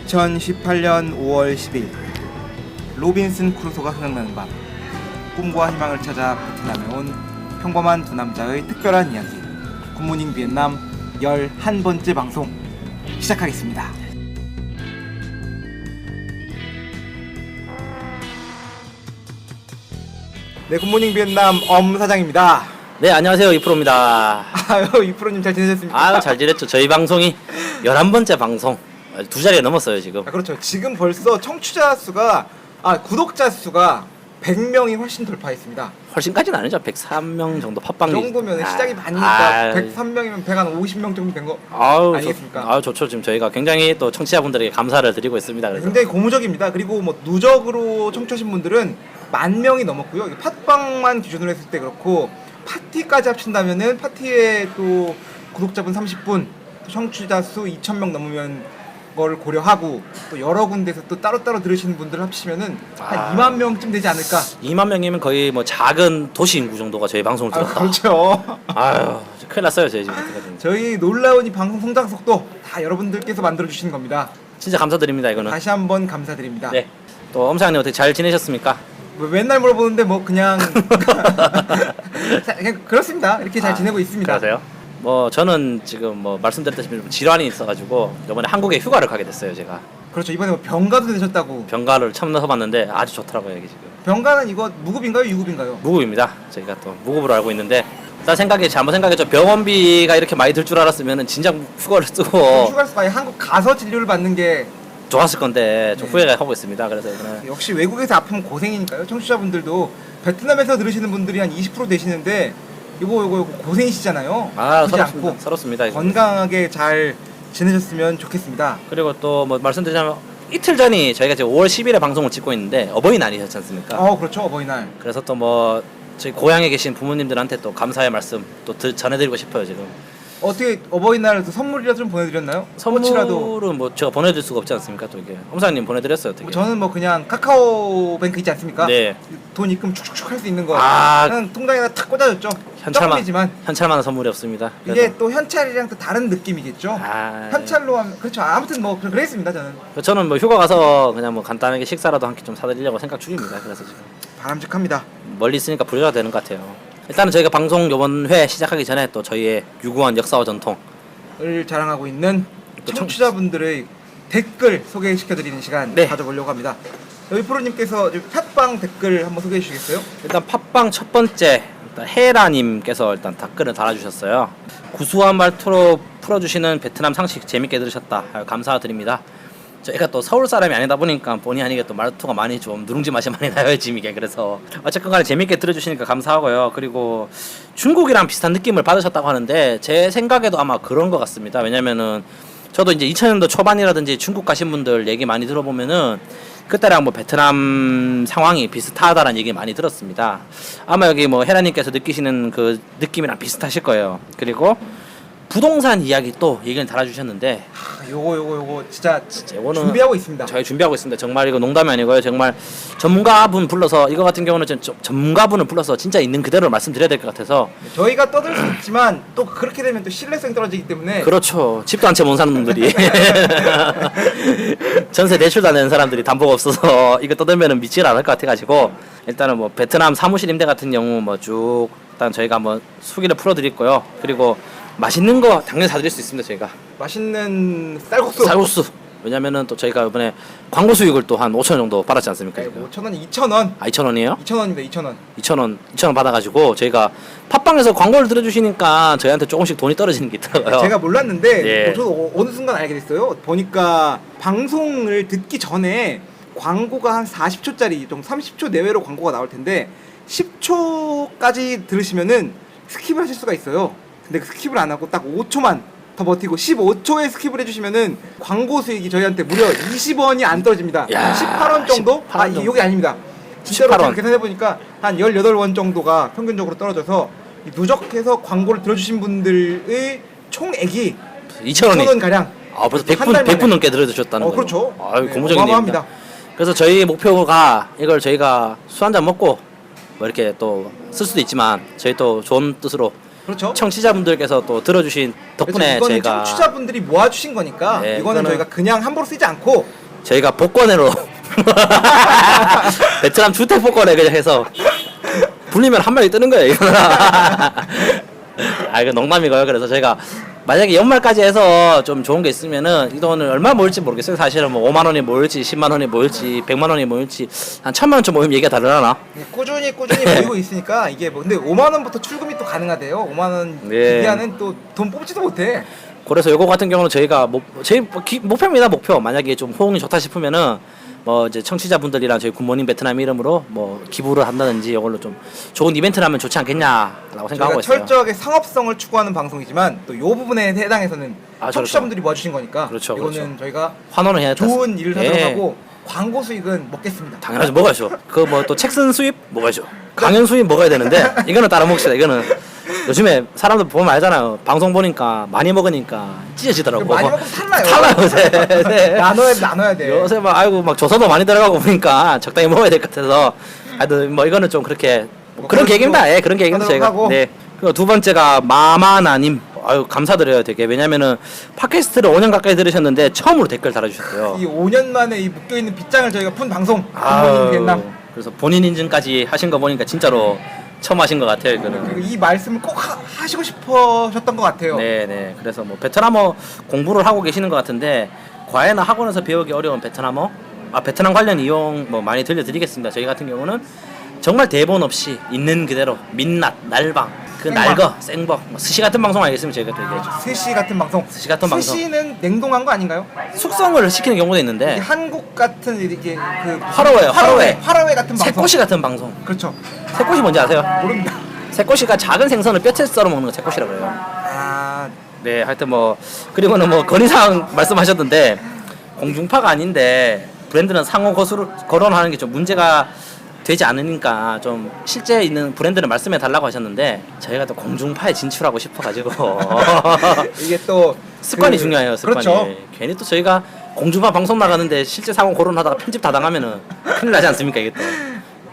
2018년 5월 10일 로빈슨 크루소가 생각나는 밤, 꿈과 희망을 찾아 베트남에 온 평범한 두 남자의 특별한 이야기, 굿모닝 비엔남 11번째 방송 시작하겠습니다. 네, 굿모닝 비엔남 엄 사장입니다. 네, 안녕하세요. 이프로입니다. 아유, 이프로님 잘 지내셨습니까? 아유, 잘 지냈죠. 저희 방송이 11번째 방송. 두 자리가 넘었어요, 지금. 아, 그렇죠. 지금 벌써 청취자 수가, 구독자 수가 100명이 훨씬 돌파했습니다. 훨씬까지는 아니죠. 103명 정도 팟빵이. 그 정도면 시작이 많으니까 103명이면 150명 정도 된 거 아니겠습니까? 아유, 좋죠. 지금 저희가 굉장히 또 청취자분들에게 감사를 드리고 있습니다. 그래서. 굉장히 고무적입니다. 그리고 뭐 누적으로 청취하신 분들은 10,000명이 넘었고요. 팟빵만 기준으로 했을 때 그렇고, 파티까지 합친다면은 파티에 또 구독자분 30분, 또 청취자 수 2,000명 넘으면 걸 고려하고 또 여러 군데서 또 따로따로 들으시는 분들 합치면은 한 2만 명쯤 되지 않을까? 2만 명이면 거의 뭐 작은 도시 인구 정도가 저희 방송을 들었다. 그렇죠. 아유, 큰일 났어요, 저희 지금. 저희 놀라운 이 방송 성장 속도 다 여러분들께서 만들어 주시는 겁니다. 진짜 감사드립니다, 이거는. 다시 한번 감사드립니다. 네. 또 엄사장님 어떻게 잘 지내셨습니까? 뭐 맨날 물어보는데 뭐 그냥 그냥 그렇습니다. 이렇게 잘 지내고 있습니다. 그러세요? 뭐 저는 지금 뭐 말씀드렸다시피 질환이 있어가지고 이번에 한국에 휴가를 가게 됐어요, 제가. 그렇죠. 이번에 뭐 병가도 되셨다고. 병가를 처음 넣어봤는데 아주 좋더라고요, 여기 지금. 병가는 이거 무급인가요, 유급인가요? 무급입니다. 저희가 또 무급으로 알고 있는데, 나 생각에 잘못 생각했죠. 병원비가 이렇게 많이 들 줄 알았으면은 진작 휴가를 쓰고 휴가를 아예 한국 가서 진료를 받는 게 좋았을 건데 좀 네. 후회하고 있습니다. 그래서 이번에 역시 외국에서 아프면 고생이니까요. 청취자분들도 베트남에서 들으시는 분들이 한 20% 되시는데 이거 고생이시잖아요. 서럽습니다. 이거. 건강하게 잘 지내셨으면 좋겠습니다. 그리고 또 뭐 말씀드리자면 이틀 전이 저희가 지금 5월 10일에 방송을 찍고 있는데 어버이날이셨지 않습니까? 그렇죠. 어버이날. 그래서 또 뭐 저희 고향에 계신 부모님들한테 또 감사의 말씀 또 전해드리고 싶어요, 지금. 어떻게 어버이날 선물이라도 좀 보내드렸나요? 꽃이라도. 선물은 뭐 제가 보내드릴 수가 없지 않습니까? 또 이게 엄사님 보내드렸어요, 어떻게? 저는 뭐 그냥 카카오뱅크 있지 않습니까? 네. 돈 입금 축축축 할 수 있는 거. 아. 그냥 통장에다 탁 꽂아줬죠. 조금이지만 현찰만한 선물이 없습니다. 이게 또 현찰이랑 또 다른 느낌이겠죠. 아, 현찰로 하면 그렇죠. 아무튼 뭐 그랬습니다. 저는 뭐 휴가 가서 그냥 뭐 간단하게 식사라도 한 끼 좀 사드리려고 생각 중입니다. 그래서 지금 바람직합니다. 멀리 있으니까 불려야 되는 것 같아요. 일단은 저희가 방송 이번 회 시작하기 전에 또 저희의 유구한 역사와 전통을 자랑하고 있는 또 청취자분들의 댓글 소개시켜드리는 시간 네. 가져보려고 합니다. 여기 프로님께서 팟빵 댓글 한번 소개해 주시겠어요? 일단 팟빵 첫 번째 일단 헤라님께서 일단 댓글을 달아주셨어요. 구수한 말투로 풀어주시는 베트남 상식 재밌게 들으셨다. 감사드립니다. 저희가 또 서울 사람이 아니다 보니까 본의 아니게 또 말투가 많이 좀 누룽지 맛이 많이 나요, 지미게. 그래서 어쨌건 간에 재밌게 들어주시니까 감사하고요. 그리고 중국이랑 비슷한 느낌을 받으셨다고 하는데 제 생각에도 아마 그런 것 같습니다. 왜냐면은 저도 이제 2000년도 초반이라든지 중국 가신 분들 얘기 많이 들어보면은 그때랑 뭐 베트남 상황이 비슷하다라는 얘기 많이 들었습니다. 아마 여기 뭐 헤라님께서 느끼시는 그 느낌이랑 비슷하실 거예요. 그리고 부동산 이야기 또 얘기를 달아주셨는데 요거 진짜 이거는 준비하고 있습니다. 저희 준비하고 있습니다. 정말 이거 농담이 아니고요. 정말 전문가분 불러서 이거 같은 경우는 전문가분을 불러서 진짜 있는 그대로 말씀드려야 될 것 같아서 저희가 떠들 수 있지만 또 그렇게 되면 또 신뢰성이 떨어지기 때문에 그렇죠. 집도 한 채 못 사는 놈들이 전세 대출도 안 내는 사람들이 담보가 없어서 이거 떠들면은 믿질 않을 것 같아가지고 일단은 뭐 베트남 사무실 임대 같은 경우 뭐 쭉 일단 저희가 한번 수기를 풀어드릴 거요. 그리고 맛있는 거 당연히 사드릴 수 있습니다. 저희가 맛있는 쌀국수. 왜냐면은 또 저희가 이번에 광고 수익을 또 한 5,000원 정도 받았지 않습니까? 5,000원, 2,000원. 2,000원이에요? 2,000원입니다. 2,000원. 2,000원 받아가지고 저희가 팟빵에서 광고를 들어주시니까 저희한테 조금씩 돈이 떨어지는 게 있더라고요. 제가 몰랐는데 예. 저도 어느 순간 알게 됐어요. 보니까 방송을 듣기 전에 광고가 한 40초짜리 좀 30초 내외로 광고가 나올 텐데 10초까지 들으시면은 스킵을 하실 수가 있어요. 근데 그 스킵을 안 하고 딱 5초만 더 버티고 15초에 스킵을 해주시면은 광고 수익이 저희한테 무려 20원이 안 떨어집니다. 야, 18원 정도? 18원 정도. 이게 아닙니다. 진짜로 18원. 제가 계산해보니까 한 18원 정도가 평균적으로 떨어져서 누적해서 광고를 들어주신 분들의 총액이 2,000원이 가량. 벌써 한달 100분 만에. 넘게 들어주셨다는 거예요. 그렇죠. 아유, 네, 고무적인 어마어마합니다. 일입니다. 그래서 저희 목표가 이걸 저희가 술 한잔 먹고 뭐 이렇게 또 쓸 수도 있지만 저희 또 좋은 뜻으로 그렇죠. 청취자분들께서 또 들어주신 덕분에 그렇죠. 이거는 저희가 청취자분들이 모아주신 거니까 네, 이거는 이거는 저희가 그냥 함부로 쓰지 않고 저희가 복권으로 베트남 주택 복권에 그냥 해서 불리면 한 마리 뜨는 거예요. 이거는. 아 이거 농담이고요. 그래서 저희가 만약에 연말까지 해서 좀 좋은 게 있으면은 이 돈을 얼마 모일지 모르겠어요. 사실은 뭐 5만 원이 모일지 10만 원이 모일지 100만 원이 모일지 한 1000만 원쯤 모이면 얘기가 다르려나? 꾸준히 모이고 있으니까 이게 뭐 근데 5만 원부터 출금이 또 가능하대요. 5만 원 네. 기간은 또 돈 뽑지도 못해. 그래서 요거 같은 경우는 저희가 저희 목표입니다. 목표. 만약에 좀 호응이 좋다 싶으면은 뭐 이제 청취자분들이랑 저희 굿모닝 베트남 이름으로 뭐 기부를 한다든지 이걸로 좀 좋은 이벤트를 하면 좋지 않겠냐라고 생각하고 저희가 있어요. 철저하게 상업성을 추구하는 방송이지만 또 이 부분에 해당해서는 아, 청취자분들이 모아주신 거니까 그렇죠, 이거는 그렇죠. 저희가 환원을 해야 좋은 일을 하도록 예. 하고 광고 수익은 먹겠습니다. 당연하죠. 먹어야죠. 그 뭐 또 책 쓴 수입 먹어야죠. 강연 수입 먹어야 되는데 이거는 따라 먹읍시다. 이거는 요즘에 사람들 보면 알잖아요. 방송 보니까 많이 먹으니까 찢어지더라고. 많이 먹으면 탈나요. 탈나요, 요새. 네. 나눠야 돼. 요새 막 아이고 막 조사도 많이 들어가고 보니까 적당히 먹어야 될 것 같아서 하여튼 뭐 이거는 좀 그렇게 뭐 그런 그런 계획입니다. 예, 그런 계획입니다. 저희가. 하고. 네. 그리고 두 번째가 마마나님. 아유 감사드려요 되게. 왜냐면은 팟캐스트를 5년 가까이 들으셨는데 처음으로 댓글 달아주셨어요. 이 5년 만에 이 묶여 있는 빗장을 저희가 푼 방송 아유, 비엔남. 그래서 본인 인증까지 하신 거 보니까 진짜로 처음 하신 것 같아요 이거는. 그리고 이 말씀을 꼭 하시고 싶으셨던 것 같아요. 네네. 그래서 뭐 베트남어 공부를 하고 계시는 것 같은데 과외나 학원에서 배우기 어려운 베트남어, 베트남 관련 이용 뭐 많이 들려드리겠습니다. 저희 같은 경우는 정말 대본 없이 있는 그대로 민낯, 날방, 그 생방. 날거, 생버, 뭐 스시 같은 방송 알겠으면 저희가 또 얘기해죠. 스시 같은 방송. 스시 같은 방송. 스시는 냉동한 거 아닌가요? 숙성을 시키는 경우도 이게 있는데 한국 같은 이렇게 그 화로회요, 화로회. 화로회 같은 방송. 새꼬시 같은 방송. 그렇죠. 새꼬시 뭔지 아세요? 모릅니다. 새꼬시가 작은 생선을 뼈채 썰어 먹는 거 새꼬시라고 해요. 아, 네, 하여튼 뭐 그리고는 뭐 건의사항 말씀하셨던데 공중파가 아닌데 브랜드는 상호 거론하는 게 좀 문제가 되지 않으니까 좀 실제 있는 브랜드를 말씀해 달라고 하셨는데 저희가 또 공중파에 진출하고 싶어가지고 이게 또 습관이 그- 중요해요. 습관이. 그렇죠. 괜히 또 저희가 공중파 방송 나가는데 실제 상호 거론하다가 편집 다 당하면은 큰일 나지 않습니까 이게 또.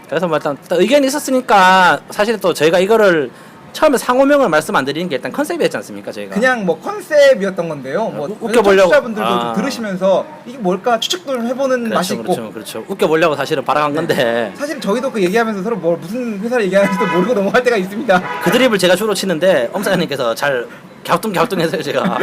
그래서 뭐 일단 의견이 있었으니까 사실 또 저희가 이거를 처음에 상호명을 말씀 안 드리는 게 일단 컨셉이었지 않습니까 저희가. 그냥 뭐 컨셉이었던 건데요. 뭐 웃겨보려고. 청취자분들도 아. 좀 들으시면서 이게 뭘까 추측도 좀 해보는 맛이 있고. 그렇죠. 웃겨보려고 사실은 발악한 건데 사실 저희도 그 얘기하면서 서로 뭐 무슨 회사를 얘기하는지도 모르고 넘어갈 때가 있습니다. 그 드립을 제가 주로 치는데 엄사장님께서 잘 갸우뚱갸우뚱해서요 제가.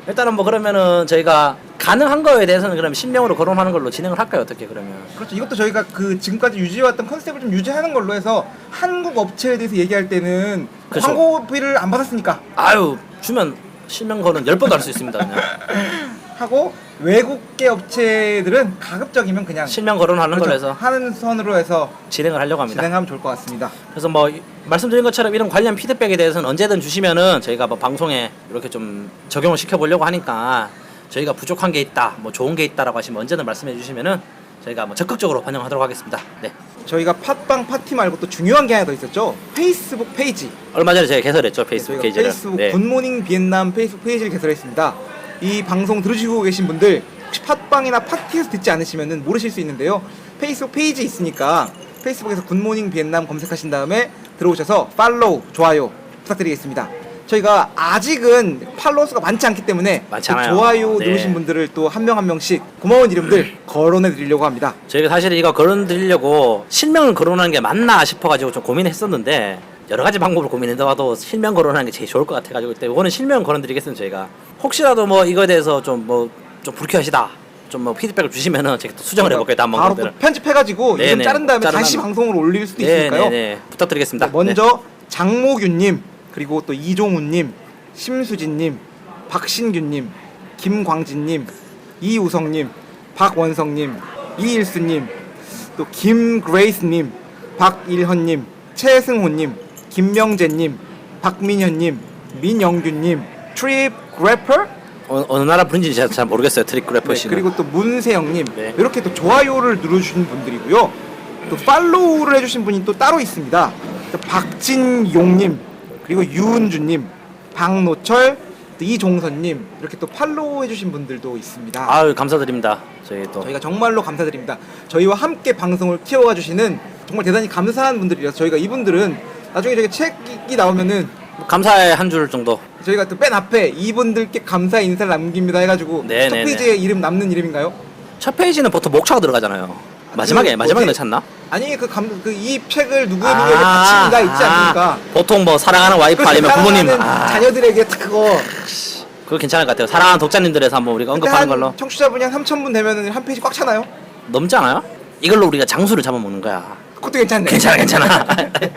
일단은 뭐 그러면은 저희가 가능한 거에 대해서는 그럼 실명으로 거론하는 걸로 진행을 할까요 어떻게 그러면? 그렇죠. 이것도 저희가 그 지금까지 유지해왔던 컨셉을 좀 유지하는 걸로 해서 한국 업체에 대해서 얘기할 때는 그렇죠. 광고비를 안 받았으니까 아유 주면 실명 거론 10번도 할 수 있습니다 그냥. 하고 외국계 업체들은 가급적이면 그냥 실명 거론하는 걸로 해서 하는 선으로 해서 진행을 하려고 합니다. 진행하면 좋을 것 같습니다. 그래서 뭐 말씀드린 것처럼 이런 관련 피드백에 대해서는 언제든 주시면은 저희가 뭐 방송에 이렇게 좀 적용을 시켜보려고 하니까 저희가 부족한 게 있다, 뭐 좋은 게 있다라고 하시면 언제든 말씀해 주시면은 저희가 뭐 적극적으로 반영하도록 하겠습니다. 네. 저희가 팟빵 파티 말고 또 중요한 게 하나 더 있었죠. 페이스북 페이지. 얼마 전에 저희가 개설했죠 페이스북 저희가 페이지를. 페이스북 네. 굿모닝 비엔남 페이스북 페이지를 개설했습니다. 이 방송 들으시고 계신 분들 혹시 팟빵이나 파티에서 듣지 않으시면 모르실 수 있는데요. 페이스북 페이지 있으니까 페이스북에서 굿모닝 비엔남 검색하신 다음에 들어오셔서 팔로우, 좋아요 부탁드리겠습니다. 저희가 아직은 팔로워 수가 많지 않기 때문에 많지 않아요. 그 좋아요 네. 누르신 분들을 또 한 명 한 명씩 고마운 이름들 거론해 드리려고 합니다. 저희가 사실 이거 거론 드리려고 실명을 거론하는 게 맞나 싶어가지고 좀 고민했었는데 여러 가지 방법을 고민해봐도 실명 거론하는 게 제일 좋을 것 같아가지고 이거는 실명 거론 드리겠습니다 저희가. 혹시라도 뭐 이거에 대해서 좀 불쾌하시다 좀 뭐 피드백을 주시면은 제가 또 수정을 해볼게요 다음 바로 또 방송들을. 편집해가지고 이름 네네. 자른 다음에 자른 다시 다음에. 방송으로 올릴 수도 있으니까요. 네네네 부탁드리겠습니다. 먼저 장모균님, 그리고 또 이종훈님, 심수진님, 박신규님, 김광진님, 이우성님, 박원성님, 이일수님, 또 김그레이스님, 박일현님, 최승호님, 김명재님, 박민현님, 민영균님, 트립 그래퍼, 어느 나라 분인지 제가 잘 모르겠어요 트릭 그래퍼 네, 씨는. 그리고 또 문세영님, 네. 이렇게 또 좋아요를 누르주신 분들이고요. 또 팔로우를 해주신 분이 또 따로 있습니다. 또 박진용님, 그리고 유은주님, 박노철, 또 이종선님, 이렇게 또 팔로우 해주신 분들도 있습니다. 아유 감사드립니다. 저희 또 저희가 정말로 감사드립니다. 저희와 함께 방송을 키워가 주시는 정말 대단히 감사한 분들이라서 저희가 이분들은 나중에 저희 책이 나오면은 감사의 한 줄 정도. 저희가 또 맨 앞에 이분들께 감사의 인사를 남깁니다 해가지고 네, 첫 네, 페이지에 이름 남는 이름인가요? 첫 페이지는 보통 목차가 들어가잖아요. 마지막에 뭐지? 넣지 않나? 아니 이 책을 누구에게 바칩니다 있지 않습니까? 보통 뭐 사랑하는 와이프 그렇죠. 아니면 부모님. 사랑하는 자녀들에게 딱 그거 그거 괜찮을 것 같아요. 사랑하는 독자님들에서 한번 우리가 언급하는 걸로. 청취자분이 한 3,000분 되면은 한 페이지 꽉 차나요? 넘지 않아요? 이걸로 우리가 장수를 잡아먹는 거야. 그것도 괜찮네. 괜찮아.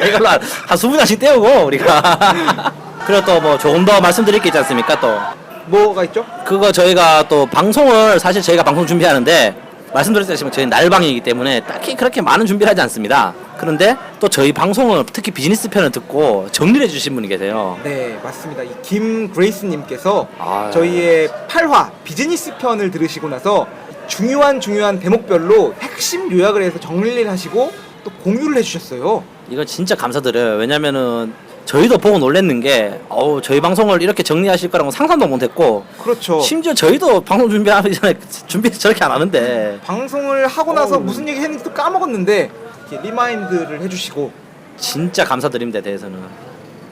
이걸로 한 20분씩 떼우고 우리가. 그리고 또 뭐 조금 더 말씀드릴 게 있지 않습니까? 또 뭐가 있죠? 그거 저희가 또 방송을 사실 저희가 방송 준비하는데 말씀드렸다시피 저희 날방이기 때문에 딱히 그렇게 많은 준비를 하지 않습니다. 그런데 또 저희 방송을 특히 비즈니스 편을 듣고 정리를 해주신 분이 계세요. 네, 맞습니다. 이 김그레이스님께서 아유. 저희의 8화 비즈니스 편을 들으시고 나서 중요한 대목별로 핵심 요약을 해서 정리를 하시고 또 공유를 해주셨어요. 이거 진짜 감사드려요. 왜냐면은 저희도 보고 놀랬는 게 저희 방송을 이렇게 정리하실 거라고 상상도 못했고 그렇죠. 심지어 저희도 방송 준비하기 전에 준비 저렇게 안 하는데 방송을 하고 나서 어우. 무슨 얘기 했는지도 까먹었는데 이렇게 리마인드를 해주시고 진짜 감사드립니다. 대해서는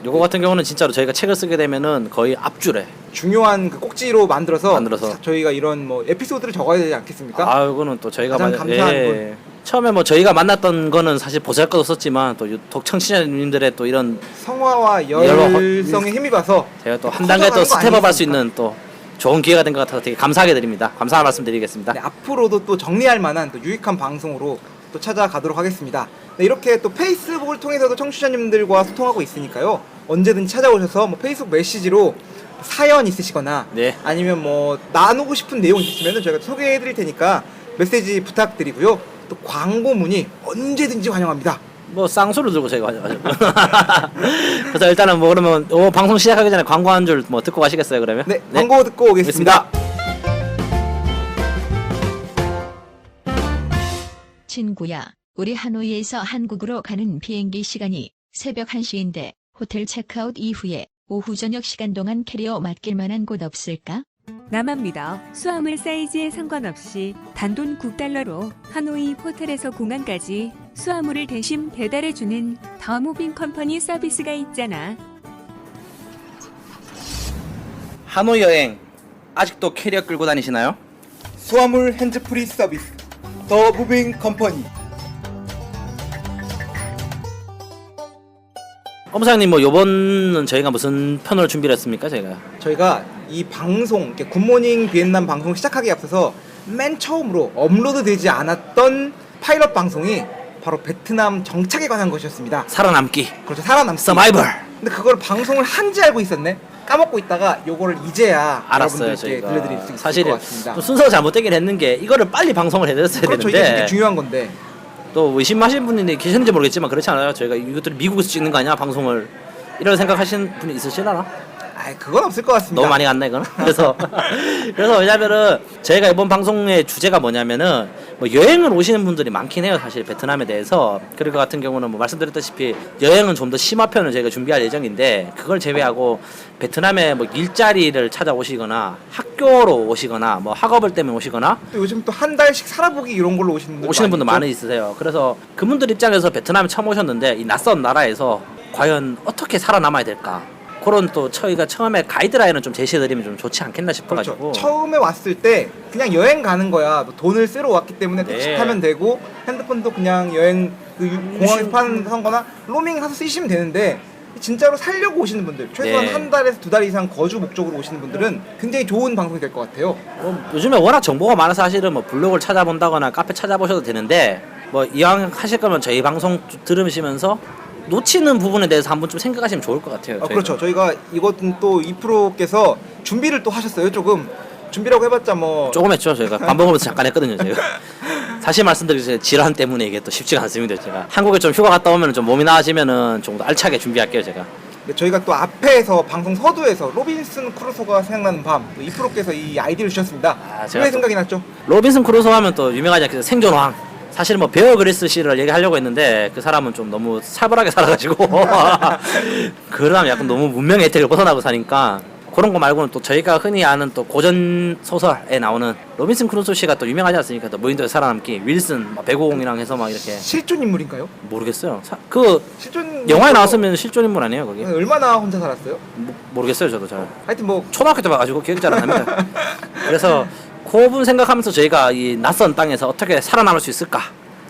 요거 같은 경우는 진짜로 저희가 책을 쓰게 되면은 거의 앞줄에 중요한 그 꼭지로 만들어서 저희가 이런 뭐 에피소드를 적어야 되지 않겠습니까? 이거는 또 저희가 가장 감사한 분. 처음에 뭐 저희가 만났던 거는 사실 보잘것없었지만 또 청취자님들의 또 이런 성화와 열성에 힘입어서 제가 또 한 단계 또 스텝업 할 수 있는 또 좋은 기회가 된 것 같아서 되게 감사하게 드립니다. 감사한 말씀 드리겠습니다. 네, 앞으로도 또 정리할 만한 또 유익한 방송으로 또 찾아가도록 하겠습니다. 네, 이렇게 또 페이스북을 통해서도 청취자님들과 소통하고 있으니까요. 언제든지 찾아오셔서 뭐 페이스북 메시지로 사연 있으시거나 네. 아니면 뭐 나누고 싶은 내용 있으시면 저희가 소개해드릴 테니까 메시지 부탁드리고요. 또 광고 문의 언제든지 환영합니다. 뭐 쌍수를 들고 저희가 하죠. 그래서 일단은 뭐 그러면 방송 시작하기 전에 광고 한 줄 뭐 듣고 가시겠어요 그러면? 네, 광고 듣고 오겠습니다. 친구야, 우리 하노이에서 한국으로 가는 비행기 시간이 새벽 1시인데 호텔 체크아웃 이후에 오후 저녁 시간 동안 캐리어 맡길 만한 곳 없을까? 나만 믿어. 수화물 사이즈에 상관없이 단돈 9달러로 하노이 호텔에서 공항까지 수화물을 대신 배달해주는 더 무빙 컴퍼니 서비스가 있잖아. 하노이 여행 아직도 캐리어 끌고 다니시나요? 수화물 핸즈프리 서비스 더 무빙 컴퍼니. 엄사장님 뭐 요번은 저희가 무슨 편을 준비를 했습니까 저희가 이 방송 이렇게 굿모닝 비엔남 방송 시작하기에 앞서서 맨 처음으로 업로드되지 않았던 파일럿 방송이 바로 베트남 정착에 관한 것이었습니다. 살아남기 그렇죠, 살아남기. 서바이벌. 근데 그걸 방송을 한지 알고 있었네. 까먹고 있다가 요거를 이제야 알았어요. 여러분들께 저희가 들려드릴 수 있을 사실 것 같습니다. 좀 순서가 잘못되긴 했는 게 이거를 빨리 방송을 해드렸어야 그렇죠, 이게 되는데 되게 중요한 건데. 또 의심하시는 분이 계셨는지 모르겠지만 그렇지 않아요. 저희가 이것들이 미국에서 찍는 거 아니야 방송을 이런 생각하시는 분이 있으시려나? 아, 그건 없을 것 같습니다. 너무 많이 갔나 이거는? 그래서 왜냐면은 저희가 이번 방송의 주제가 뭐냐면은 뭐 여행을 오시는 분들이 많긴 해요 사실 베트남에 대해서. 그리고 같은 경우는 뭐 말씀드렸다시피 여행은 좀 더 심화편을 저희가 준비할 예정인데 그걸 제외하고 베트남에 뭐 일자리를 찾아오시거나 학교로 오시거나 뭐 학업을 때문에 오시거나 또 요즘 또 한 달씩 살아보기 이런 걸로 오시는 분들 많이 있으세요. 그래서 그분들 입장에서 베트남에 처음 오셨는데 이 낯선 나라에서 과연 어떻게 살아남아야 될까? 그런 또 저희가 처음에 가이드라인을 좀 제시해드리면 좀 좋지 않겠나 싶어가지고. 그렇죠. 처음에 왔을 때 그냥 여행 가는 거야. 뭐 돈을 쓰러 왔기 때문에 택시 네. 타면 되고 핸드폰도 그냥 여행 공항에서 파는 거나 로밍 사서 쓰시면 되는데 진짜로 살려고 오시는 분들 최소한 네. 한 달에서 두 달 이상 거주 목적으로 오시는 분들은 굉장히 좋은 방송이 될 것 같아요. 요즘에 워낙 정보가 많아서 사실은 뭐 블로그를 찾아본다거나 카페 찾아보셔도 되는데 뭐 이왕 하실 거면 저희 방송 들으시면서 놓치는 부분에 대해서 한번 좀 생각하시면 좋을 것 같아요. 그렇죠. 저희가 이것은 또 2%께서 준비를 또 하셨어요. 조금 준비라고 해봤자 뭐 조금 했죠. 저희가 밥 먹으면서 잠깐 했거든요. 저희가 사실 말씀드리면 질환 때문에 이게 또 쉽지가 않습니다. 제가 한국에 좀 휴가 갔다 오면 좀 몸이 나아지면은 좀 더 알차게 준비할게요. 제가. 네, 저희가 또 앞에서 방송 서두에서 로빈슨 크루소가 생각나는 밤 2%께서 이 아이디를 주셨습니다. 제가 왜 생각이 났죠? 로빈슨 크루소 하면 또 유명하지 않겠어요. 생존왕. 사실 뭐 베어 그리스 씨를 얘기하려고 했는데 그 사람은 좀 너무 살벌하게 살아가지고 그러면 약간 너무 문명의 혜택을 벗어나고 사니까 그런 거 말고는 또 저희가 흔히 아는 또 고전 소설에 나오는 로빈슨 크루소 씨가 또 유명하지 않습니까? 또 무인도에 살아남기, 윌슨, 배구공이랑 해서 막 이렇게 실존 인물인가요? 모르겠어요. 그 실존 영화에 나왔으면 실존 인물 아니에요, 거기? 얼마나 혼자 살았어요? 모르겠어요, 저도 잘. 하여튼 뭐 초등학교 때 봐가지고 기억이 잘 안 납니다. 그래서 그 부분 생각하면서 저희가 이 낯선 땅에서 어떻게 살아남을 수 있을까?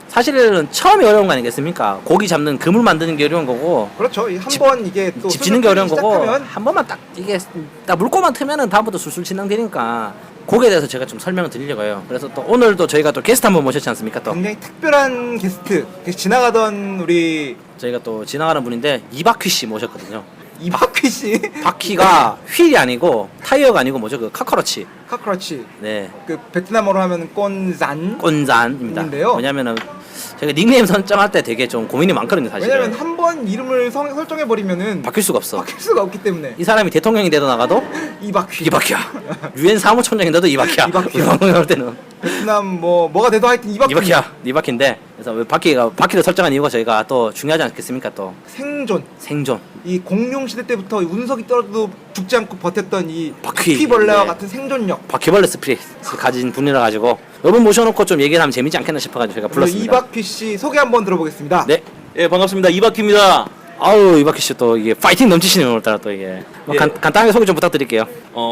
사실은 처음이 어려운 거 아니겠습니까? 고기 잡는 그물 만드는 게 어려운 거고, 그렇죠. 한번 이게 또 집 짓는 게 어려운 거고, 시작하면 한 번만 딱 이게 딱 물꼬만 트면은 다음부터 술술 진행되니까 거기에 대해서 제가 좀 설명을 드리려고 해요. 그래서 또 오늘도 저희가 또 게스트 한 번 모셨지 않습니까? 또 굉장히 특별한 게스트, 지나가던 우리 저희가 또 지나가는 분인데 이박휘 씨 모셨거든요. 이박휘 씨, 바퀴가 휠이 아니고 타이어가 아니고 뭐죠? 그 카카로치. 카크러치, 네. 그 베트남어로 하면 꼰잔. 꼰잔입니다. 인데요. 왜냐면은 제가 닉네임 선정할 때 되게 좀 고민이 많거든요, 사실. 왜냐면 한 번 이름을 설정해 버리면은 바뀔 수가 없어. 바뀔 수가 없기 때문에 이 사람이 대통령이 되도 나가도 이박휘. 이박희야. 유엔 사무총장인데도 이박희야. 이박희야. 이방을 할 때는 베트남 뭐가 돼도 하여튼 이박휘. 이박희야. 이박희인데 그래서 왜 바퀴를 설정한 이유가 저희가 또 중요하지 않겠습니까? 또 생존. 생존. 이 공룡 시대 때부터 운석이 떨어져도 죽지 않고 버텼던 이 바퀴. 바퀴벌레와 네. 같은 생존력. 바퀴벌레 스피릿을 가진 분이라 가지고 여러분 모셔놓고 좀 얘기를 하면 재밌지 않겠나 싶어가지고 제가 불렀습니다. 이박휘 씨 소개 한번 들어보겠습니다. 네. 예, 반갑습니다. 이박희입니다. 아우 이박희 씨 또 이게 파이팅 넘치시는 오늘따라 또 이게 뭐 예. 간단하게 소개 좀 부탁드릴게요.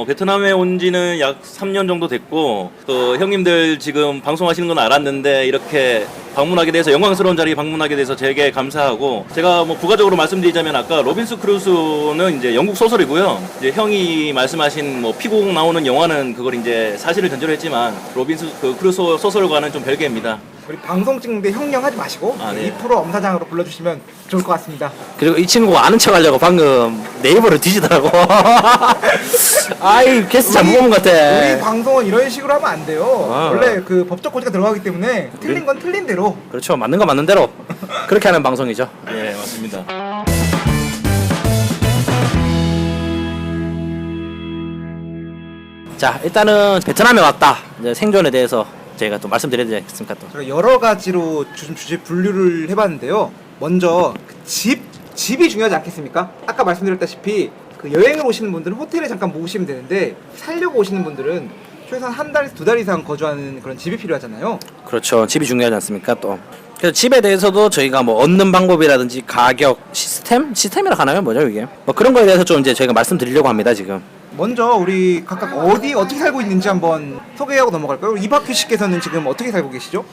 베트남에 온 지는 약 3년 정도 됐고, 또 형님들 지금 방송하시는 건 알았는데, 이렇게 방문하게 돼서 영광스러운 자리에 방문하게 돼서 되게 감사하고, 제가 뭐 부가적으로 말씀드리자면 아까 로빈스 크루소는 이제 영국 소설이고요. 이제 형이 말씀하신 뭐 피고공 나오는 영화는 그걸 이제 사실을 전제로 했지만, 로빈스 그 크루소 소설과는 좀 별개입니다. 우리 방송 찍는데 형령 하지 마시고 아, 네. 2% 엄사장으로 불러주시면 좋을 것 같습니다. 그리고 이 친구가 아는 척 하려고 방금 네이버를 뒤지더라고. 아이 게스트 잘 뽑은 것 우리 같아. 방송은 이런 식으로 하면 안 돼요. 아. 원래 그 법적 고지가 들어가기 때문에 틀린 건 틀린 대로. 그렇죠. 맞는 거 맞는 대로 그렇게 하는 방송이죠. 예, 맞습니다. 자 일단은 베트남에 왔다. 이제 생존에 대해서 저희가 또 말씀드려야 되지 않겠습니까? 또 제가 여러 가지로 주제 분류를 해봤는데요. 먼저 그 집이 중요하지 않겠습니까? 아까 말씀드렸다시피 그 여행을 오시는 분들은 호텔에 잠깐 묵으시면 되는데 살려고 오시는 분들은 최소한 한 달에서 2달 이상 거주하는 그런 집이 필요하잖아요. 그렇죠. 집이 중요하지 않습니까? 또 그래서 집에 대해서도 저희가 뭐 얻는 방법이라든지 가격 시스템이라 하나요? 뭐죠 이게? 뭐 그런 거에 대해서 좀 이제 저희가 말씀드리려고 합니다 지금. 먼저 우리 각각 어떻게 살고 있는지 한번 소개하고 넘어갈까요? 이박휘 씨께서는 지금 어떻게 살고 계시죠?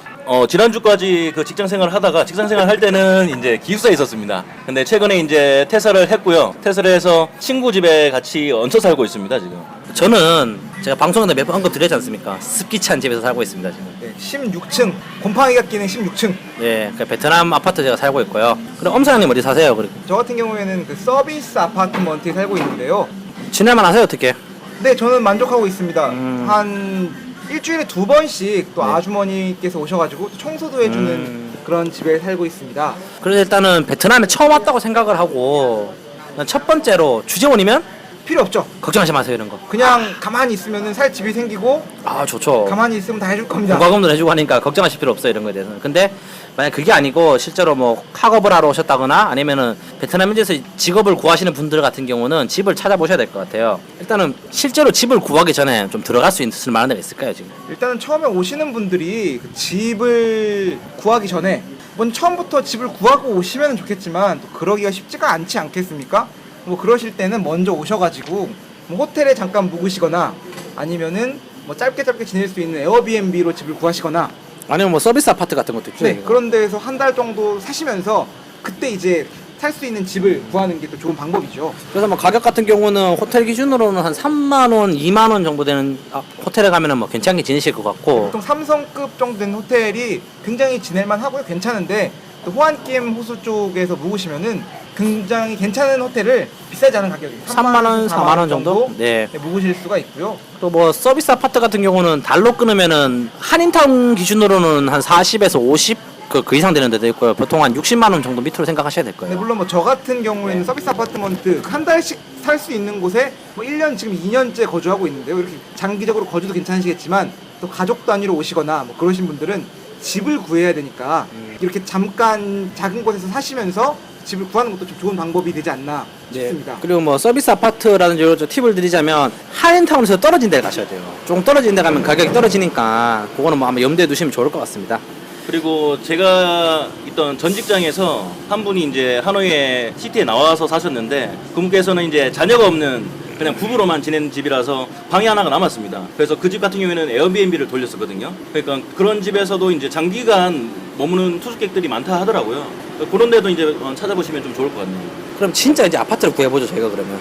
지난주까지 그 직장 생활을 하다가 직장 생활 할 때는 이제 기숙사에 있었습니다. 근데 최근에 이제 퇴사를 했고요. 퇴사를 해서 친구 집에 같이 얹혀 살고 있습니다, 지금. 저는 제가 방송에 몇 번 언급 드렸지 않습니까? 습기찬 집에서 살고 있습니다 지금. 네, 16층 곰팡이가 끼는 16층. 예, 그 베트남 아파트 제가 살고 있고요. 그럼 엄사장님 어디 사세요? 그리고 저 같은 경우에는 그 서비스 아파트먼트에 살고 있는데요. 지낼만 하세요 어떻게? 네, 저는 만족하고 있습니다. 음. 한 일주일에 2번씩 또 네. 아주머니께서 오셔가지고 청소도 해주는 그런 집에 살고 있습니다. 그래서 일단은 베트남에 처음 왔다고 생각을 하고 첫 번째로 주재원이면 필요 없죠. 걱정하지 마세요 이런 거. 그냥 가만히 있으면은 살 집이 생기고 아 좋죠. 가만히 있으면 다 해줄 겁니다. 공과금도 해주고 하니까 걱정하실 필요 없어요 이런 거에 대해서는. 근데 만약 그게 아니고 실제로 뭐 학업을 하러 오셨다거나 아니면은 베트남 현지에서 직업을 구하시는 분들 같은 경우는 집을 찾아보셔야 될 것 같아요. 일단은 실제로 집을 구하기 전에 좀 들어갈 수 있을 만한 데가 있을까요 지금? 일단은 처음에 오시는 분들이 그 집을 구하기 전에 먼저 처음부터 집을 구하고 오시면 좋겠지만 또 그러기가 쉽지가 않지 않겠습니까? 뭐 그러실 때는 먼저 오셔가지고 뭐 호텔에 잠깐 묵으시거나 아니면은 뭐 짧게 지낼 수 있는 에어비앤비로 집을 구하시거나 아니면 뭐 서비스 아파트 같은 것도 있죠. 네, 그런 데에서 한 달 정도 사시면서 그때 이제 살 수 있는 집을 구하는 게 또 좋은 방법이죠. 그래서 뭐 가격 같은 경우는 호텔 기준으로는 한 3만 원, 2만 원 정도 되는 호텔에 가면은 뭐 괜찮게 지내실 것 같고. 보통 3성급 정도 된 호텔이 굉장히 지낼만 하고요. 괜찮은데 또 호안kiem 호수 쪽에서 묵으시면은 굉장히 괜찮은 호텔을 비싸지 않은 가격에 3만 원, 4만 원 정도? 네. 묵으실 수가 있고요. 또 뭐 서비스 아파트 같은 경우는 달러 끊으면은 한인타운 기준으로는 한 40에서 50 그 이상 되는 데도 있고요. 보통 한 60만 원 정도 밑으로 생각하셔야 될 근데 거예요. 물론 뭐 저 같은 경우에는 서비스 아파트먼트 한 달씩 살 수 있는 곳에 뭐 1년 지금 2년째 거주하고 있는데요. 이렇게 장기적으로 거주도 괜찮으시겠지만 또 가족 단위로 오시거나 뭐 그러신 분들은 집을 구해야 되니까 이렇게 잠깐 작은 곳에서 사시면서 집을 구하는 것도 좀 좋은 방법이 되지 않나 싶습니다. 그리고 뭐 서비스 아파트라든지 이런 팁을 드리자면 한인타운에서 떨어진 데 가셔야 돼요. 조금 떨어진 데 가면 가격이 떨어지니까 그거는 뭐 아마 염두에 두시면 좋을 것 같습니다. 그리고 제가 있던 전 직장에서 한 분이 이제 하노이에 시티에 나와서 사셨는데 그분께서는 이제 자녀가 없는 그냥 부부로만 지내는 집이라서 방이 하나가 남았습니다. 그래서 그 집 같은 경우에는 에어비앤비를 돌렸었거든요. 그러니까 그런 집에서도 이제 장기간 머무는 투숙객들이 많다 하더라고요. 그런 데도 이제 찾아보시면 좀 좋을 것 같네요. 그럼 진짜 이제 아파트를 구해보죠, 저희가 그러면.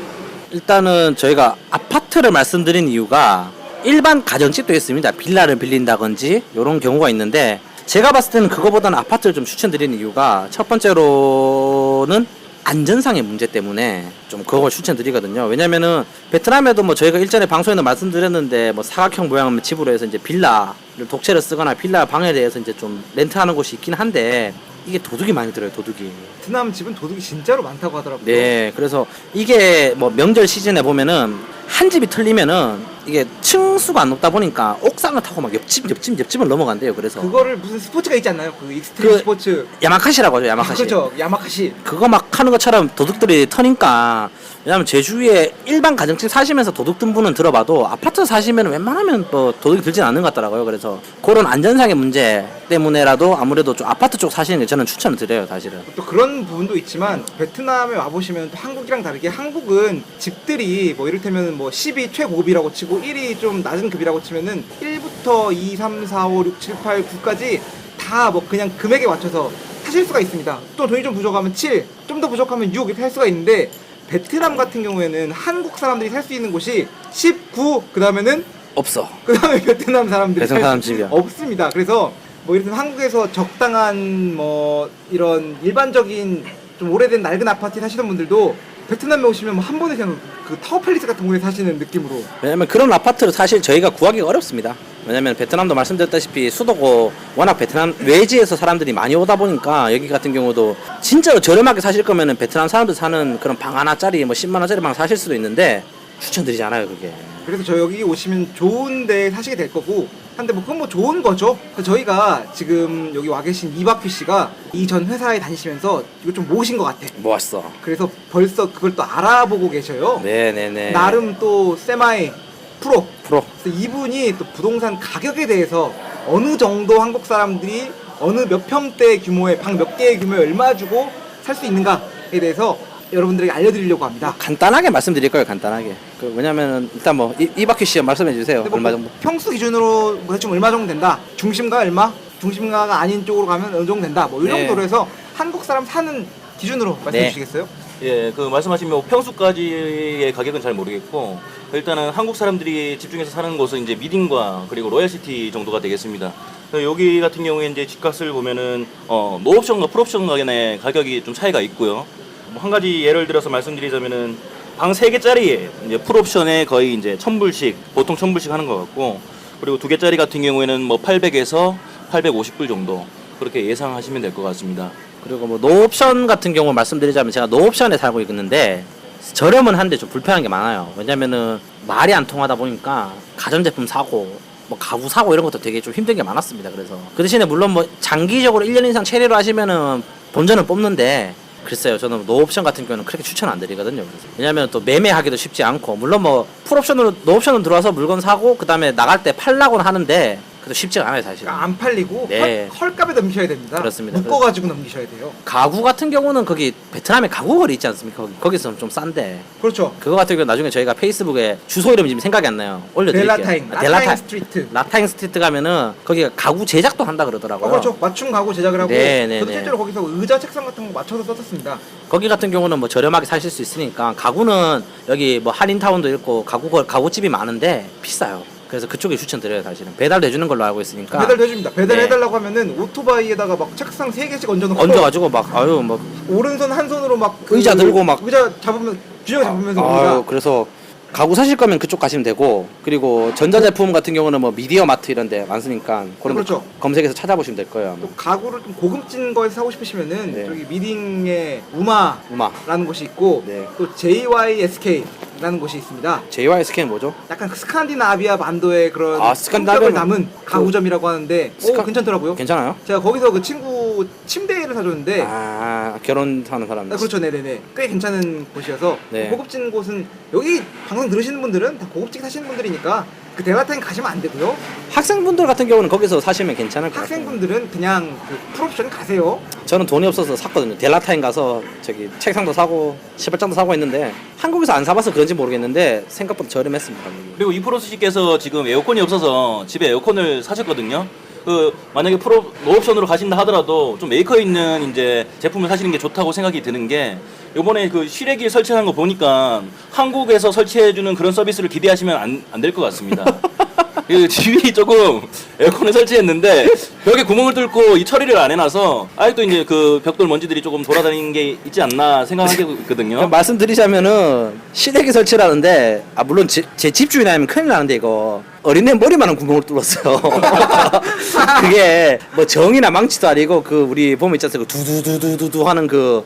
일단은 저희가 아파트를 말씀드린 이유가 일반 가정집도 있습니다. 빌라를 빌린다든지 이런 경우가 있는데 제가 봤을 때는 그거보다는 아파트를 좀 추천드리는 이유가 첫 번째로는 안전상의 문제 때문에 좀 그걸 추천드리거든요. 왜냐면은 베트남에도 뭐 저희가 일전에 방송에도 말씀드렸는데 뭐 사각형 모양의 집으로 해서 이제 빌라를 독채를 쓰거나 빌라 방에 대해서 이제 좀 렌트하는 곳이 있긴 한데 이게 도둑이 많이 들어요, 도둑이. 베트남 집은 도둑이 진짜로 많다고 하더라고요. 네, 그래서 이게 뭐 명절 시즌에 보면은 한 집이 틀리면은 이게 층수가 안 높다 보니까 옥상을 타고 막 옆집을 넘어간대요. 그래서 그거를 무슨 스포츠가 있지 않나요? 그 익스트림 그 스포츠. 야마카시라고 하죠, 야마카시. 그렇죠. 야마카시. 그거 막 하는 것처럼 도둑들이 터니까. 왜냐면 제주에 일반 가정집 사시면서 도둑 든 분은 들어봐도 아파트 사시면 웬만하면 또 도둑이 들진 않는 것 같더라고요. 그래서 그런 안전상의 문제 때문에라도 아무래도 좀 아파트 쪽 사시는 게 저는 추천을 드려요, 사실은. 또 그런 부분도 있지만 베트남에 와보시면 또 한국이랑 다르게 한국은 집들이 뭐 이를테면 뭐 10이 최고급이라고 치고 1이 좀 낮은 급이라고 치면은 1부터 2, 3, 4, 5, 6, 7, 8, 9까지 다 뭐 그냥 금액에 맞춰서 사실 수가 있습니다. 또 돈이 좀 부족하면 7, 좀 더 부족하면 6 이렇게 할 수가 있는데 베트남 같은 경우에는 한국 사람들이 살 수 있는 곳이 19, 그 다음에는 없어. 그 다음에 베트남 사람들이 베트남 사람 살 수 집이야. 없습니다. 그래서 뭐 이렇게 한국에서 적당한 뭐 이런 일반적인 좀 오래된 낡은 아파트에 사시는 분들도 베트남에 오시면 뭐 한 번에 그냥 그 타워팰리스 같은 곳에 사시는 느낌으로. 왜냐면 그런 아파트를 사실 저희가 구하기가 어렵습니다. 왜냐면 베트남도 말씀드렸다시피 수도고 워낙 베트남 외지에서 사람들이 많이 오다 보니까 여기 같은 경우도 진짜로 저렴하게 사실 거면은 베트남 사람들 사는 그런 방 하나짜리 뭐 10만 원짜리 방 사실 수도 있는데 추천드리지 않아요, 그게. 그래서 저 여기 오시면 좋은 데 사시게 될 거고 한데 뭐 그건 뭐 좋은 거죠. 그래서 저희가 지금 여기 와 계신 이박휘 씨가 이 전 회사에 다니시면서 이거 좀 모으신 것 같아. 모았어. 그래서 벌써 그걸 또 알아보고 계셔요. 네네네. 나름 또 세마이 프로. 프로. 그래서 이분이 또 부동산 가격에 대해서 어느 정도 한국 사람들이 어느 몇 평대 규모의 방 몇 개의 규모에 얼마 주고 살 수 있는가에 대해서 여러분들에게 알려드리려고 합니다. 간단하게 말씀드릴 거예요, 간단하게. 왜냐면은 일단 뭐 이박휘 씨 말씀해 주세요. 근데 뭐 얼마 정도? 평수 기준으로 뭐 대충 얼마 정도 된다. 중심가 얼마? 중심가가 아닌 쪽으로 가면 어느 정도 된다. 뭐 이 네. 정도로 해서 한국 사람 사는 기준으로 말씀해 네. 주시겠어요? 예, 그 말씀하신 뭐 평수까지의 가격은 잘 모르겠고 일단은 한국 사람들이 집중해서 사는 곳은 이제 미딘과 그리고 로얄시티 정도가 되겠습니다. 여기 같은 경우에 이제 집값을 보면은 노옵션과 풀옵션 간의 가격이 좀 차이가 있고요. 뭐 한 가지 예를 들어서 말씀드리자면은 방 3개짜리 이제 풀옵션에 거의 이제 1000불씩 보통 1000불씩 하는 것 같고 그리고 2개짜리 같은 경우에는 뭐 800에서 850불 정도 그렇게 예상하시면 될 것 같습니다. 그리고 뭐 노옵션 같은 경우 말씀드리자면 제가 노옵션에 살고 있는데 저렴은 한데 좀 불편한 게 많아요. 왜냐면은 말이 안 통하다 보니까 가전제품 사고 뭐 가구 사고 이런 것도 되게 좀 힘든 게 많았습니다. 그래서 그 대신에 물론 뭐 장기적으로 1년 이상 체류를 하시면은 본전을 뽑는데 글쎄요, 저는 노옵션 같은 경우는 그렇게 추천 안 드리거든요. 그래서. 왜냐면 또 매매하기도 쉽지 않고 물론 뭐 풀옵션으로 노옵션으로 들어와서 물건 사고 그 다음에 나갈 때 팔라고는 하는데 그래도 쉽지가 않아요, 사실. 그러니까 안 팔리고 네. 헐값에 넘기셔야 됩니다. 그렇습니다. 묶어가지고 넘기셔야 돼요. 가구 같은 경우는 거기 베트남에 가구 거리 있지 않습니까? 거기서 좀 싼데. 그렇죠. 그거 같은 경우 나중에 저희가 페이스북에 주소 이름이 지금 생각이 안 나요. 올려드릴게요. 델라타잉, 아, 라타잉 스트리트. 라타잉 스트리트 가면은 거기가 가구 제작도 한다 그러더라고요. 그렇죠. 맞춤 가구 제작을 하고 네, 저도 네, 실제로 거기서 의자, 책상 같은 거 맞춰서 썼었습니다. 거기 같은 경우는 뭐 저렴하게 사실 수 있으니까 가구는 여기 뭐 한인타운도 있고 가구집이 많은데 비싸요. 그래서 그쪽에 추천드려요, 사실은. 배달도 해주는 걸로 알고 있으니까. 배달도 해줍니다. 배달해달라고 네. 하면은 오토바이에다가 막 책상 3개씩 얹어놓고 얹어가지고 막 아유 막 오른손 한 손으로 막 의자 들고 막 의자 잡으면 균형 잡으면서 옵니다. 아유 그래서 가구 사실 거면 그쪽 가시면 되고 그리고 전자제품 같은 경우는 뭐 미디어 마트 이런 데 많으니까 그런 데 그렇죠. 검색해서 찾아보시면 될 거예요. 아마. 또 가구를 좀 고급진 거에서 사고 싶으시면은 네. 저기 미딩의 우마라는 우마 곳이 있고 네. 또 JYSK라는 곳이 있습니다. JYSK는 뭐죠? 약간 스칸디나비아 반도의 그런 아, 스칸디나비아 성격을 담은 가구점이라고 하는데 스칸- 괜찮더라고요. 괜찮아요? 제가 거기서 그 친구 침대를 사줬는데 아 결혼하는 사람. 그렇죠, 네네네. 꽤 괜찮은 곳이어서 네. 고급진 곳은 여기 방송 들으시는 분들은 다 고급지게 사시는 분들이니까 그 델라타임 가시면 안 되고요. 학생분들 같은 경우는 거기서 사시면 괜찮을 것 같아요. 학생분들은 그냥 그 풀옵션 가세요. 저는 돈이 없어서 샀거든요. 델라타임 가서 저기 책상도 사고 시발장도 사고 했는데 한국에서 안 사봐서 그런지 모르겠는데 생각보다 저렴했습니다. 그리고 이프로스 씨께서 지금 에어컨이 없어서 집에 에어컨을 사셨거든요. 그 만약에 노옵션으로 가신다 하더라도 좀 메이커 있는 이제 제품을 사시는 게 좋다고 생각이 드는 게 요번에 그 실외기 설치하는 거 보니까 한국에서 설치해주는 그런 서비스를 기대하시면 안 될 것 같습니다. 그 집이 조금 에어컨을 설치했는데 벽에 구멍을 뚫고 이 처리를 안 해놔서 아직도 이제 그 벽돌 먼지들이 조금 돌아다니는 게 있지 않나 생각하게 있거든요. 그러니까 말씀드리자면은 시래기 설치라는데 물론 제 집주인 아니면 큰일 나는데 이거 어린애 머리만한 구멍을 뚫었어요. 그게 뭐 정이나 망치도 아니고 그 우리 보면 있지 않습니까? 두두두두두 하는 그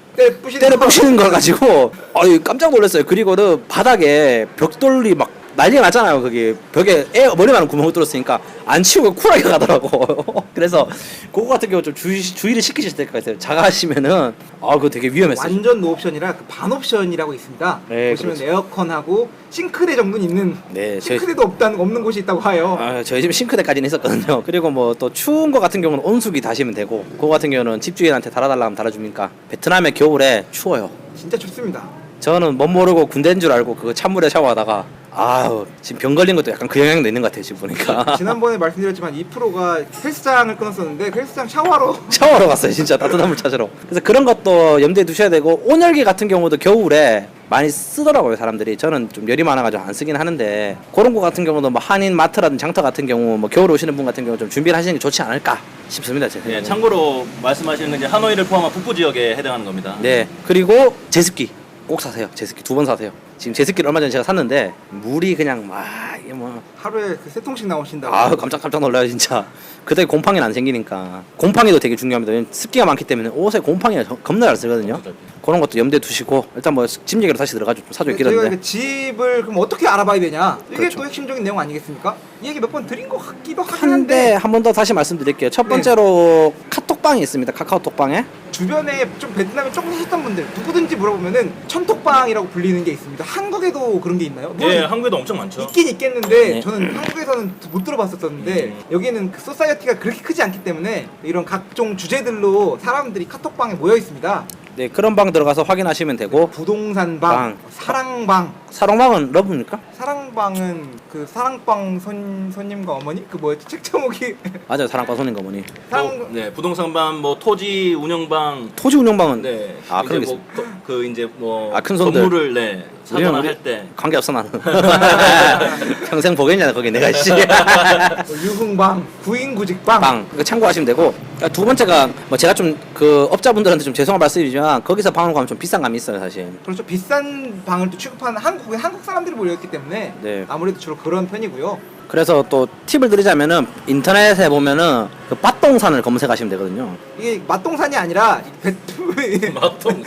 때려 부시는 걸 가지고 깜짝 놀랐어요. 그리고는 바닥에 벽돌이 막 난리가 났잖아요. 거기 벽에 머리만한 구멍을 뚫었으니까 안 치우고 쿨하게 가더라고. 그래서 그거 같은 경우 좀 주의를 시키실 때가 있어요. 자가하시면은 그거 되게 위험했어요. 완전 노옵션이라 그 반옵션이라고 있습니다. 네, 보시면 그렇죠. 에어컨하고 싱크대 정도는 있는, 네, 싱크대도 없는 곳이 있다고 해요. 저희 집에 싱크대까지는 있었거든요. 그리고 뭐 또 추운 거 같은 경우는 온수기 다시면 되고 그거 같은 경우는 집주인한테 달아달라 하면 달아주니까 베트남의 겨울에 추워요. 진짜 춥습니다. 저는 멋 모르고 군대인 줄 알고 그거 찬물에 샤워하다가 지금 병 걸린 것도 약간 그 영향도 있는 것 같아요. 지금 보니까. 지난번에 말씀드렸지만 2%가 헬스장을 끊었었는데 그 헬스장 샤워하러 샤워하러 갔어요. 진짜 따뜻한 물 찾으러. 그래서 그런 것도 염두에 두셔야 되고 온열기 같은 경우도 겨울에 많이 쓰더라고요. 사람들이. 저는 좀 열이 많아가지고 안 쓰긴 하는데 그런 거 같은 경우도 뭐 한인 마트라든지 장터 같은 경우 뭐 겨울 오시는 분 같은 경우 좀 준비를 하시는 게 좋지 않을까 싶습니다. 제 네, 생각에는. 참고로 말씀하시는 건 이제 하노이를 포함한 북부 지역에 해당하는 겁니다. 네. 그리고 제습기 꼭 사세요. 제습기 2번 사세요. 지금 제습기를 얼마 전에 제가 샀는데 물이 그냥 이게 뭐 하루에 그 3통씩 나오신다고. 깜짝 놀라요 진짜. 그때 곰팡이는 안 생기니까. 곰팡이도 되게 중요합니다. 왜냐면 습기가 많기 때문에 옷에 곰팡이가 겁나 잘 쓰거든요. 그런 것도 염두에 두시고 일단 뭐 집 얘기로 다시 들어가죠. 좀 사주기 저희가 길었는데. 그 집을 그럼 어떻게 알아봐야 되냐? 이게 그렇죠. 또 핵심적인 내용 아니겠습니까? 이 얘기 몇 번 드린 것 같기도 하긴 한데 한데 한 번 더 다시 말씀드릴게요. 첫 번째로 카톡방이 있습니다. 카카오톡방에. 주변에 좀 베트남에 조금 사셨던 분들 누구든지 물어보면은 천톡방이라고 불리는 게 있습니다. 한국에도 그런 게 있나요? 네, 한국에도 엄청 많죠. 있긴 있겠는데 네. 저는 한국에서는 못 들어봤었는데 여기는 그 소사이어티가 그렇게 크지 않기 때문에 이런 각종 주제들로 사람들이 카톡방에 모여 있습니다. 네, 그런 방 들어가서 확인하시면 되고. 부동산 방, 방. 사랑방. 사롱방은 러브입니까? 사랑방은 그 사랑방 손님과 어머니? 그 뭐였지? 책 제목이 맞아요. 사랑방 손님 거머니. 네, 부동산방, 뭐 토지 운영방, 토지 운영방은 네, 그런 게 이제 그 이제 뭐 큰 손들. 건물을 네 사거나 우리 할 때. 관계 없어 나는. 평생 보겠냐 거기 내가 씨. 뭐 유흥방, 구인구직방. 방 이거 참고하시면 되고. 두 번째가 뭐 제가 좀 그 업자분들한테 좀 죄송한 말씀이지만 거기서 방을 가면 좀 비싼 감이 있어요 사실. 그렇죠. 비싼 방을 또 취급하는 한국 사람들이 모여있기 때문에 네. 아무래도 주로 그런 편이고요. 그래서 또 팁을 드리자면은 인터넷에 보면은 그 밭동산을 검색하시면 되거든요. 이게 맛동산이 아니라 맞동.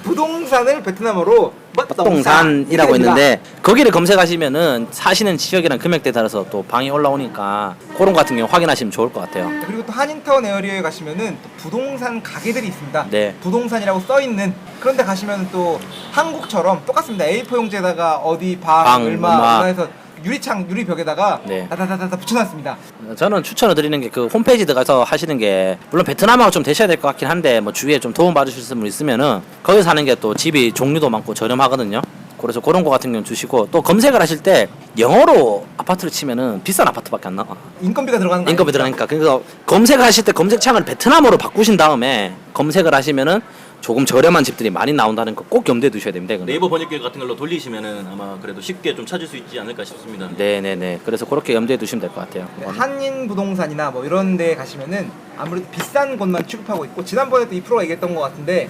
부동산을 베트남어로 밭동산이라고 있는데 거기를 검색하시면은 사시는 지역이랑 금액대에 따라서 또 방이 올라오니까 그런 거 같은 경우 확인하시면 좋을 것 같아요. 그리고 또 한인타운 에어리어에 가시면은 또 부동산 가게들이 있습니다. 네. 부동산이라고 써 있는 그런데 가시면 또 한국처럼 똑같습니다. A4 용지에다가 어디 방 얼마 해서 유리벽에다가 네. 다다다다 붙여놨습니다. 저는 추천을 드리는 게 그 홈페이지 들어가서 하시는 게 물론 베트남하고 좀 되셔야 될 것 같긴 한데 뭐 주위에 좀 도움 받으실 분 있으면은 거기 사는 게 또 집이 종류도 많고 저렴하거든요. 그래서 그런 거 같은 경우 주시고 또 검색을 하실 때 영어로 아파트를 치면은 비싼 아파트밖에 안 나와. 인건비가 들어가는 거 인건비 들어가니까. 그래서 검색하실 때 검색창을 베트남어로 바꾸신 다음에 검색을 하시면은 조금 저렴한 집들이 많이 나온다는 거 꼭 염두에 두셔야 됩니다. 이거는. 네이버 번역기 같은 걸로 돌리시면은 아마 그래도 쉽게 좀 찾을 수 있지 않을까 싶습니다. 네네네. 그래서 그렇게 염두에 두시면 될 것 같아요. 네, 한인 부동산이나 뭐 이런 데 가시면은 아무래도 비싼 곳만 취급하고 있고 지난번에도 2%가 얘기했던 것 같은데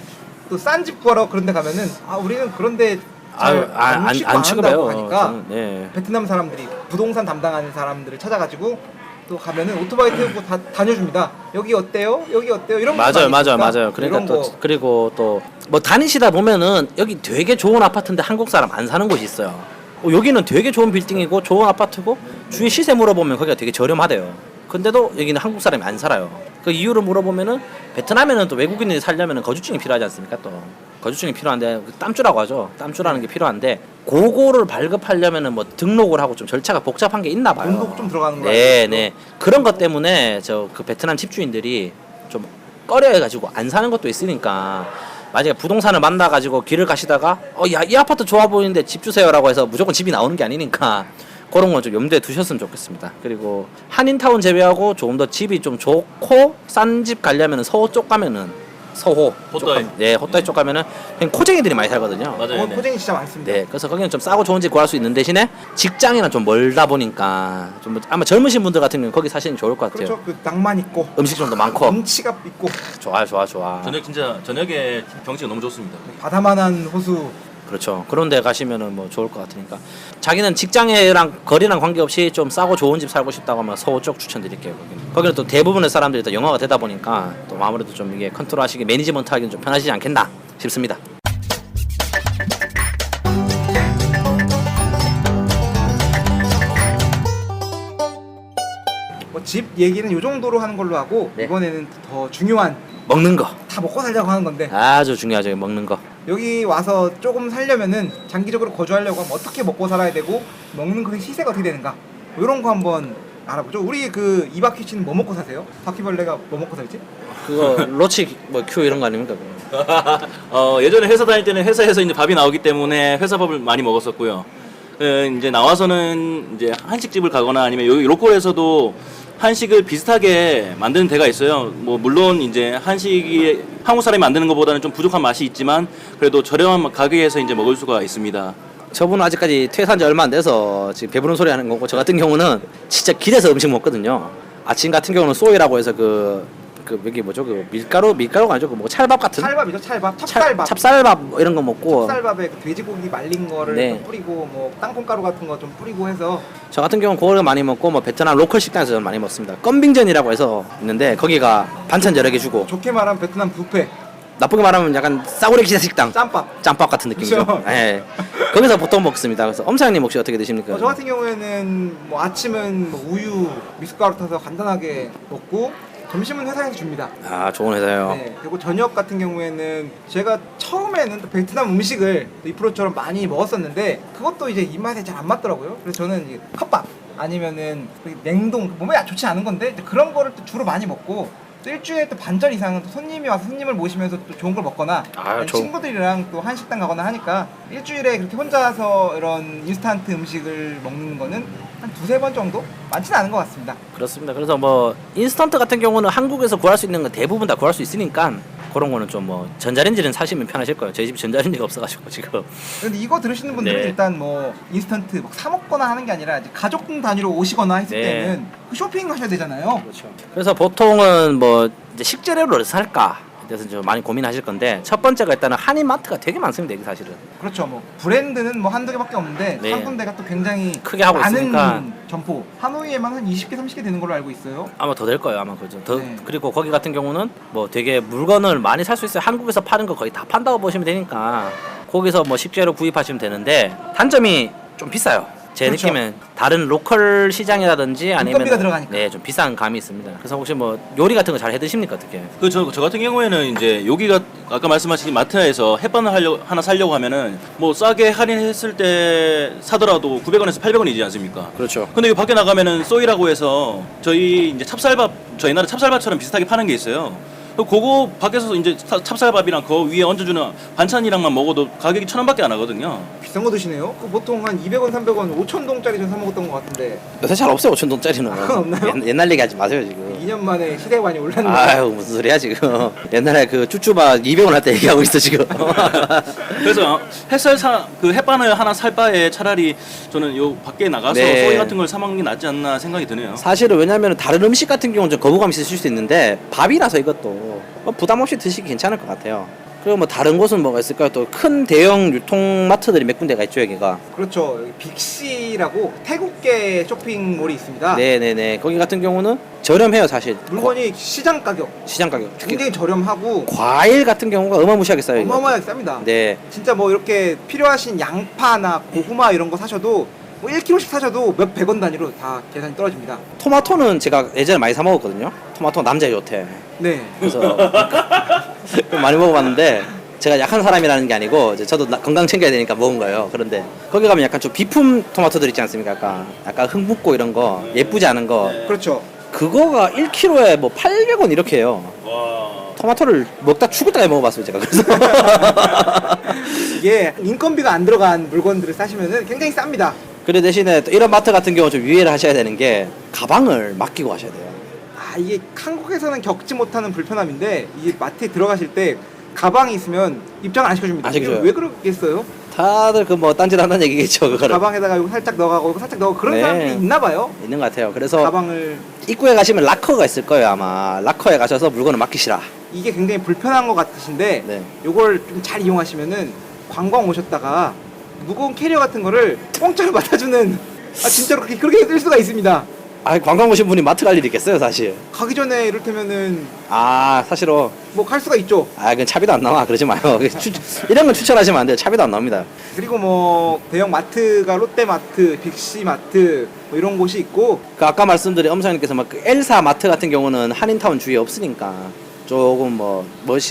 또 싼 집 구하러 그런 데 가면은 우리는 그런 데 안 취급해요. 하니까 저는, 네. 베트남 사람들이 부동산 담당하는 사람들을 찾아가지고 또 가면은 오토바이 태우고 다 다녀줍니다. 여기 어때요? 여기 어때요? 이런 거 맞아요. 그러니까 또 그리고 또 뭐 다니시다 보면은 여기 되게 좋은 아파트인데 한국 사람 안 사는 곳이 있어요. 여기는 되게 좋은 빌딩이고 좋은 아파트고 주위 시세 물어보면 거기가 되게 저렴하대요. 근데도 여기는 한국 사람이 안 살아요. 그 이유를 물어보면은 베트남에는 또 외국인들이 살려면은 거주증이 필요하지 않습니까? 또 거주증이 필요한데 땀주라고 하죠. 땀주라는 게 필요한데 그거를 발급하려면은 뭐 등록을 하고 좀 절차가 복잡한 게 있나 봐요. 돈도 좀 들어가는 거예요. 네, 네. 그런 것 때문에 저 그 베트남 집주인들이 좀 꺼려해가지고 안 사는 것도 있으니까 만약에 부동산을 만나가지고 길을 가시다가 야, 이 아파트 좋아 보이는데 집 주세요라고 해서 무조건 집이 나오는 게 아니니까 그런 건 좀 염두에 두셨으면 좋겠습니다. 그리고 한인타운 제외하고 조금 더 집이 좀 좋고 싼 집 가려면은 서호 쪽 가면은 서호 호따이. 네, 호따이 쪽 가면은 그냥 코쟁이들이 많이 살거든요. 맞아요. 네. 포장이 진짜 많습니다. 네, 그래서 거기는 좀 싸고 좋은 집 구할 수 있는 대신에 직장이랑 좀 멀다 보니까 좀 아마 젊으신 분들 같은 경우는 거기 사시는 게 좋을 것 같아요. 그렇죠. 그 낭만 있고 음식점도 많고. 음치가 있고 좋아. 저녁 진짜 저녁에 경치가 너무 좋습니다. 바다만한 호수. 그렇죠. 그런 데 가시면은 뭐 좋을 것 같으니까. 자기는 직장이랑 거리랑 관계없이 좀 싸고 좋은 집 살고 싶다고 하면 서호 쪽 추천드릴게요. 거기는 또 대부분의 사람들이 다 영어가 되다 보니까 또 아무래도 좀 이게 컨트롤하시기 매니지먼트 하기는 좀 편하시지 않겠나 싶습니다. 뭐 집 얘기는 요 정도로 하는 걸로 하고 네. 이번에는 더 중요한 먹는 거 다 먹고 살자고 하는 건데 아주 중요하죠. 먹는 거. 여기 와서 조금 살려면은 장기적으로 거주하려고 하면 어떻게 먹고 살아야 되고 먹는 것의 시세가 어떻게 되는가 이런 거 한번 알아보죠. 우리 그 이바퀴 씨는 뭐 먹고 사세요? 바퀴벌레가 뭐 먹고 살지? 그거 로치 뭐 큐 이런 거 아닙니까? 그거? 예전에 회사 다닐 때는 회사에서 이제 밥이 나오기 때문에 회사 밥을 많이 먹었었고요. 이제 나와서는 이제 한식집을 가거나 아니면 여기 로컬에서도 한식을 비슷하게 만드는 데가 있어요. 뭐 물론 이제 한식이 한국 사람이 만드는 것보다는 좀 부족한 맛이 있지만 그래도 저렴한 가격에서 이제 먹을 수가 있습니다. 저분은 아직까지 퇴사한 지 얼마 안 돼서 지금 배부른 소리 하는 거고 저 같은 경우는 진짜 길에서 음식 먹거든요. 아침 같은 경우는 소이라고 해서 그 여기 뭐죠? 그 밀가루가 아니죠? 그 뭐 찰밥 같은 찰밥이죠, 찰밥. 찹쌀밥. 찹쌀밥 뭐 이런 거 먹고 찹쌀밥에 그 돼지고기 말린 거를 네. 좀 뿌리고 뭐 땅콩가루 같은 거 좀 뿌리고 해서 저 같은 경우는 그걸 많이 먹고 뭐 베트남 로컬 식당에서 저는 많이 먹습니다. 껌빙전이라고 해서 있는데 거기가 반찬 여러 개 주고 좋게 말하면 베트남 뷔페, 나쁘게 말하면 약간 싸구려 기사 식당 짬밥. 같은 느낌이죠. 그쵸? 예. 거기서 보통 먹습니다. 그래서 엄사장님 혹시 어떻게 드십니까? 저 같은 경우에는 뭐 아침은 뭐 우유, 미숫가루 타서 간단하게 먹고 점심은 회사에서 줍니다. 아 좋은 회사요. 네, 그리고 저녁 같은 경우에는 제가 처음에는 또 베트남 음식을 또 이프로처럼 많이 먹었었는데 그것도 이제 입맛에 잘 안 맞더라고요. 그래서 저는 이제 컵밥 아니면은 냉동 몸에 좋지 않은 건데 이제 그런 거를 또 주로 많이 먹고 또 일주일에 또 반절 이상은 또 손님이 와서 손님을 모시면서 또 좋은 걸 먹거나 아니면 친구들이랑 또 한식당 가거나 하니까 일주일에 그렇게 혼자서 이런 인스턴트 음식을 먹는 거는 한 두세 번 정도? 많지는 않은 것 같습니다. 그렇습니다. 그래서 뭐 인스턴트 같은 경우는 한국에서 구할 수 있는 건 대부분 다 구할 수 있으니까 그런 거는 좀 뭐 전자레인지는 사시면 편하실 거예요. 저희 집 전자레인지가 없어가지고 지금. 근데 이거 들으시는 분들은 네. 일단 뭐 인스턴트 막 사 먹거나 하는 게 아니라 이제 가족 단위로 오시거나 했을 네. 때는 그 쇼핑 하셔야 되잖아요. 그렇죠. 그래서 보통은 뭐 이제 식재료를 살까 그래서 좀 많이 고민하실 건데 첫 번째가 일단은 한인마트가 되게 많습니다. 여기 사실은. 그렇죠. 뭐 브랜드는 뭐 한두 개밖에 없는데 네. 한 군데가 또 굉장히 크게 하고 많은 있으니까. 점포. 하노이에만 한 20개, 30개 되는 걸로 알고 있어요. 아마 더 될 거예요. 아마 그죠. 더 네. 그리고 거기 같은 경우는 뭐 되게 물건을 많이 살 수 있어요. 한국에서 파는 거 거의 다 판다고 보시면 되니까 거기서 뭐 식재료 구입하시면 되는데 단점이 좀 비싸요. 제 그렇죠. 느낌엔 다른 로컬 시장이라든지 아니면 인건비가 들어가니까. 네, 좀 비싼 감이 있습니다. 그래서 혹시 뭐 요리 같은 거 잘 해 드십니까 어떻게? 저 같은 경우에는 이제 여기가 아까 말씀하신 마트에서 햇반을 하나 살려고 하면은 뭐 싸게 할인했을 때 사더라도 900원에서 800원이지 않습니까? 그렇죠. 근데 여기 밖에 나가면은 쏘이라고 해서 저희 이제 찹쌀밥 저 옛날에 찹쌀밥처럼 비슷하게 파는 게 있어요. 그거 밖에서 이제 찹쌀밥이랑 그 위에 얹어주는 반찬이랑만 먹어도 가격이 1,000원밖에 안 하거든요. 비싼 거 드시네요. 그 보통 한 200원, 300원, 5,000동짜리 전 사 먹었던 것 같은데 요새 잘 없어요 5,000돈짜리는. 그건 없나요? 옛날 얘기 하지 마세요 지금. 2년 만에 시대가 많이 올랐네요. 아유 무슨 소리야 지금. 옛날에 그 쭈쭈바 200원 할 때 얘기하고 있어 지금. 그래서 그 햇반을 하나 살 바에 차라리 저는 요 밖에 나가서 네. 쏘이 같은 걸 사 먹는 게 낫지 않나 생각이 드네요. 사실은 왜냐면 다른 음식 같은 경우는 좀 거부감이 있으실 수 있는데 밥이라서 이것도 뭐 부담 없이 드시기 괜찮을 것 같아요. 그리고 뭐 다른 곳은 뭐가 있을까요? 또 큰 대형 유통마트들이 몇 군데가 있죠 여기가. 그렇죠. 여기 빅시라고 태국계 쇼핑몰이 있습니다. 네네네. 거기 같은 경우는 저렴해요 사실. 물건이 시장 가격 시장 가격. 특히 굉장히 저렴하고 과일 같은 경우가 어마무시하게 싸요. 이거. 어마어마하게 쌉니다. 네. 진짜 뭐 이렇게 필요하신 양파나 고구마 이런 거 사셔도 뭐 1kg씩 사셔도 몇 백 원 단위로 다 계산이 떨어집니다. 토마토는 제가 예전에 많이 사 먹었거든요. 토마토 남자의 요태. 네. 그래서 많이 먹어봤는데 제가 약한 사람이라는 게 아니고 이제 저도 건강 챙겨야 되니까 먹은 거예요. 그런데 거기 가면 약간 좀 비품 토마토들 있지 않습니까? 약간 흙 묻고 이런 거 예쁘지 않은 거 그렇죠. 그거가 1kg에 뭐 800원 이렇게 해요. 토마토를 먹다 죽을 때까지 먹어봤어요 제가. 그래서 이게 인건비가 안 들어간 물건들을 사시면은 굉장히 쌉니다. 그래 대신에 또 이런 마트 같은 경우 좀 유의를 하셔야 되는 게 가방을 맡기고 가셔야 돼요. 아, 이게 한국에서는 겪지 못하는 불편함인데 이게 마트에 들어가실 때 가방이 있으면 입장을 안 시켜줍니다. 안 시켜줘요. 왜 그러겠어요? 다들 그 뭐 딴짓 한다는 얘기겠죠 그거를. 가방에다가 이거 살짝 넣어가고 이거 살짝 넣어 그런 네. 사람들이 있나 봐요. 있는 것 같아요. 그래서 가방을 입구에 가시면 락커가 있을 거예요 아마. 락커에 가셔서 물건을 맡기시라. 이게 굉장히 불편한 것 같으신데 네. 요걸 좀 잘 이용하시면은 관광 오셨다가 무거운 캐리어 같은 거를 공짜로 맡아주는 진짜로 그렇게 해드릴 수가 있습니다. 아 관광 오신 분이 마트 갈 일이 있겠어요 사실. 가기 전에 이를테면은 아 사실은 뭐 갈 수가 있죠. 그건 차비도 안 나와. 그러지 마요. 이런 건 추천하시면 안 돼요. 차비도 안 나옵니다. 그리고 뭐 대형 마트가 롯데마트, 빅시마트 뭐 이런 곳이 있고 그 아까 말씀드린 엄사님께서 막 그 엘사 마트 같은 경우는 한인타운 주위에 없으니까 조금 뭐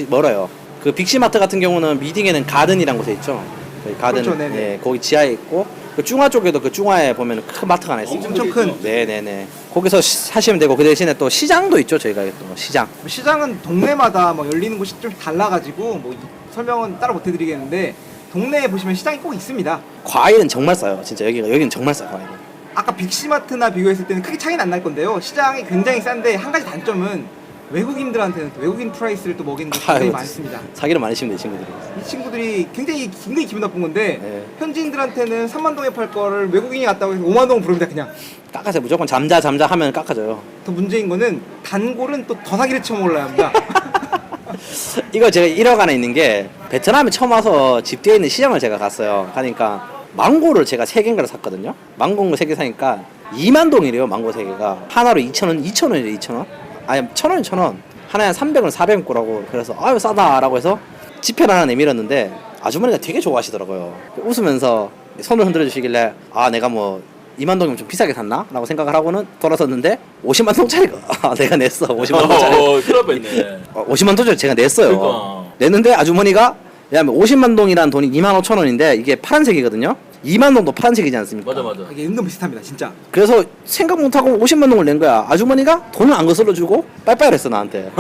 멀어요. 그 빅시마트 같은 경우는 미딩에는 가든이란 곳에 있죠. 거기 가든 그렇죠, 네네. 예, 거기 지하에 있고 그 중화 쪽에도 그 중화에 보면 큰 마트가 하나 있어요. 엄청 큰. 네네네. 거기서 사시면 되고 그 대신에 또 시장도 있죠. 저희가 또 시장. 뭐 시장은 동네마다 뭐 열리는 곳이 좀 달라가지고 뭐 설명은 따로 못 해드리겠는데 동네에 보시면 시장이 꼭 있습니다. 과일은 정말 싸요. 진짜 여기는 정말 싸요. 과일은. 아까 빅시마트나 비교했을 때는 크게 차이는 안 날 건데요. 시장이 굉장히 싼데 한 가지 단점은 외국인들한테는 또 외국인 프라이스를 또 먹이는 게 굉장히 아이고, 많습니다. 사기를 많이 치면 돼 친구들이. 이 친구들이 굉장히 기분 나쁜 건데 네. 현지인들한테는 3만 동에 팔 거를 외국인이 갔다고 해서 5만 동 부릅니다 그냥. 깎아서 무조건 잠자 하면 깎아줘요. 더 문제인 거는 단골은 또 더 사기를 쳐먹으려 합니다. 이거 제가 1억 안에 있는 게 베트남에 처음 와서 집 뒤에 있는 시장을 제가 갔어요. 가니까 망고를 제가 3개인가를 샀거든요. 망고 3개 사니까 2만 동이래요. 망고 3개가 하나로 2,000원, 2,000원이래요. 2,000원? 아니 1,000원이 1,000원. 하나에 300원, 400원 꼬라고. 그래서 아유 싸다라고 해서 지폐를 하나 내밀었는데 아주머니가 되게 좋아하시더라고요. 웃으면서 손을 흔들어 주시길래 내가 뭐 2만 동이면 좀 비싸게 샀나? 라고 생각을 하고는 돌아섰는데 50만 동짜리가 내가 냈어. 50만 동짜리. 큰일 날 뻔했네. 50만 동짜리 제가 냈어요. 그러니까. 냈는데 아주머니가 왜냐면 50만 동이라는 돈이 2만 5천 원인데 이게 파란색이거든요. 2만 동도 파란색이지 않습니까? 맞아. 이게 은근 비슷합니다 진짜. 그래서 생각 못하고 50만 동을 낸 거야. 아주머니가 돈을 안 거슬러 주고 빠이빠이를 했어 나한테.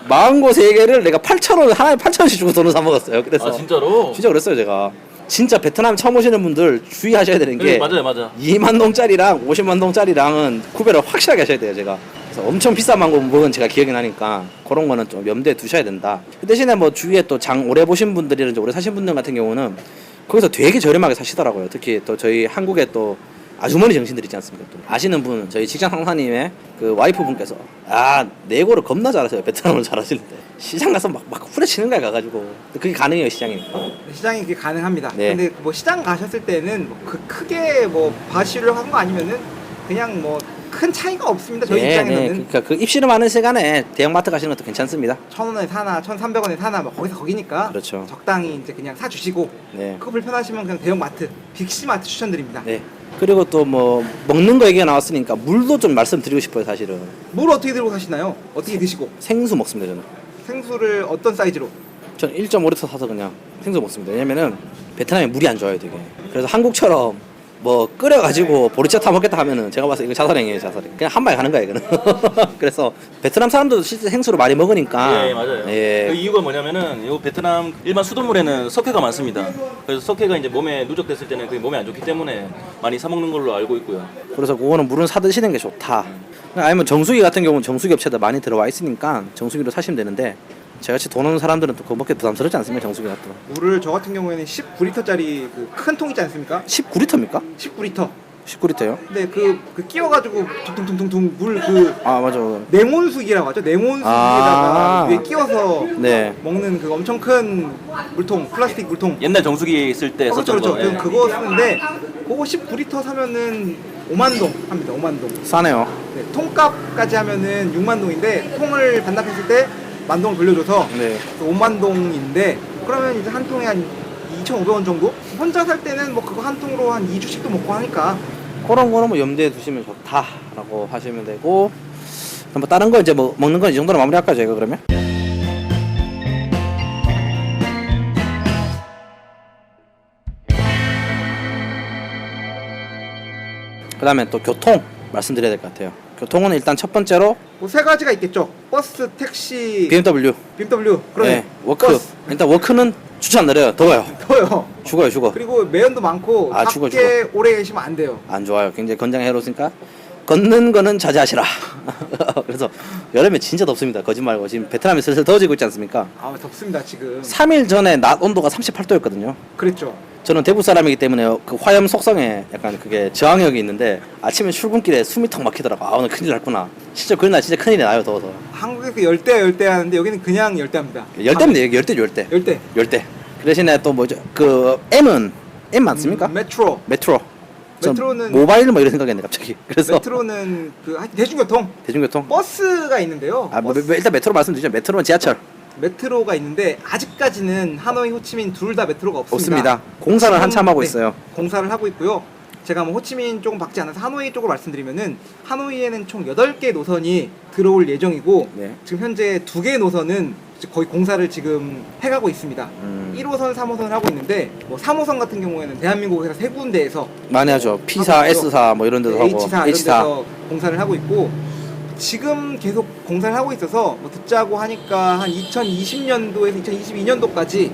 망고 3개를 내가 8,000원 하나에 8,000원씩 주고 돈을 사 먹었어요. 그래서 진짜로? 진짜 그랬어요 제가. 진짜 베트남 처음 오시는 분들 주의하셔야 되는 게 맞아요. 2만 동짜리랑 50만 동짜리랑은 구별을 확실하게 하셔야 돼요 제가. 그래서 엄청 비싼 망고 먹은 제가 기억이 나니까 그런 거는 좀 염두에 두셔야 된다. 그 대신에 뭐 주위에 또 장 오래 보신 분들이라든지 오래 사신 분들 같은 경우는 거기서 되게 저렴하게 사시더라고요. 특히 또 저희 한국에 또 아주머니 정신들 있지 않습니까? 또 아시는 분 저희 직장 상사님의 그 와이프 분께서 내고를 겁나 잘하세요. 베트남어를 잘하시는데 시장 가서 막 후려치는 거야 가가지고. 그게 가능해요 시장이니까. 시장이 그게 가능합니다. 네. 근데 뭐 시장 가셨을 때는 그 크게 뭐 바시를 하는 거 아니면은 그냥 뭐 큰 차이가 없습니다. 저희 입장에서는 그러니까 그 입시름 하는 시간에 대형마트 가시는 것도 괜찮습니다. 1,000원에 사나 1,300원에 사나 뭐 거기니까 그렇죠. 적당히 이제 그냥 사 주시고 네. 그거 불편하시면 그냥 대형 마트 빅시마트 추천드립니다. 네. 그리고 또 뭐 먹는 거 얘기가 나왔으니까 물도 좀 말씀드리고 싶어요 사실은. 물 어떻게 들고 가시나요? 어떻게 드시고? 생수 먹습니다 저는. 생수를 어떤 사이즈로? 전 1.5리터 사서 그냥 생수 먹습니다. 왜냐면은 베트남에 물이 안 좋아요 되게. 그래서 한국처럼 뭐 끓여가지고 보리차 타 먹겠다 하면은 제가 봐서 이거 자살행위예요 자살행. 그냥 한 방에 가는 거야 이거는. 그래서 베트남 사람들도 실제 생수를 많이 먹으니까. 예, 맞아요. 예. 그 이유가 뭐냐면은 이 베트남 일반 수돗물에는 석회가 많습니다. 그래서 석회가 이제 몸에 누적됐을 때는 그게 몸에 안 좋기 때문에 많이 사 먹는 걸로 알고 있고요. 그래서 그거는 물은 사 드시는 게 좋다. 아니면 정수기 같은 경우는 정수기 업체도 많이 들어와 있으니까 정수기로 사시면 되는데 저같이 돈 오는 사람들은 또 그거 먹기 부담스럽지 않습니까 정수기 같은 거. 물을 저 같은 경우에는 19리터짜리 그 큰 통 있지 않습니까? 19리터입니까? 19리터. 19리터요? 근데 그 끼워가지고 퉁퉁퉁퉁 물 그 맞아. 냉온수기라고 하죠. 냉온수기에다가 위에 끼워서 네. 먹는 그 엄청 큰 물통, 플라스틱 물통. 옛날 정수기 쓸 때 그렇죠, 썼던 그렇죠. 거. 그거 쓰는데 그거 19리터 사면은 5만 동 합니다. 5만 동. 싸네요. 네, 통값까지 하면은 6만 동인데 통을 반납했을 때 만 동을 돌려줘서 네. 5만 동인데 그러면 이제 한 통에 한 2,500원 정도? 혼자 살 때는 뭐 그거 한 통으로 한 2주씩도 먹고 하니까 그런 거는 뭐 염두에 두시면 좋다라고 하시면 되고, 뭐 다른 거 이제 뭐 먹는 건 이 정도로 마무리할까요, 저희가 그러면? 그다음에 또 교통 말씀드려야 될 것 같아요. 교통은 일단 첫 번째로 뭐 세 가지가 있겠죠. 버스, 택시, BMW. BMW. 그러네. 네, 워크. 버스. 일단 워크는 추천 안 드려요. 더워요. 더워요. 죽어요, 죽어. 그리고 매연도 많고 아, 밖에 오래 계시면 안 돼요. 안 좋아요. 굉장히 건강 해로우니까 걷는 거는 자제하시라. 그래서 여름에 진짜 덥습니다. 거짓말 말고 지금 베트남이 슬슬 더워지고 있지 않습니까? 아 덥습니다 지금. 3일 전에 낮 온도가 38도였거든요. 그랬죠. 저는 대구 사람이기 때문에 그 화염 속성에 약간 그게 저항력이 있는데 아침에 출근길에 숨이 턱 막히더라고. 아 오늘 큰일 났구나. 진짜 그런 날 진짜 큰일이 나요. 더워서. 한국에서 열대 하는데 여기는 그냥 열대합니다. 열대입니다. 여기 열대. 열대. 열대. 그 대신에 또 뭐죠? 그 M 맞습니까? 메트로. 메트로. 전 메트로는- 모바일 뭐 이런 생각했네 갑자기. 그래서 메트로는 그 대중교통. 대중교통. 버스가 있는데요. 아, 뭐, 버스. 일단 메트로 말씀드리죠. 메트로는 지하철 메트로가 있는데 아직까지는 하노이, 호치민 둘 다 메트로가 없습니다. 없습니다. 공사를 지금, 한참 하고 네, 있어요. 공사를 하고 있고요. 제가 뭐 호치민 쪽은 받지 않아서 하노이 쪽을 말씀드리면은 하노이에는 총 8개 노선이 들어올 예정이고 네. 지금 현재 2개 노선은 거의 공사를 지금 해가고 있습니다. 1호선, 3호선을 하고 있는데 뭐 3호선 같은 경우에는 대한민국에서 3군데에서 많이 하죠. P사, 하고 있죠. S사 뭐 이런 데도 하고 H사 이런 데서 공사를 하고 있고 지금 계속 공사를 하고 있어서 뭐 듣자고 하니까 한 2020년도에서 2022년도까지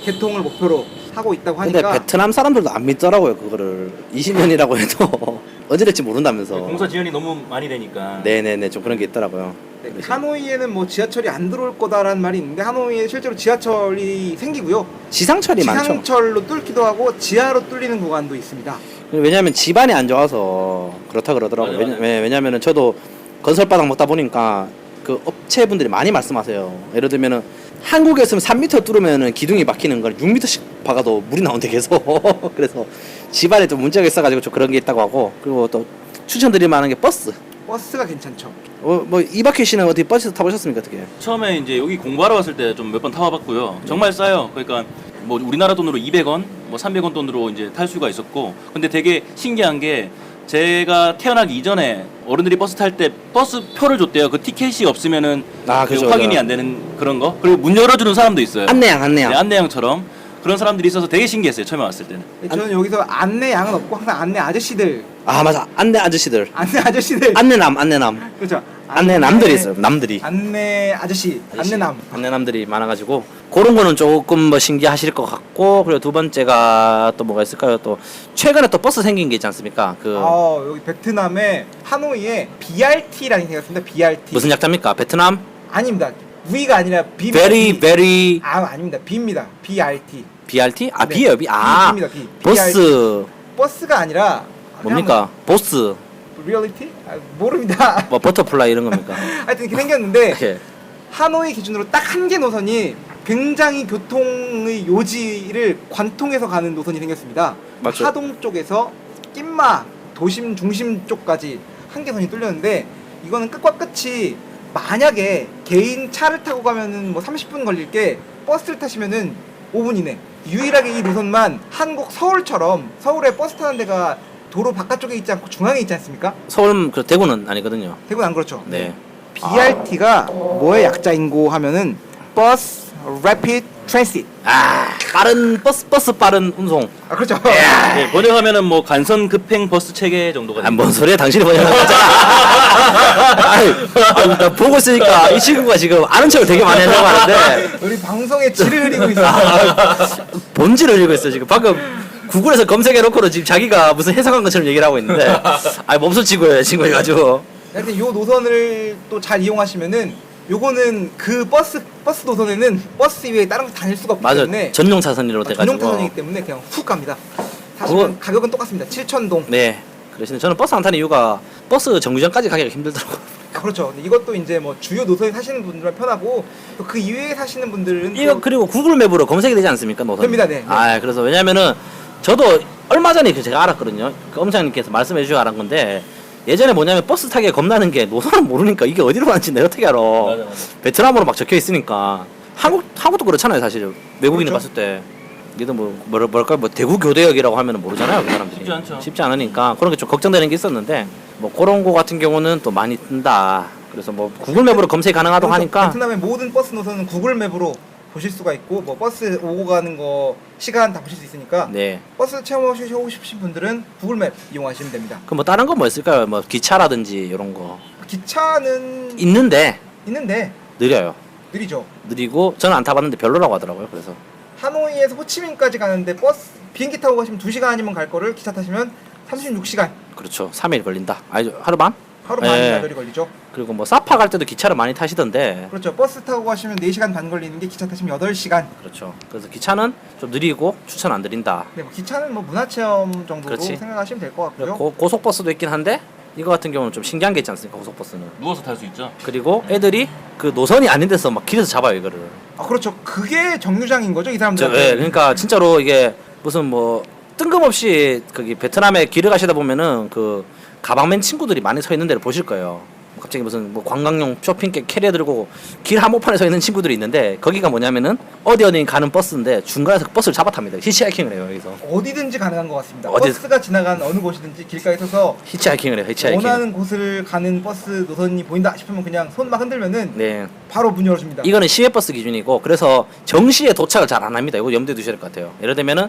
개통을 목표로 하고 있다고 근데 하니까 베트남 사람들도 안 믿더라고요. 그거를 20년이라고 해도 언제 될지 모른다면서. 공사 지연이 너무 많이 되니까. 네네네 좀 그런 게 있더라고요. 네, 그래서 하노이에는 뭐 지하철이 안 들어올 거다라는 말이 있는데 하노이에 실제로 지하철이 생기고요. 지상철이 많죠. 지상철로 뚫기도 하고 지하로 뚫리는 구간도 있습니다. 왜냐하면 집안이 안 좋아서 그렇다 그러더라고요. 맞아, 맞아. 왜냐면은 저도 건설바닥 먹다 보니까 그 업체분들이 많이 말씀하세요. 예를 들면은 한국에서는 3m 뚫으면은 기둥이 막히는 걸 6m씩 박아도 물이 나온대 계속. 그래서 집안에 좀 문제가 있어가지고 좀 그런 게 있다고 하고, 그리고 또 추천드릴 만한 게 버스. 버스가 괜찮죠. 뭐 이박희 씨는 어디 버스 타보셨습니까 어떻게? 처음에 이제 여기 공부하러 왔을 때 좀 몇 번 타와봤고요. 정말 싸요. 그러니까 뭐 우리나라 돈으로 200원, 뭐 300원 돈으로 이제 탈 수가 있었고, 근데 되게 신기한 게 제가 태어나기 이전에 어른들이 버스 탈 때 버스 표를 줬대요. 그 티켓이 없으면은 아, 그 그죠, 확인이 그죠. 안 되는 그런 거. 그리고 문 열어주는 사람도 있어요. 안내양. 네, 안내양처럼 그런 사람들이 있어서 되게 신기했어요. 처음에 왔을 때는. 저는 여기서 안내 양은 없고 항상 안내 아저씨들, 아 맞아, 안내 아저씨들. 안내 아저씨들 안내남. 그렇죠. 안내남들이 있어요. 남들이. 안내 아저씨, 안내남. 안내남들이 많아가지고 그런 거는 조금 뭐 신기하실 것 같고, 그리고 두 번째가 또 뭐가 있을까요? 또 최근에 또 버스 생긴 게 있지 않습니까? 그 여기 베트남의 하노이에 BRT라는 게 생겼습니다. BRT. 무슨 약자입니까? 베트남 아닙니다. V가 아니라 B. very 아닙니다. B입니다. BRT. BRT? 아 네. B예요. B. 아 B입니다. B. 버스 버스가 아니라 뭡니까? 보스 리얼리티? 모릅니다. 뭐 버터플라이 이런 겁니까? 하여튼 이렇게 생겼는데 예. 하노이 기준으로 딱 한 개 노선이 굉장히 교통의 요지를 관통해서 가는 노선이 생겼습니다. 맞죠. 하동 쪽에서 낀마 도심 중심 쪽까지 한 개선이 뚫렸는데 이거는 끝과 끝이 만약에 개인 차를 타고 가면은 뭐 30분 걸릴 게 버스를 타시면은 5분 이내. 유일하게 이 노선만 한국 서울처럼 서울에 버스 타는 데가 도로 바깥쪽에 있지 않고 중앙에 있지 않습니까? 서울 그 대구는 아니거든요. 대구는 안 그렇죠. 네. BRT가 뭐의 약자인고 하면은 버스 Rapid Transit. 아 빠른 버스 빠른 운송. 아 그렇죠. 네, 번역하면은 뭐 간선 급행 버스 체계 정도가 아, 뭔 소리야? 당신이 번역한 거잖아. 아니, 나 보고 있으니까 이 친구가 지금 아는 척을 되게 많이 하려고 하는데 우리 방송에 질을 흐리고 있어. 본질을 읽고 있어 지금. 방금 구글에서 검색해놓고는 지금 자기가 무슨 해석한 것처럼 얘기를 하고 있는데, 아 몸소 치고요 친구 해가지고. 하여튼 요 노선을 또 잘 이용하시면은 요거는 그 버스 노선에는 버스 이외에 다른 거 다닐 수가 없기 맞아, 때문에 전용 차선으로 돼가지고. 전용 타선이기 때문에 그냥 훅 갑니다. 사실 그거- 가격은 똑같습니다. 7,000동. 네. 그래서 저는 버스 안 타는 이유가 버스 정류장까지 가기가 힘들더라고요. 그렇죠. 근데 이것도 이제 뭐 주요 노선에 사시는 분들은 편하고 또 그 이외에 사시는 분들은 이거 또 그리고 구글 맵으로 검색이 되지 않습니까 노선? 됩니다, 네. 아 그래서 왜냐면은 저도 얼마 전에 그 제가 알았거든요. 그 엄장님께서 말씀해 주시고 알은 건데, 예전에 뭐냐면 버스 타기가 겁나는 게 노선을 모르니까 이게 어디로 가는지 내가 어떻게 알아. 맞아. 베트남으로 막 적혀 있으니까. 한국도 그렇잖아요 사실. 외국인을 그렇죠. 봤을 때 이게 뭐랄까 뭐 대구 교대역이라고 하면은 모르잖아요, 그 사람들이. 쉽지 않죠. 쉽지 않으니까 그런 게 좀 걱정되는 게 있었는데 뭐 그런 거 같은 경우는 또 많이 뜬다. 그래서 뭐 구글맵으로 검색 가능하다고 하니까 베트남의 모든 버스 노선은 구글맵으로 보실 수가 있고 뭐 버스 오고 가는 거 시간 다 보실 수 있으니까 네. 버스 체험하시고 싶으신 분들은 구글맵 이용하시면 됩니다. 그럼 뭐 다른 건 뭐 있을까요? 뭐 기차라든지 이런 거 기차는 있는데 있는데 느려요. 느리죠. 느리고 저는 안 타봤는데 별로라고 하더라고요. 그래서 하노이에서 호치민까지 가는데 버스 비행기 타고 가시면 2시간이면 갈 거를 기차 타시면 36시간 그렇죠. 3일 걸린다. 아니 하루 반? 하루 네. 반이나 널리 걸리죠. 그리고 뭐 사파 갈 때도 기차를 많이 타시던데. 그렇죠. 버스 타고 가시면 4시간 반 걸리는 게 기차 타시면 8시간. 그렇죠. 그래서 기차는 좀 느리고 추천 안 드린다. 네, 뭐 기차는 뭐 문화체험 정도로 그렇지. 생각하시면 될 것 같고요. 고속버스도 있긴 한데 이거 같은 경우는 좀 신기한 게 있지 않습니까? 고속버스는. 누워서 탈 수 있죠. 그리고 애들이 그 노선이 아닌 데서 막 길에서 잡아요 이거를. 아 그렇죠. 그게 정류장인 거죠, 이 예, 사람들. 그러니까 진짜로 이게 무슨 뭐 뜬금없이 거기 베트남에 길을 가시다 보면은 그 가방맨 친구들이 많이 서 있는 데를 보실 거예요. 갑자기 무슨 뭐 관광용 쇼핑 캐리어 들고 길 한복판에 서 있는 친구들이 있는데 거기가 뭐냐면은 어디 가는 버스인데 중간에서 버스를 잡아 탑니다. 히치하이킹을 해요 여기서. 어디든지 가능한 것 같습니다. 어디- 버스가 지나간 어느 곳이든지 길가에 서서 히치하이킹을 해요. 히치하이킹. 원하는 곳을 가는 버스 노선이 보인다 싶으면 그냥 손만 흔들면은 네. 바로 문 열어줍니다. 이거는 시외버스 기준이고 그래서 정시에 도착을 잘 안 합니다. 이거 염두에 두셔야 될 것 같아요. 예를 들면은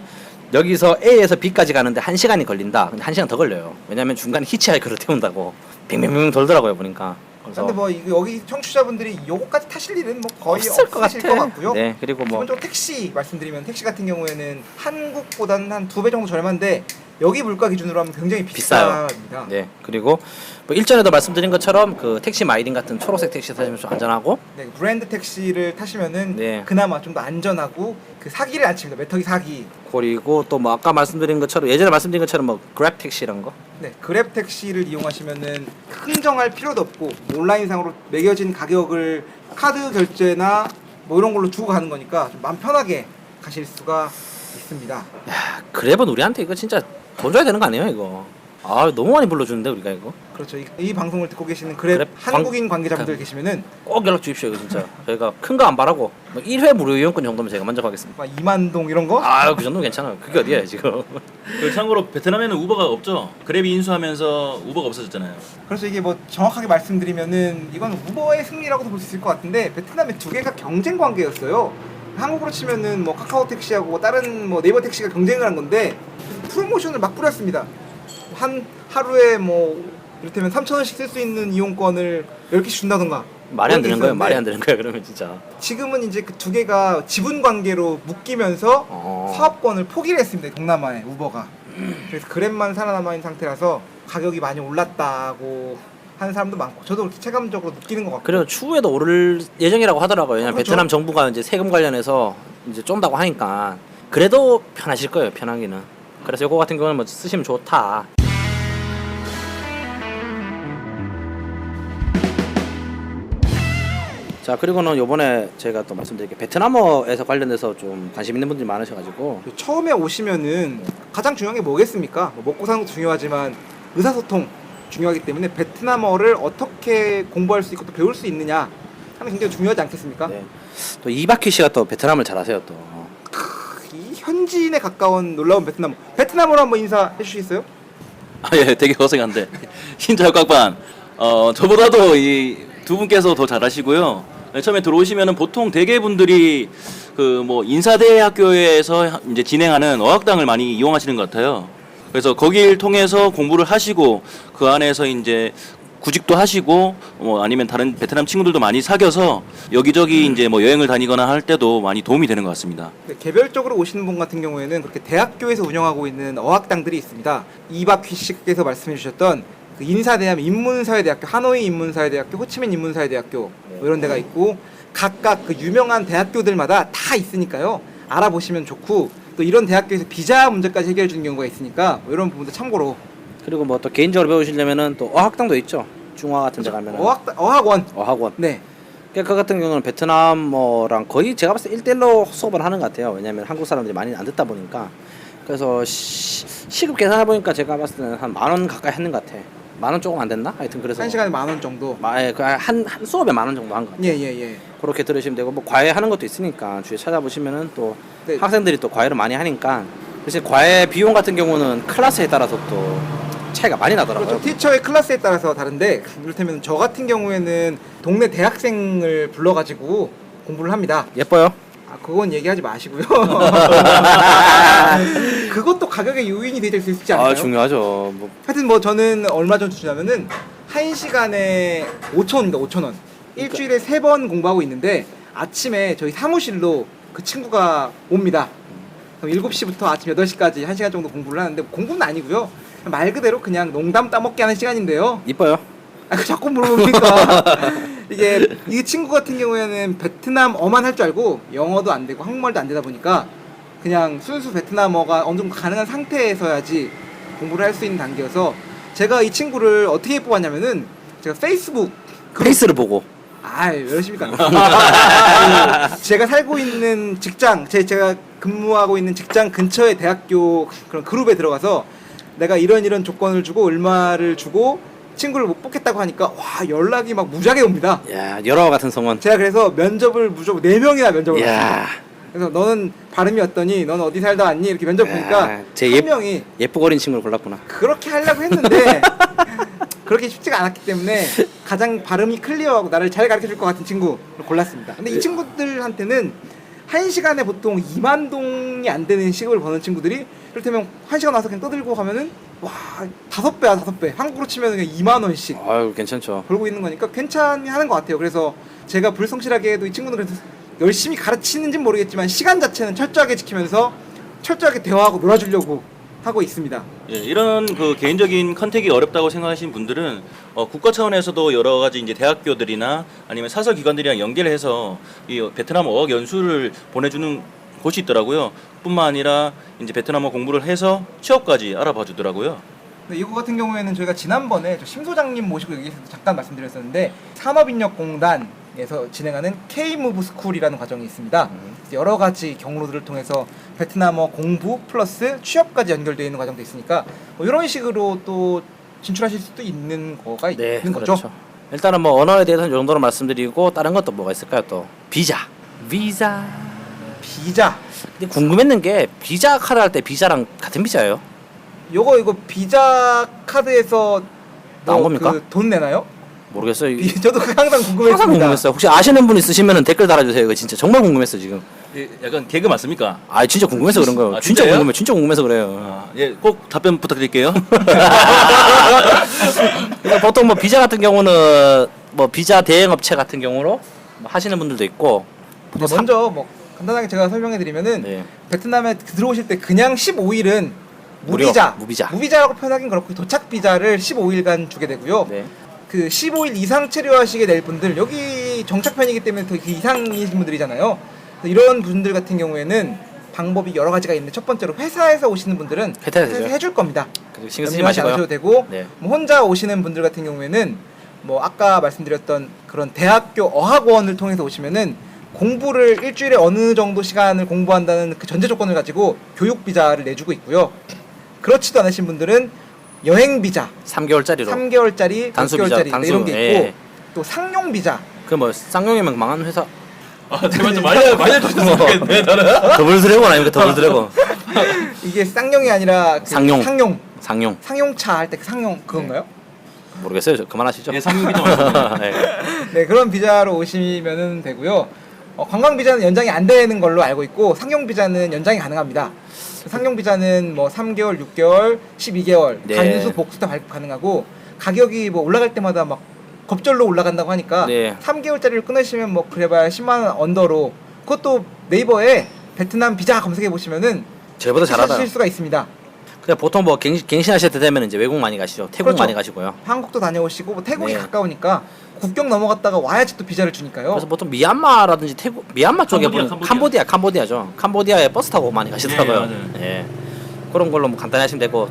여기서 A에서 B까지 가는데 1시간이 걸린다. 근데 1시간 더 걸려요. 왜냐면 중간에 히치하이커를 태운다고 빙빙빙 돌더라고요 보니까. 그래서 근데 뭐 이거 여기 청취자분들이 요거까지 타실 일은 뭐 거의 없을 것 없으실 같아. 것 같고요. 네. 그리고 뭐 기본적으로 택시 말씀드리면 택시 같은 경우에는 한국보다는 한 2배 정도 저렴한데 여기 물가 기준으로 하면 굉장히 비싸요. 비쌉니다. 네. 그리고 뭐 일전에도 말씀드린 것처럼 그 택시 마이린 같은 초록색 택시 타시면 좀 안전하고 네, 브랜드 택시를 타시면은 네. 그나마 좀 더 안전하고 그 사기를 안 칩니다. 메터기 사기. 그리고 또 뭐 아까 말씀드린 것처럼 예전에 말씀드린 것처럼 뭐 그랩 택시 이런 거. 네, 그랩 택시를 이용하시면은 흥정할 필요도 없고 온라인상으로 매겨진 가격을 카드 결제나 뭐 이런 걸로 주고 가는 거니까 좀 마음 편하게 가실 수가 있습니다. 야, 그랩은 우리한테 이거 진짜 돈 줘야 되는 거 아니에요 이거? 아 너무 많이 불러주는데 우리가 이거. 그렇죠. 이 방송을 듣고 계시는 그랩 그랩 한국인 관계자분들 계시면은 꼭 연락 주십시오 이거 진짜. 저희가 큰 거 안 바라고 뭐 1회 무료 이용권 정도면 제가 만족하겠습니다. 막 이만동 이런 거? 아그 정도면 괜찮아요. 그게 어디야 지금. 그 참고로 베트남에는 우버가 없죠. 그랩이 인수하면서 우버가 없어졌잖아요. 그래서 이게 뭐 정확하게 말씀드리면은 이건 우버의 승리라고도 볼 수 있을 것 같은데 베트남의 두 개가 경쟁 관계였어요. 한국으로 치면은 뭐 카카오 택시하고 다른 뭐 네이버 택시가 경쟁을 한 건데 프로모션을 막 뿌렸습니다. 한 하루에 뭐 이를테면 3,000원씩 쓸 수 있는 이용권을 10개씩 준다던가. 말이 안 그런 게 되는 거예요. 있었는데 말이 안 되는 거예요. 그러면 진짜. 지금은 이제 그 두 개가 지분 관계로 묶이면서 사업권을 포기를 했습니다. 동남아에 우버가. 그래서 그랩만 살아남아 있는 상태라서 가격이 많이 올랐다고 하는 사람도 많고 저도 그렇게 체감적으로 느끼는 것 같고. 그리고 추후에도 오를 예정이라고 하더라고요. 왜냐면 그렇죠. 베트남 정부가 이제 세금 관련해서 이제 쫀다고 하니까 그래도 편하실 거예요. 편하기는. 그래서 이거 같은 경우는 뭐 쓰시면 좋다. 자 그리고는 요번에 제가 또 말씀드릴게요. 베트남어에서 관련돼서 좀 관심 있는 분들이 많으셔가지고 처음에 오시면은 가장 중요한 게 뭐겠습니까? 뭐 먹고 사는 것도 중요하지만 의사소통 중요하기 때문에 베트남어를 어떻게 공부할 수 있고 또 배울 수 있느냐 하는 게 굉장히 중요하지 않겠습니까? 네. 또 이바퀴 씨가 또 베트남을 잘하세요 또. 이 현지인에 가까운 놀라운 베트남어로 한번 인사해 주시겠어요? 아, 예, 되게 어색한데. 신자요 깍반. 저보다도 이 두 분께서 더 잘하시고요. 처음에 들어오시면은 보통 대개 분들이 그 뭐 인사대학교에서 이제 진행하는 어학당을 많이 이용하시는 것 같아요. 그래서 거기를 통해서 공부를 하시고 그 안에서 이제 구직도 하시고 뭐 아니면 다른 베트남 친구들도 많이 사귀어서 여기저기 이제 뭐 여행을 다니거나 할 때도 많이 도움이 되는 것 같습니다. 네, 개별적으로 오시는 분 같은 경우에는 그렇게 대학교에서 운영하고 있는 어학당들이 있습니다. 이박휘 씨께서 말씀해 주셨던 그 인사대학 인문사회대학교, 하노이 인문사회대학교, 호치민 인문사회대학교 뭐 이런 데가 있고 각각 그 유명한 대학교들마다 다 있으니까요. 알아보시면 좋고 또 이런 대학교에서 비자 문제까지 해결해 주는 경우가 있으니까 뭐 이런 부분도 참고로 그리고 뭐 또 개인적으로 배우시려면은 또 어학당도 있죠. 중화 같은 데 가면은 어학원. 어학원. 네. 그러니까 그 같은 경우는 베트남어랑 거의 제가 봤을 때 1대1로 수업을 하는 것 같아요. 왜냐면 한국 사람들이 많이 안 듣다 보니까. 그래서 시급 계산해 보니까 제가 봤을 때는 한 10,000원 가까이 했는 것 같아. 10,000원 조금 안 됐나? 하여튼 그래서 1시간에 10,000원 정도. 한 수업에 10,000원 정도 한 거 같아요. 예. 그렇게 들으시면 되고 뭐 과외 하는 것도 있으니까 주위에 찾아보시면은 또 네. 학생들이 또 과외를 많이 하니까 사실 과외 비용 같은 경우는 클래스에 따라서 또 차이가 많이 나더라고요. 그렇죠. 티처의 클래스에 따라서 다른데 이를테면 저 같은 경우에는 동네 대학생을 불러가지고 공부를 합니다. 예뻐요? 그건 얘기하지 마시고요. 그것도 가격의 요인이 될 수 있지 않나요? 중요하죠. 뭐 하여튼 뭐 저는 얼마 전에 주냐면은 1시간에 5,000원입니다. 5,000원. 일주일에 3번 공부하고 있는데 아침에 저희 사무실로 그 친구가 옵니다. 그럼 7시부터 아침 8시까지 1시간 정도 공부를 하는데 공부는 아니고요. 말 그대로 그냥 농담 따먹기 하는 시간인데요. 이뻐요? 그 자꾸 물어보니까 이게 이 친구 같은 경우에는 베트남어만 할 줄 알고 영어도 안 되고 한국말도 안 되다 보니까 그냥 순수 베트남어가 어느 정도 가능한 상태에서야지 공부를 할 수 있는 단계여서 제가 이 친구를 어떻게 뽑았냐면은 제가 페이스북 페이스를 보고 왜 이러십니까? 제가 살고 있는 직장, 제가 근무하고 있는 직장 근처의 대학교 그런 그룹에 들어가서 내가 이런 조건을 주고 얼마를 주고 친구를 못 뽑겠다고 하니까 와 연락이 막 무지하게 옵니다. 야 여러 같은 성원. 제가 그래서 면접을 무조건 4명이나 면접을 야 했어요. 그래서 너는 발음이 어떠니? 너는 어디 살다 왔니? 이렇게 면접 보니까 제 한 명이 예쁘거린 친구를 골랐구나. 그렇게 하려고 했는데 그렇게 쉽지가 않았기 때문에 가장 발음이 클리어하고 나를 잘 가르쳐줄 것 같은 친구를 골랐습니다. 근데 이 친구들한테는 1시간에 보통 2만 동이 안 되는 시급을 버는 친구들이 이를테면 1시간 와서 그냥 떠들고 가면은 와 5배야 5배. 한국으로 치면 그냥 2만 원씩 아유 괜찮죠. 벌고 있는 거니까 괜찮이 하는 것 같아요. 그래서 제가 불성실하게 해도 이 친구들은 그래서 열심히 가르치는지는 모르겠지만 시간 자체는 철저하게 지키면서 철저하게 대화하고 놀아주려고 하고 있습니다. 예, 이런 그 개인적인 컨택이 어렵다고 생각하시는 분들은 국가 차원에서도 여러 가지 이제 대학교들이나 아니면 사설 기관들이랑 연계해서 이 베트남 어학 연수를 보내주는 곳이 있더라고요. 뿐만 아니라 이제 베트남어 공부를 해서 취업까지 알아봐 주더라고요. 이거 같은 경우에는 저희가 지난번에 심 소장님 모시고 여기서 잠깐 말씀드렸었는데 산업인력공단에서 진행하는 K-무브 스쿨이라는 과정이 있습니다. 여러 가지 경로들을 통해서 베트남어 공부 플러스 취업까지 연결되어 있는 과정도 있으니까 뭐 이런 식으로 또 진출하실 수도 있는 거가 있는 거죠. 그렇죠. 일단은 뭐 언어에 대해서는 이 정도로 말씀드리고 다른 것도 뭐가 있을까요? 또 비자. 비자. 근데 궁금했는 게 비자 카드 할 때 비자랑 같은 비자예요? 이거 비자 카드에서 나온 겁니까? 돈 내나요? 모르겠어요. 저도 항상 궁금했습니다. 항상 궁금했어요. 혹시 아시는 분 있으시면 댓글 달아주세요. 이거 진짜 정말 궁금했어요 지금. 예, 약간 개그 맞습니까? 진짜 궁금해서 그런 거예요. 아, 진짜 진짜요? 궁금해. 진짜 궁금해서 그래요. 예, 꼭 답변 부탁드릴게요. 그러니까 보통 뭐 비자 같은 경우는 뭐 비자 대행 업체 같은 경우로 뭐 하시는 분들도 있고. 네, 먼저 뭐 간단하게 제가 설명해드리면은 네. 베트남에 들어오실 때 그냥 15일은 무료, 무비자. 무비자라고 표현하긴 그렇고 도착 비자를 15일간 주게 되고요. 네. 그 15일 이상 체류하시게 될 분들 여기 정착편이기 때문에 더 그 이상이신 분들이잖아요. 이런 분들 같은 경우에는 방법이 여러 가지가 있는데 첫 번째로 회사에서 오시는 분들은 회사에서 회사에서 해줄 겁니다. 신경 쓰지 염려하지 마시고요. 않으셔도 되고 네. 뭐 혼자 오시는 분들 같은 경우에는 뭐 아까 말씀드렸던 그런 대학교 어학원을 통해서 오시면은 공부를 일주일에 어느 정도 시간을 공부한다는 그 전제 조건을 가지고 교육 비자를 내주고 있고요. 그렇지도 않으신 분들은 여행 비자 3개월짜리로. 3개월짜리, 단수 6개월짜리 비자, 이런 게 있고 예. 또 상용 비자 그 뭐 쌍용이면 망한 회사. 제발 좀 알려주셨으면 좋겠네. 더블 드래곤 아닙니까? 더블 드래곤. 이게 쌍용이 아니라 그 상용. 상용 상용차 할 때 그 상용 그건가요? 모르겠어요. 그만하시죠. 예, 상용비자 맞습니다. 네. 네, 그런 비자로 오시면은 되고요. 관광 비자는 연장이 안 되는 걸로 알고 있고 상용 비자는 연장이 가능합니다. 상용 비자는 뭐 3개월, 6개월, 12개월 네. 간수 복수 다 발급 가능하고 가격이 뭐 올라갈 때마다 막 겁절로 올라간다고 하니까 네. 3개월짜리를 끊으시면 뭐 그래봐야 10만 원 언더로 그것도 네이버에 베트남 비자 검색해 보시면은 저희보다 잘하다. 찾으실 수가 있습니다. 그냥 보통 뭐 갱신하실 때 되면 이제 외국 많이 가시죠. 태국 그렇죠. 많이 가시고요. 한국도 다녀오시고 뭐 태국이 네. 가까우니까 국경 넘어갔다가 와야지 또 비자를 주니까요. 그래서 보통 미얀마라든지 태국, 미얀마 쪽에 캄보디아죠. 캄보디아에 버스 타고 많이 가시더라고요. 네, 맞아요. 예. 그런 걸로 뭐 간단히 하시면 되고.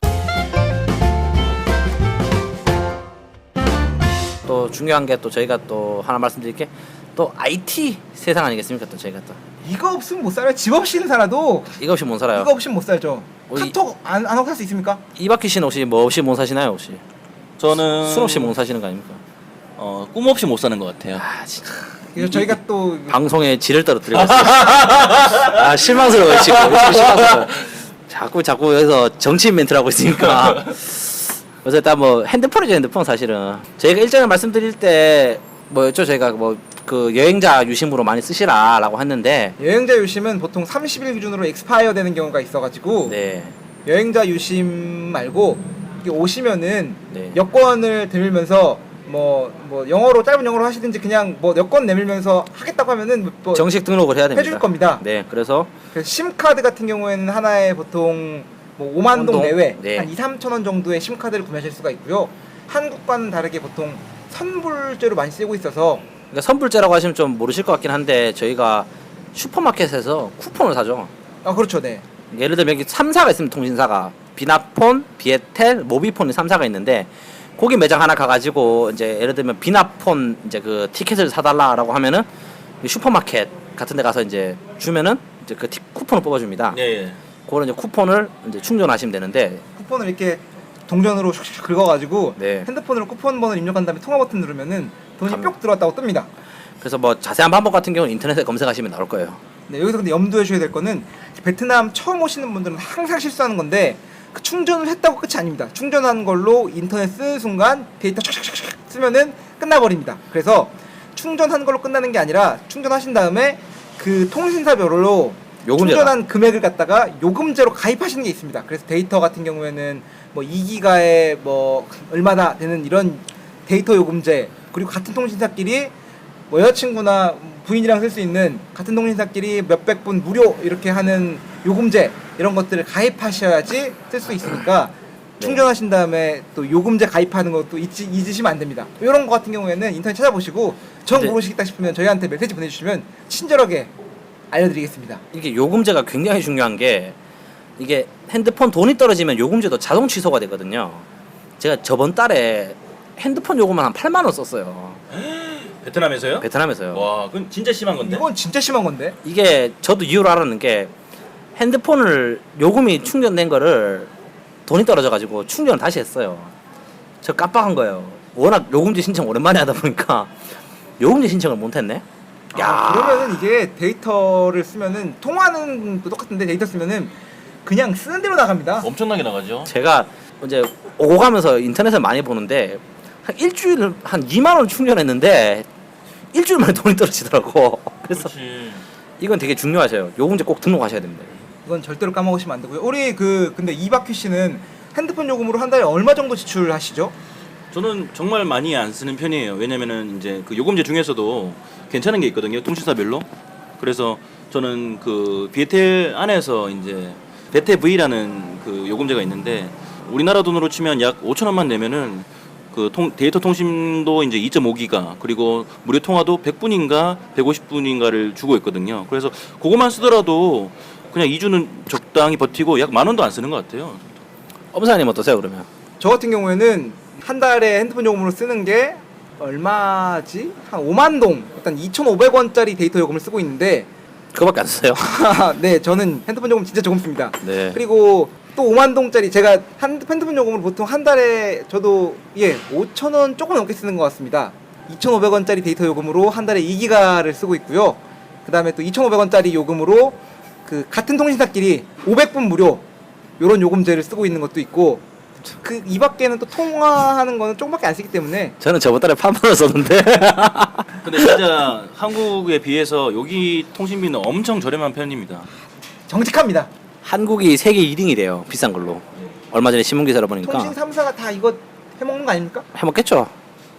또 중요한 게 또 저희가 또 하나 말씀드릴 게 또 IT 세상 아니겠습니까? 또 저희가 또 이거 없으면 못 살아요. 집 없이는 살아도 이거 없이 못 살아요. 이거 없이는 못 살죠. 우리- 카톡 안 하고 살 수 있습니까? 이바퀴 씨는 혹시 뭐 없이 못 사시나요? 혹시 저는 술 없이 못 사시는 거 아닙니까? 꿈 없이 못 사는 것 같아요. 아 진짜 그래서 저희가 또 방송에 지를 떨어뜨리고 있어요. 아 실망스러워요 지금. 실망스러워요. 자꾸 여기서 정치인 멘트를 하고 있으니까. 그래서 일단 뭐 핸드폰이죠. 핸드폰 사실은 저희가 일전에 말씀드릴 때 뭐였죠? 저희가 뭐 그 여행자 유심으로 많이 쓰시라라고 했는데 여행자 유심은 보통 30일 기준으로 엑스파이어 되는 경우가 있어가지고 네. 여행자 유심 말고 이게 오시면은 네. 여권을 들면서 뭐 영어로 짧은 영어로 하시든지 그냥 뭐 여권 내밀면서 하겠다고 하면은 뭐 정식 등록을 해야 됩니다. 해줄 겁니다. 네. 그래서 심카드 같은 경우에는 하나에 보통 뭐 5만 동 동? 내외 네. 한 2, 3천 원 정도의 심카드를 구매하실 수가 있고요. 한국과는 다르게 보통 선불제로 많이 쓰고 있어서 그러니까 선불제라고 하시면 좀 모르실 것 같긴 한데 저희가 슈퍼마켓에서 쿠폰을 사죠. 그렇죠. 네. 예를 들면 여기 3사가 있으면 통신사가 비나폰, 비에텔, 모비폰이 3사가 있는데 거기 매장 하나 가가지고 이제 예를 들면 비나폰 이제 그 티켓을 사달라라고 하면은 슈퍼마켓 같은 데 가서 이제 주면은 이제 그 쿠폰을 뽑아줍니다. 예. 그거는 이제 쿠폰을 이제 충전하시면 되는데 쿠폰을 이렇게 동전으로 슉슉 긁어가지고 네. 핸드폰으로 쿠폰 번호를 입력한 다음에 통화 버튼 누르면은 돈이 가면. 뿅 들어왔다고 뜹니다. 그래서 뭐 자세한 방법 같은 경우는 인터넷에 검색하시면 나올 거예요. 네, 여기서 근데 염두해 주셔야 될 거는 베트남 처음 오시는 분들은 항상 실수하는 건데 그 충전을 했다고 끝이 아닙니다. 충전한 걸로 인터넷 쓰는 순간 데이터 촥촥촥 쓰면은 끝나버립니다. 그래서 충전한 걸로 끝나는 게 아니라 충전하신 다음에 그 통신사별로 요금제가. 충전한 금액을 갖다가 요금제로 가입하시는 게 있습니다. 그래서 데이터 같은 경우에는 뭐 2기가에 뭐 얼마다 되는 이런 데이터 요금제, 그리고 같은 통신사끼리 뭐 여자친구나 부인이랑 쓸 수 있는 같은 통신사끼리 몇백 분 무료 이렇게 하는 요금제 이런 것들을 가입하셔야지 쓸 수 있으니까 네. 충전하신 다음에 또 요금제 가입하는 것도 잊으시면 안 됩니다. 이런 거 같은 경우에는 인터넷 찾아보시고 정 네. 모르시겠다 싶으면 저희한테 메시지 보내주시면 친절하게 알려드리겠습니다. 이게 요금제가 굉장히 중요한 게 이게 핸드폰 돈이 떨어지면 요금제도 자동 취소가 되거든요. 제가 저번 달에 핸드폰 요금만 한 8만 원 썼어요. 베트남에서요? 베트남에서요. 와, 그건 진짜 심한 건데. 이건 진짜 심한 건데. 이게 저도 이유를 알았는 게 핸드폰을 요금이 충전된 거를 돈이 떨어져가지고 충전을 다시 했어요. 저 깜빡한 거예요. 워낙 요금제 신청 오랜만에 하다 보니까 요금제 신청을 못했네. 그러면은 이게 데이터를 쓰면은 통화는 또 똑같은데 데이터 쓰면은 그냥 쓰는 대로 나갑니다. 엄청나게 나가죠. 제가 이제 오고 가면서 인터넷을 많이 보는데 한 일주일 한 2만 원 충전했는데 일주일 만에 돈이 떨어지더라고. 그래서 그렇지. 이건 되게 중요하셔요. 요금제 꼭 등록하셔야 됩니다. 이건 절대로 까먹으시면 안 되고요. 우리 근데 이박휘 씨는 핸드폰 요금으로 한 달에 얼마 정도 지출하시죠? 저는 정말 많이 안 쓰는 편이에요. 왜냐면은 이제 그 요금제 중에서도 괜찮은 게 있거든요. 통신사별로. 그래서 저는 그 비에텔 안에서 이제 베테 V라는 그 요금제가 있는데 우리나라 돈으로 치면 약 5천 원만 내면은 그 데이터 통신도 이제 2.5기가 그리고 무료 통화도 100분인가 150분인가를 주고 있거든요. 그래서 그거만 쓰더라도 그냥 2주는 적당히 버티고 약 10,000원도 안 쓰는 것 같아요. 엄사님 어떠세요 그러면? 저 같은 경우에는 한 달에 핸드폰 요금으로 쓰는 게 얼마지? 한 5만 동, 일단 2,500원짜리 데이터 요금을 쓰고 있는데 그거밖에 안 써요. 네, 저는 핸드폰 요금 진짜 조금 씁니다. 네. 그리고 또 5만 동짜리 제가 핸드폰 요금을 보통 한 달에 저도 5,000원 조금 넘게 쓰는 것 같습니다. 2,500원짜리 데이터 요금으로 한 달에 2기가를 쓰고 있고요. 그 다음에 또 2,500원짜리 요금으로 그 같은 통신사끼리 500분 무료 요런 요금제를 쓰고 있는 것도 있고 그 이 밖에는 또 통화하는 거는 조금밖에 안 쓰기 때문에 저는 저번 달에 8만 원 썼는데. 근데 진짜 한국에 비해서 여기 통신비는 엄청 저렴한 편입니다. 정직합니다. 한국이 세계 1등이래요. 비싼 걸로. 얼마 전에 신문 기사를 보니까 통신 3사가 다 이거 해먹는 거 아닙니까? 해먹겠죠.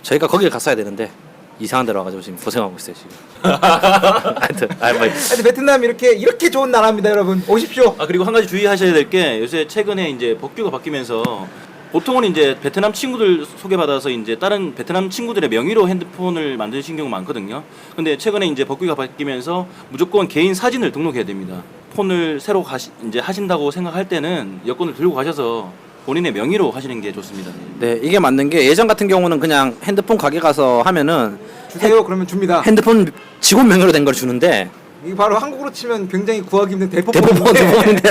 저희가 거기를 갔어야 되는데 이상한 데로 와가지고 지금 고생하고 있어요 지금. 하여튼 하여튼 베트남 이렇게 좋은 나라입니다, 여러분. 오십시오. 아 그리고 한 가지 주의하셔야 될 게 요새 최근에 이제 법규가 바뀌면서 보통은 이제 베트남 친구들 소개받아서 이제 다른 베트남 친구들의 명의로 핸드폰을 만드신 경우 많거든요. 근데 최근에 이제 법규가 바뀌면서 무조건 개인 사진을 등록해야 됩니다. 폰을 새로 이제 하신다고 생각할 때는 여권을 들고 가셔서 본인의 명의로 하시는 게 좋습니다. 네 이게 맞는 게 예전 같은 경우는 그냥 핸드폰 가게 가서 하면은 주세요. 그러면 줍니다. 핸드폰 직원 명의로 된 걸 주는데 이게 바로 한국으로 치면 굉장히 구하기 힘든 대포폰 대포폰인데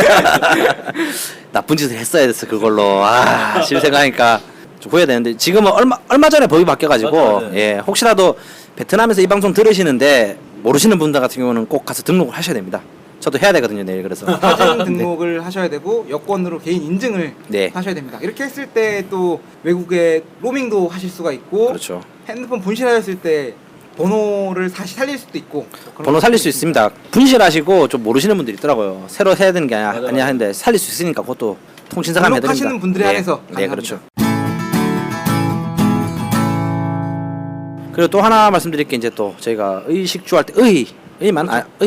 나쁜 짓을 했어야 됐어 그걸로. 아 지금 생각하니까 좀 후회되는데 지금은 얼마 전에 법이 바뀌어가지고 맞아요. 예 혹시라도 베트남에서 이 방송 들으시는데 모르시는 분들 같은 경우는 꼭 가서 등록을 하셔야 됩니다. 저도 해야 되거든요 내일 그래서. 사진 등록을 하셔야 되고 여권으로 개인 인증을 네. 하셔야 됩니다. 이렇게 했을 때 또 외국에 로밍도 하실 수가 있고 그렇죠. 핸드폰 분실하였을 때 번호를 다시 살릴 수도 있고 그런 번호 살릴 수 있습니다. 분실하시고 좀 모르시는 분들이 있더라고요. 새로 해야 되는 게 맞아. 아니야 하는데 살릴 수 있으니까 그것도 통신사가 해드립니다. 등록하시는 분들에 한해서 네, 가능합니다. 그렇죠. 그리고 또 하나 말씀드릴 게 이제 또 저희가 의식주 할 때 의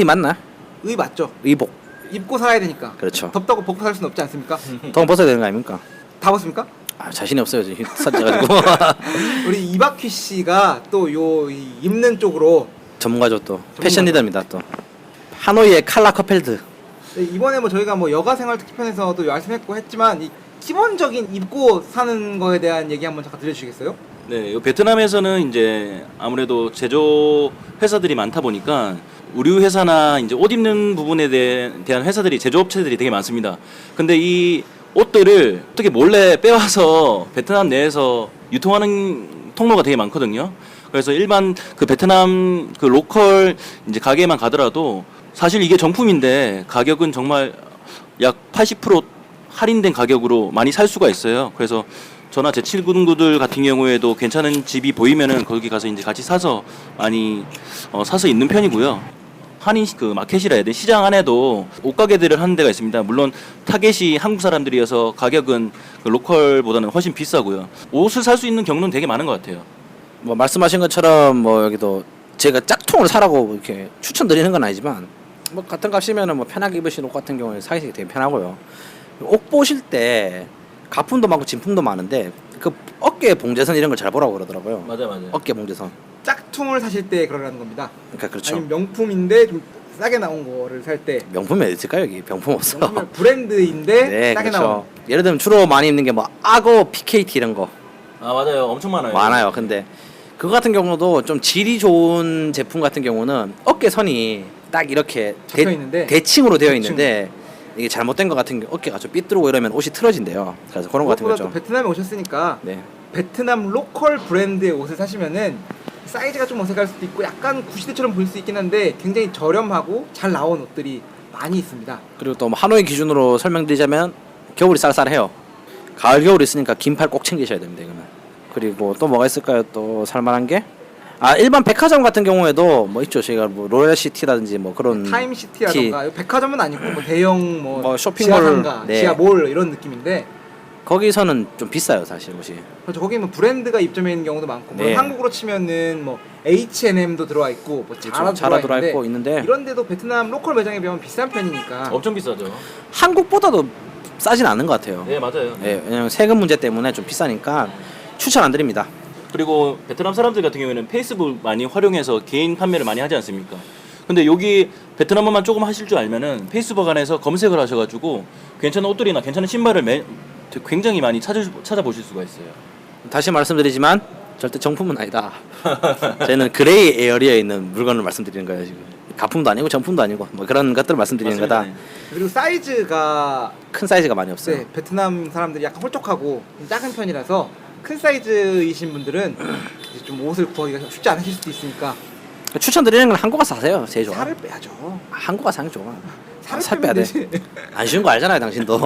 맞나? 의 맞죠? 의복 입고 살아야 되니까. 그렇죠. 덥다고 벗고 살 수는 없지 않습니까? 더 벗어야 되는 거 아닙니까? 다 벗습니까? 아, 자신이 없어요 지금 사져가지고 우리 이박휘 씨가 또 요 입는 쪽으로 전문가죠 또 패션 리더입니다 또 하노이의 칼라 커펠드. 네, 이번에 뭐 저희가 뭐 여가 생활 특집편에서도 말씀했고 했지만 이 기본적인 입고 사는 거에 대한 얘기 한번 잠깐 들려주시겠어요? 네, 요 베트남에서는 이제 아무래도 제조 회사들이 많다 보니까 의류 회사나 이제 옷 입는 부분에 대한 회사들이 제조업체들이 되게 많습니다. 근데 이 옷들을 어떻게 몰래 빼와서 베트남 내에서 유통하는 통로가 되게 많거든요. 그래서 일반 그 베트남 그 로컬 이제 가게만 가더라도 사실 이게 정품인데 가격은 정말 약 80% 할인된 가격으로 많이 살 수가 있어요. 그래서 저나 제 친구들 같은 경우에도 괜찮은 집이 보이면은 거기 가서 이제 같이 사서 많이 사서 입는 편이고요. 한인 그 마켓이라 해야 돼 시장 안에도 옷가게들을 하는 데가 있습니다. 물론 타겟이 한국 사람들이어서 가격은 그 로컬보다는 훨씬 비싸고요. 옷을 살 수 있는 경로는 되게 많은 것 같아요. 뭐 말씀하신 것처럼 뭐 여기도 제가 짝퉁을 사라고 이렇게 추천드리는 건 아니지만 뭐 같은 값이면은 뭐 편하게 입으신 옷 같은 경우에 사기 되게 편하고요. 옷 보실 때 가품도 많고 진품도 많은데 그 어깨 봉제선 이런 걸 잘 보라고 그러더라고요. 맞아요. 어깨 봉제선. 짝퉁을 사실 때 그러라는 겁니다. 그러니까 그렇죠. 아니면 명품인데 좀 싸게 나온 거를 살 때 명품이 어디 있을까요 여기? 명품 없어. 명품은 브랜드인데 네, 싸게 그렇죠. 나온 예를 들면 주로 많이 입는 게 뭐 악어, PKT 이런 거 아 맞아요, 엄청 많아요. 많아요. 근데 그거 같은 경우도 좀 질이 좋은 제품 같은 경우는 어깨 선이 딱 이렇게 접혀 있는데 대칭으로 되어 대칭. 있는데 이게 잘못된 것 같은 경우 어깨가 좀 삐뚤고 이러면 옷이 틀어진대요. 그래서 그런 거 같은 무엇보다 거죠. 또 베트남에 오셨으니까 네. 베트남 로컬 브랜드의 옷을 사시면은 사이즈가 좀 어색할 수도 있고 약간 구시대처럼 보일 수 있긴 한데 굉장히 저렴하고 잘 나온 옷들이 많이 있습니다. 그리고 또뭐 하노이 기준으로 설명드리자면 겨울이 쌀쌀해요. 가을 겨울 있으니까 긴팔 꼭 챙기셔야 됩니다. 이거는. 그리고 또 뭐가 있을까요? 또 살만한 게? 아 일반 백화점 같은 경우에도 뭐 있죠. 저희가 뭐 로얄시티라든지 뭐 그런 타임시티라던가 백화점은 아니고 뭐 대형 뭐 쇼핑몰, 지하상가, 네. 지하몰 이런 느낌인데 거기서는 좀 비싸요 사실 옷이. 그렇죠. 거기 뭐 브랜드가 입점해 있는 경우도 많고 네. 물론 한국으로 치면은 뭐 H&M도 들어와 있고 뭐 그렇죠. 자라 들어와 있고 있는데 이런 데도 베트남 로컬 매장에 비하면 비싼 편이니까 엄청 비싸죠. 한국보다도 싸진 않는 것 같아요. 네 맞아요. 예, 왜냐면 세금 문제 때문에 좀 비싸니까 추천 안 드립니다. 그리고 베트남 사람들 같은 경우에는 페이스북 많이 활용해서 개인 판매를 많이 하지 않습니까? 근데 여기 베트남어만 조금 하실 줄 알면은 페이스북 안에서 검색을 하셔가지고 괜찮은 옷들이나 괜찮은 신발을 굉장히 많이 찾아보실 수가 있어요. 다시 말씀드리지만 절대 정품은 아니다. 저희는 그레이 에어리어에 있는 물건을 말씀드리는 거예요 지금. 가품도 아니고 정품도 아니고 뭐 그런 것들을 말씀드리는 맞습니다. 거다. 그리고 사이즈가 큰 사이즈가 많이 없어요. 네, 베트남 사람들이 약간 홀쭉하고 좀 작은 편이라서 큰 사이즈이신 분들은 이제 좀 옷을 구하기가 쉽지 않으실 수도 있으니까 추천드리는 건 한국 가서 사세요. 제일 좋아. 살을 빼야죠. 한국 가서 사는 게 좋아. 살을 살 빼면 빼야 돼. 되지. 안 쉬운 거 알잖아요, 당신도.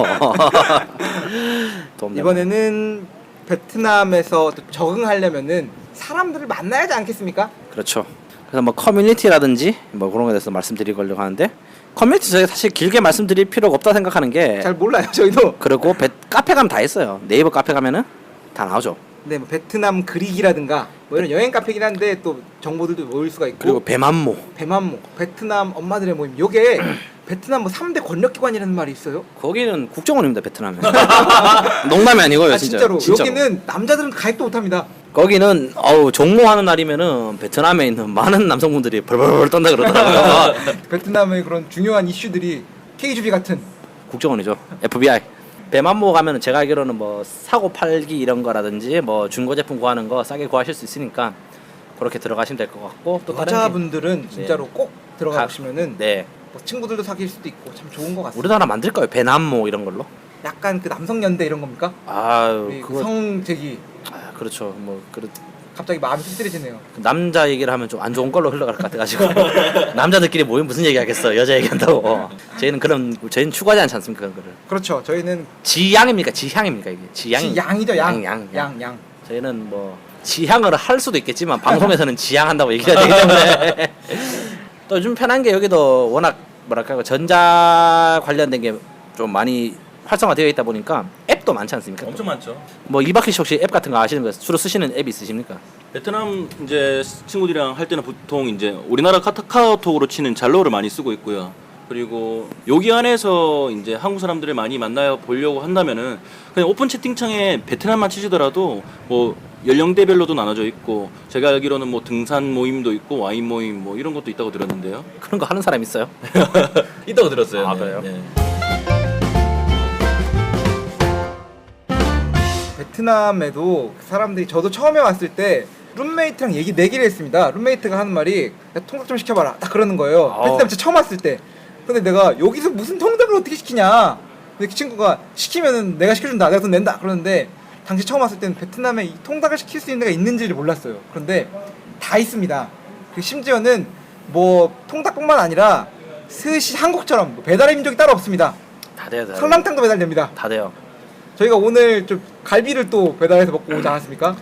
돈 이번에는 베트남에서 또 적응하려면은 사람들을 만나야지 않겠습니까? 그렇죠. 그래서 뭐 커뮤니티라든지 뭐 그런 거에 대해서 말씀드리려고 하는데 커뮤니티 저희가 사실 길게 말씀드릴 필요가 없다 생각하는 게 잘 몰라요 저희도. 그리고 카페 가면 다 있어요. 네이버 카페 가면은 다 나오죠. 네, 뭐 베트남 그릭이라든가 뭐 이런 여행 카페긴 한데 또 정보들도 모일 수가 있고 그리고 배만모. 배만모, 베트남 엄마들의 모임. 요게 베트남 뭐 3대 권력기관이라는 말이 있어요. 거기는 국정원입니다, 베트남에. 농담이 아니고요, 아 진짜. 진짜로. 여기는 남자들은 가입도 못합니다. 거기는 종모하는 날이면은 베트남에 있는 많은 남성분들이 벌벌 떤다 그러더라고요. 베트남의 그런 중요한 이슈들이 KGB 같은 국정원이죠. FBI. 배만모 가면은 제가 알기로는 뭐 사고 팔기 이런 거라든지 뭐 중고 제품 구하는 거 싸게 구하실 수 있으니까 그렇게 들어가시면 될 것 같고 또 다른 여자분들은 진짜로 꼭 들어가 가- 보시면은 네. 뭐 친구들도 사귈 수도 있고 참 좋은 것 같습니다. 우리나라 만들 거예요. 배남모 이런 걸로. 약간 그 남성연대 이런 겁니까? 아유 그 그거 성제기 그렇죠. 뭐 갑자기 마음이 씁쓸해지네요. 남자 얘기를 하면 좀 안 좋은 걸로 흘러갈 것 같아가지고 남자들끼리 모이면 무슨 얘기 하겠어. 여자 얘기한다고. 저희는 추구하지 않지 않습니까 그거를. 그렇죠. 저희는 지향입니까 지향입니까 이게 지향이 양이죠. 양. 양. 저희는 뭐 지향을 할 수도 있겠지만 방송에서는 지향한다고 얘기해야 되기 때문에 또 좀 편한 게 여기도 워낙 뭐랄까 전자 관련된 게 좀 많이 활성화되어 있다 보니까 앱도 많지 않습니까? 엄청 많죠. 뭐 이박희 씨 혹시 앱 같은 거 아시는 거 주로 쓰시는 앱 있으십니까? 베트남 이제 친구들이랑 할 때는 보통 이제 우리나라 카카오톡으로 치는 잘로를 많이 쓰고 있고요. 그리고 여기 안에서 이제 한국 사람들을 많이 만나 보려고 한다면은 그냥 오픈 채팅창에 베트남만 치시더라도 뭐 연령대별로도 나눠져 있고 제가 알기로는 뭐 등산 모임도 있고 와인 모임 뭐 이런 것도 있다고 들었는데요. 그런 거 하는 사람 있어요? 있다고 들었어요. 아, 네. 그래요? 네. 베트남에도 사람들이 저도 처음에 왔을 때 룸메이트랑 내기를 했습니다. 룸메이트가 하는 말이 야, 통닭 좀 시켜봐라 딱 그러는 거예요. 아우. 베트남 진짜 처음 왔을 때. 근데 내가 여기서 무슨 통닭을 어떻게 시키냐. 근데 그 친구가 시키면은 내가 시켜준다. 내가 돈 낸다. 그러는데 당시 처음 왔을 때는 베트남에 이 통닭을 시킬 수 있는 데가 있는지를 몰랐어요. 그런데 다 있습니다. 그 심지어는 뭐 통닭뿐만 아니라 스시 한국처럼 뭐 배달의 민족이 따로 없습니다. 다 돼요. 설렁탕도 배달됩니다. 다 돼요. 저희가 오늘 좀 갈비를 또 배달해서 먹고 오지 않았습니까?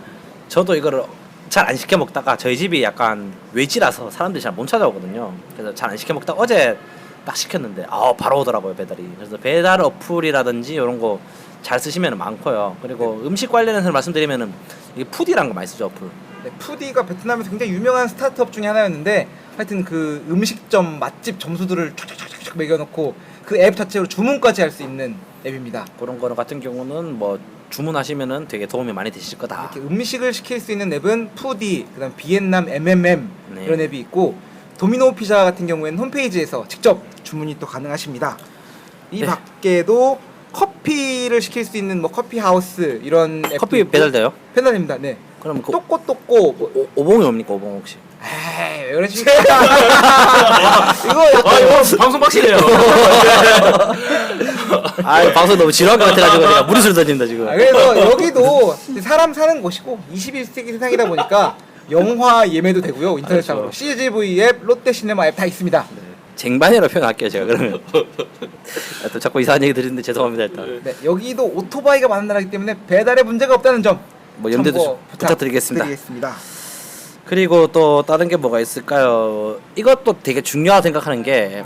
저도 이거를 잘 안 시켜 먹다가 저희 집이 약간 외지라서 사람들이 잘 못 찾아오거든요. 그래서 잘 안 시켜 먹다가 어제 딱 시켰는데 바로 오더라고요 배달이. 그래서 배달 어플이라든지 이런 거 잘 쓰시면 많고요. 그리고 음식 관련해서 말씀드리면은 이게 푸디라는 거 많이 쓰죠 어플. 네, 푸디가 베트남에서 굉장히 유명한 스타트업 중에 하나였는데 하여튼 그 음식점 맛집 점수들을 쫙쫙쫙쫙 매겨놓고 그 앱 자체로 주문까지 할 수 있는 앱입니다. 그런 거 같은 경우는 뭐 주문하시면은 되게 도움이 많이 되실 거다. 이렇게 음식을 시킬 수 있는 앱은 푸디, 그다음 비엔남 MMM 네. 이런 앱이 있고 도미노 피자 같은 경우에는 홈페이지에서 직접 주문이 또 가능하십니다. 이 네. 밖에도 커피를 시킬 수 있는 뭐 커피 하우스 이런 앱도 커피 있고. 배달돼요? 배달됩니다. 네. 그럼 그 또꼬또꼬 뭐, 오봉이 뭡니까 오봉 혹시? 에이 왜 그러십니까? 이거 아 약간 이거 방송 박시네요. 아 방송 너무 지루한 것 같아가지고 내가 무리수를 던진다 지금. 그래서 여기도 사람 사는 곳이고 21세기 세상이다 보니까 영화 예매도 되고요 인터넷상으로 그렇죠. CGV 앱, 롯데시네마 앱 다 있습니다. 쟁반이라고 표현할게요 제가 그러면. 또 자꾸 이상한 얘기 드리는데 죄송합니다 일단. 네, 여기도 오토바이가 많은 나라이기 때문에 배달에 문제가 없다는 점 뭐 염두에 참고 부탁드리겠습니다. 부탁드리겠습니다. 그리고 또 다른 게 뭐가 있을까요? 이것도 되게 중요하다 생각하는 게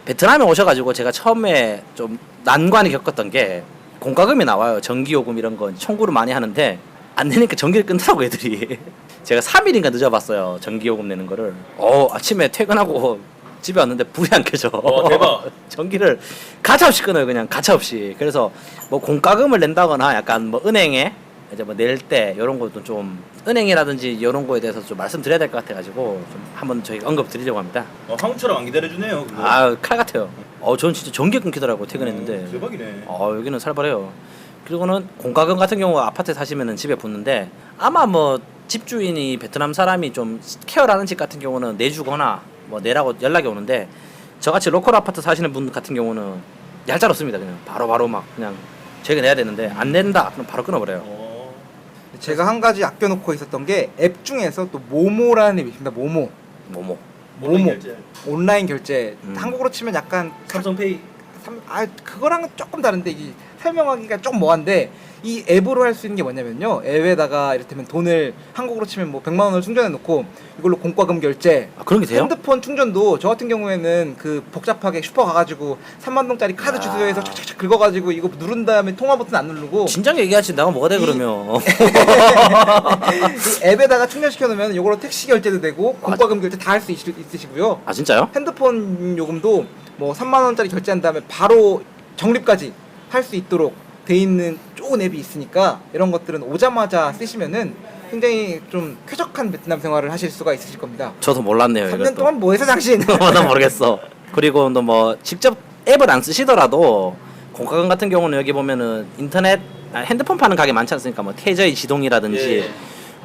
베트남에 오셔가지고 제가 처음에 좀 난관이 겪었던 게 공과금이 나와요. 전기요금 이런 건 청구를 많이 하는데 안 내니까 전기를 끊더라고 애들이. 제가 3일인가 늦어봤어요. 전기요금 내는 거를. 아침에 퇴근하고 집에 왔는데 불이 안 켜져. 대박. 전기를 가차없이 끊어요. 그냥 가차없이. 그래서 뭐 공과금을 낸다거나 약간 뭐 은행에 이제 뭐 낼 때 이런 것도 좀 은행이라든지 이런 거에 대해서 좀 말씀드려야 될 것 같아가지고 좀 한번 저희가 언급 드리려고 합니다. 한국처럼 안 기다려주네요. 그거. 칼 같아요. 저는 진짜 전기 끊기더라고 퇴근했는데. 대박이네. 여기는 살벌해요. 그리고는 공과금 같은 경우 아파트 사시면은 집에 붙는데 아마 뭐 집주인이 베트남 사람이 좀 케어라는 집 같은 경우는 내주거나 뭐 내라고 연락이 오는데 저같이 로컬 아파트 사시는 분 같은 경우는 얄짤없습니다. 그냥 바로 막 그냥 저희가 내야 되는데 안 낸다 그럼 바로 끊어버려요. 제가 한 가지 아껴놓고 있었던 게 앱 중에서 또 모모라는 앱이 있습니다. 모모 온라인 결제 한국으로 치면 약간 삼성페이. 그거랑은 조금 다른데 이게 설명하기가 좀 뭐한데 이 앱으로 할 수 있는 게 뭐냐면요 앱에다가 이를테면 돈을 한국으로 치면 뭐 100만 원을 충전해 놓고 이걸로 공과금 결제 그런 게 돼요? 핸드폰 충전도 저 같은 경우에는 그 복잡하게 슈퍼 가가지고 3만 동짜리 카드 주소해서 착착착 긁어가지고 이거 누른 다음에 통화 버튼 안 누르고 진작 얘기하지 나가 뭐가 돼 그러면. 이 앱에다가 충전시켜 놓으면 이걸로 택시 결제도 되고 공과금 결제 다 할 수 있으시고요 아 진짜요? 핸드폰 요금도 뭐 3만 원짜리 결제한 다음에 바로 적립까지 할 수 있도록 돼 있는 좋은 앱이 있으니까 이런 것들은 오자마자 쓰시면은 굉장히 좀 쾌적한 베트남 생활을 하실 수가 있으실 겁니다. 저도 몰랐네요. 3년 이것도. 동안 뭐 했어 당신? 난 모르겠어. 그리고 또 뭐 직접 앱을 안 쓰시더라도 공과금 같은 경우는 여기 보면은 인터넷 핸드폰 파는 가게 많지 않습니까? 뭐 태저의 지동이라든지 예.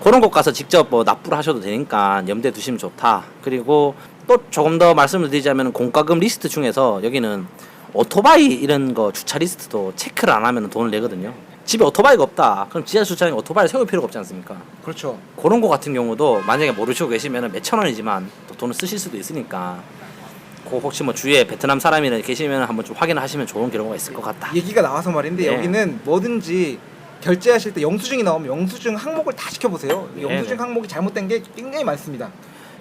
그런 곳 가서 직접 뭐 납부를 하셔도 되니까 염두에 두시면 좋다. 그리고 또 조금 더 말씀을 드리자면 공과금 리스트 중에서 여기는 오토바이 이런 거 주차 리스트도 체크를 안 하면 돈을 내거든요. 집에 오토바이가 없다. 그럼 지하 주차장에 오토바이를 세울 필요가 없지 않습니까? 그렇죠. 그런 거 같은 경우도 만약에 모르시고 계시면 몇천 원이지만 또 돈을 쓰실 수도 있으니까 그 혹시 뭐 주위에 베트남 사람이 계시면 한번 좀 확인을 하시면 좋은 경우가 있을 것 같다. 얘기가 나와서 말인데 네. 여기는 뭐든지 결제하실 때 영수증이 나오면 영수증 항목을 다 지켜보세요. 네, 영수증 네. 항목이 잘못된 게 굉장히 많습니다.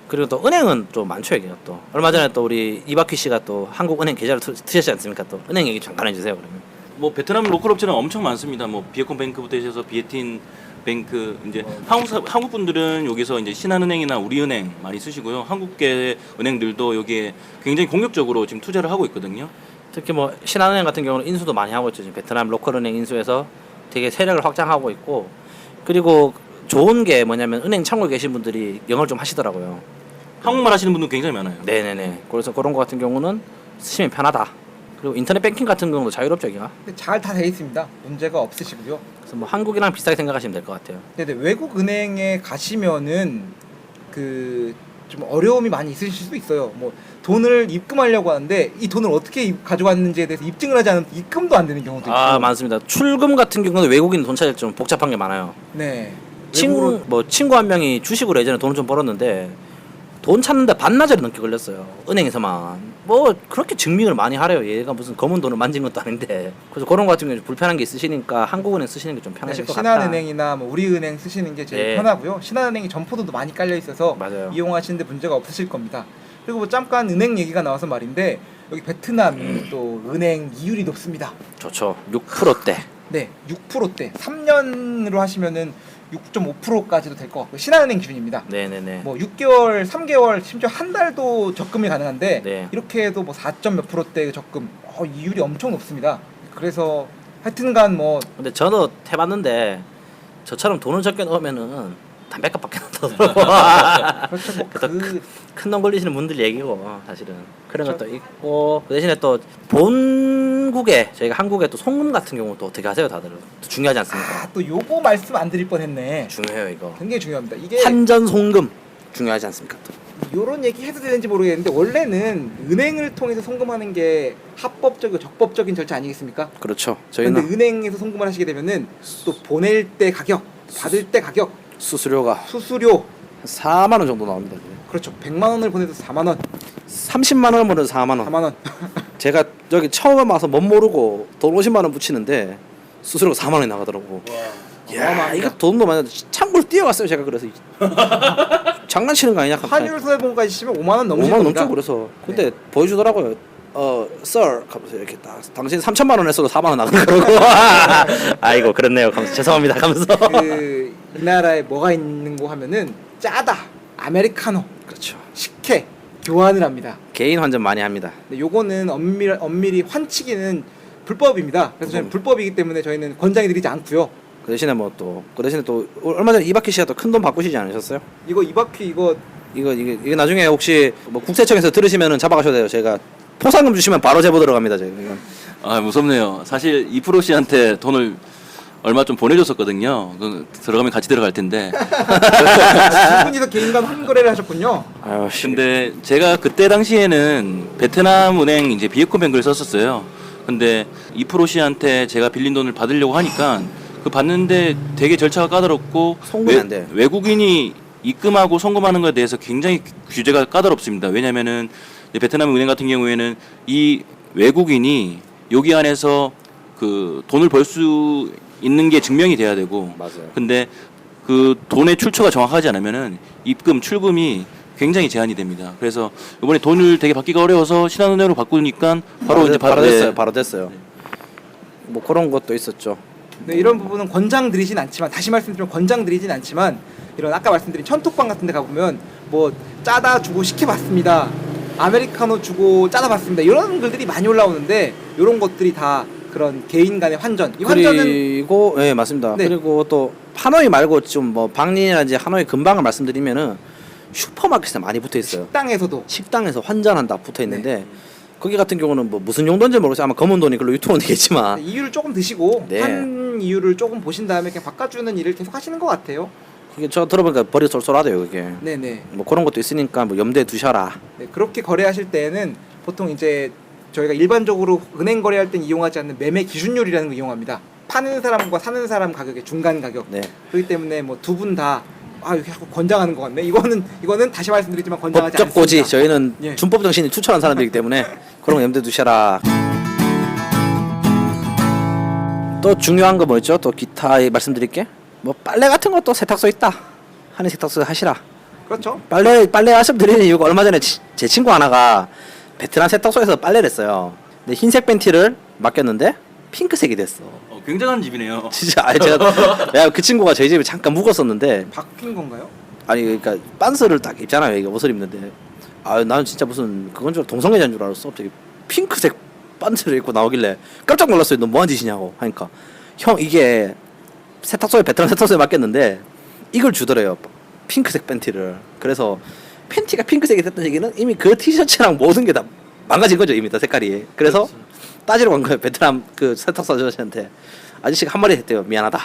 그리고 또 은행은 좀 많죠 여기가 또. 얼마 전에 또 우리 이바퀴 씨가 또 한국은행 계좌를 트셨지 않습니까? 또 은행 얘기 잠깐 해주세요 그러면. 뭐 베트남 로컬 업체는 엄청 많습니다. 뭐 비에콘 뱅크부터 해서 비에틴 뱅크 이제 한국 분들은 여기서 이제 신한은행이나 우리은행 많이 쓰시고요. 한국계 은행들도 여기에 굉장히 공격적으로 지금 투자를 하고 있거든요. 특히 뭐 신한은행 같은 경우는 인수도 많이 하고 있죠. 지금 베트남 로컬은행 인수해서 되게 세력을 확장하고 있고 그리고 좋은 게 뭐냐면 은행 창구에 계신 분들이 영어를 좀 하시더라고요. 한국말 하시는 분도 굉장히 많아요. 네네네. 그래서 그런 거 같은 경우는 쓰시면 편하다. 그리고 인터넷 뱅킹 같은 경우도 자유롭죠 여기가. 잘 다 돼 있습니다. 문제가 없으시고요. 그래서 뭐 한국이랑 비슷하게 생각하시면 될 것 같아요. 네네. 외국 은행에 가시면은 그 좀 어려움이 많이 있으실 수도 있어요. 뭐 돈을 입금하려고 하는데 이 돈을 어떻게 가져왔는지에 대해서 입증을 하지 않으면 입금도 안 되는 경우도 있고. 아 많습니다. 출금 같은 경우는 외국인 돈 찾을 좀 복잡한 게 많아요. 네. 친구 한 명이 주식으로 예전에 돈을 좀 벌었는데 돈 찾는데 반나절이 넘게 걸렸어요. 은행에서만. 뭐 그렇게 증명을 많이 하래요. 얘가 무슨 검은 돈을 만진 것도 아닌데. 그래서 그런 거 같은 경우 불편한 게 있으시니까 한국은행 쓰시는 게 좀 편하실 것 같다. 신한은행이나 뭐 우리은행 쓰시는 게 제일 네. 편하고요. 신한은행이 점포도 많이 깔려 있어서 맞아요. 이용하시는데 문제가 없으실 겁니다. 그리고 뭐 잠깐 은행 얘기가 나와서 말인데 여기 베트남이 또 은행 이율이 높습니다. 좋죠. 6%대. 네, 6%대. 3년으로 하시면은 6.5%까지도 될 것 같고 신한은행 기준입니다. 네네네. 뭐 6개월, 3개월, 심지어 한 달도 적금이 가능한데 네. 이렇게 해도 뭐 4점 몇 %대 적금 이율이 엄청 높습니다. 그래서 하여튼간 뭐 근데 저도 해봤는데 저처럼 돈을 적게 넣으면은 담배값밖에 안 나더라고. 그렇죠. 뭐 큰 돈 걸리시는 분들 얘기고 사실은 그런 그렇죠. 것도 있고 그 대신에 또 본국에 저희가 한국에 또 송금 같은 경우 또 어떻게 하세요 다들 또 중요하지 않습니까? 또 요거 말씀 안 드릴 뻔했네. 중요해요 이거. 굉장히 중요합니다. 이게 환전 송금 중요하지 않습니까? 또. 요런 얘기 해도 되는지 모르겠는데 원래는 은행을 통해서 송금하는 게 합법적이고 적법적인 절차 아니겠습니까? 그렇죠. 그런데 저희는 은행에서 송금을 하시게 되면은 또 보낼 때 가격, 받을 때 가격, 수수료가 수수료 4만 원 정도 나옵니다. 그렇죠. 100만 원을 보내도 4만 원, 30만 원을 보내도 4만 원. 4만 원. 제가 여기 처음 와서 못 모르고 돈 50만 원 붙이는데 수수료가 4만 원이 나가더라고. 야, 어마어마합니다. 이거 돈도 많이 창고를 뛰어갔어요 제가. 그래서 장난치는 거 아니냐. 환율 손해보험까지 치면 5만 원 5만 넘으실 원 겁니다. 넘죠. 그래서 근데 보여주더라고요. sir 하면서 이렇게 딱 당신 3천만 원 했어도 4만 원 나가는 거라고. 아이고 그렇네요. 하면서 죄송합니다. 하면서 이 나라에 뭐가 있는 거 하면은 짜다, 아메리카노, 그렇죠. 식혜 교환을 합니다. 개인 환전 많이 합니다. 근데 요거는 엄밀히 환치기는 불법입니다. 그래서 저희는 불법이기 때문에 저희는 권장해드리지 않고요. 그 대신에 그 대신에 또 얼마 전에 이바퀴 씨가 또 큰 돈 바꾸시지 않으셨어요? 이거 이 바퀴 이게 나중에 혹시 뭐 국세청에서 들으시면은 잡아가셔야 돼요. 제가 포상금 주시면 바로 제보 들어갑니다. 제가 이건. 아 무섭네요. 사실 이프로 씨한테 돈을 얼마 좀 보내줬었거든요. 들어가면 같이 들어갈 텐데. 두 분이서 개인간 환거래를 하셨군요. 아유 씨. 근데 제가 그때 당시에는 베트남 은행 이제 비에코뱅크를 썼었어요. 근데 이프로 씨한테 제가 빌린 돈을 받으려고 하니까 그 받는데 되게 절차가 까다롭고 송금이 안 돼. 외국인이 입금하고 송금하는 것에 대해서 굉장히 규제가 까다롭습니다. 왜냐면은 베트남 은행 같은 경우에는 이 외국인이 여기 안에서 그 돈을 벌 수 있는 게 증명이 돼야 되고, 맞아요. 근데 그 돈의 출처가 정확하지 않으면은 입금 출금이 굉장히 제한이 됩니다. 그래서 이번에 돈을 되게 받기가 어려워서 신한은행으로 바꾸니까 바로 이제 바로 네. 됐어요. 바로 됐어요. 뭐 그런 것도 있었죠. 네, 이런 부분은 권장드리진 않지만 다시 말씀드리면 권장드리진 않지만 이런 아까 말씀드린 천톡방 같은 데 가보면 뭐 짜다 주고 시켜봤습니다. 아메리카노 주고 짜다 봤습니다. 이런 글들이 많이 올라오는데 이런 것들이 다 그런 개인 간의 환전. 이 환전은 그리고 네 맞습니다. 네. 그리고 또 하노이 말고 좀 뭐 방린이라든지 하노이 근방을 말씀드리면은 슈퍼마켓에 많이 붙어 있어요. 식당에서도 식당에서 환전한다 붙어 있는데 거기 같은 경우는 뭐 무슨 용도인지 모르겠어요. 아마 검은 돈이 글로 유통은 되겠지만 이유를 조금 드시고 네. 한 이유를 조금 보신 다음에 그냥 바꿔주는 일을 계속 하시는 것 같아요. 그게 저 들어보니까 버리 쏠쏠하대요. 그게 네네. 뭐 그런 것도 있으니까 뭐 염두에 두셔라. 네, 그렇게 거래하실 때는 보통 이제 저희가 일반적으로 은행 거래할 땐 이용하지 않는 매매 기준율이라는 걸 이용합니다. 파는 사람과 사는 사람 가격의 중간 가격. 네. 그렇기 때문에 뭐 두 분 다 이렇게 자꾸 권장하는 것 같네. 이거는 다시 말씀드리지만 권장하지 법적 고지. 않습니다. 저희는 예. 준법 정신이 투철한 사람들이기 때문에 그런 거 염두에 두셔라. 또 중요한 거 뭐였죠? 또 기타 말씀드릴게. 뭐 빨래 같은 것도 세탁소 있다. 한인 세탁소 하시라. 그렇죠. 빨래 말씀드리는 이유가 얼마 전에 제 친구 하나가 베트남 세탁소에서 빨래를 했어요. 근데 흰색 팬티를 맡겼는데 핑크색이 됐어. 굉장한 집이네요. 진짜 내가 그 친구가 저희 집에 잠깐 묵었었는데 바뀐 건가요? 아니 그러니까 빤스를 딱 입잖아요. 이게 옷을 입는데 나는 진짜 무슨 그건 줄 동성애자인 줄 알았어. 갑자기 핑크색 빤스를 입고 나오길래 깜짝 놀랐어요. 너 뭐한 짓이냐고 하니까 형 이게 세탁소에 베트남 세탁소에 맡겼는데 이걸 주더래요. 핑크색 팬티를. 그래서 팬티가 핑크색이 됐던 얘기는 이미 그 티셔츠랑 모든 게 다 망가진 거죠. 이미 다 색깔이. 그래서 그렇지. 따지러 간 거예요. 베트남 그 세탁소 아저씨한테. 아저씨가 한마디 했대요. 미안하다.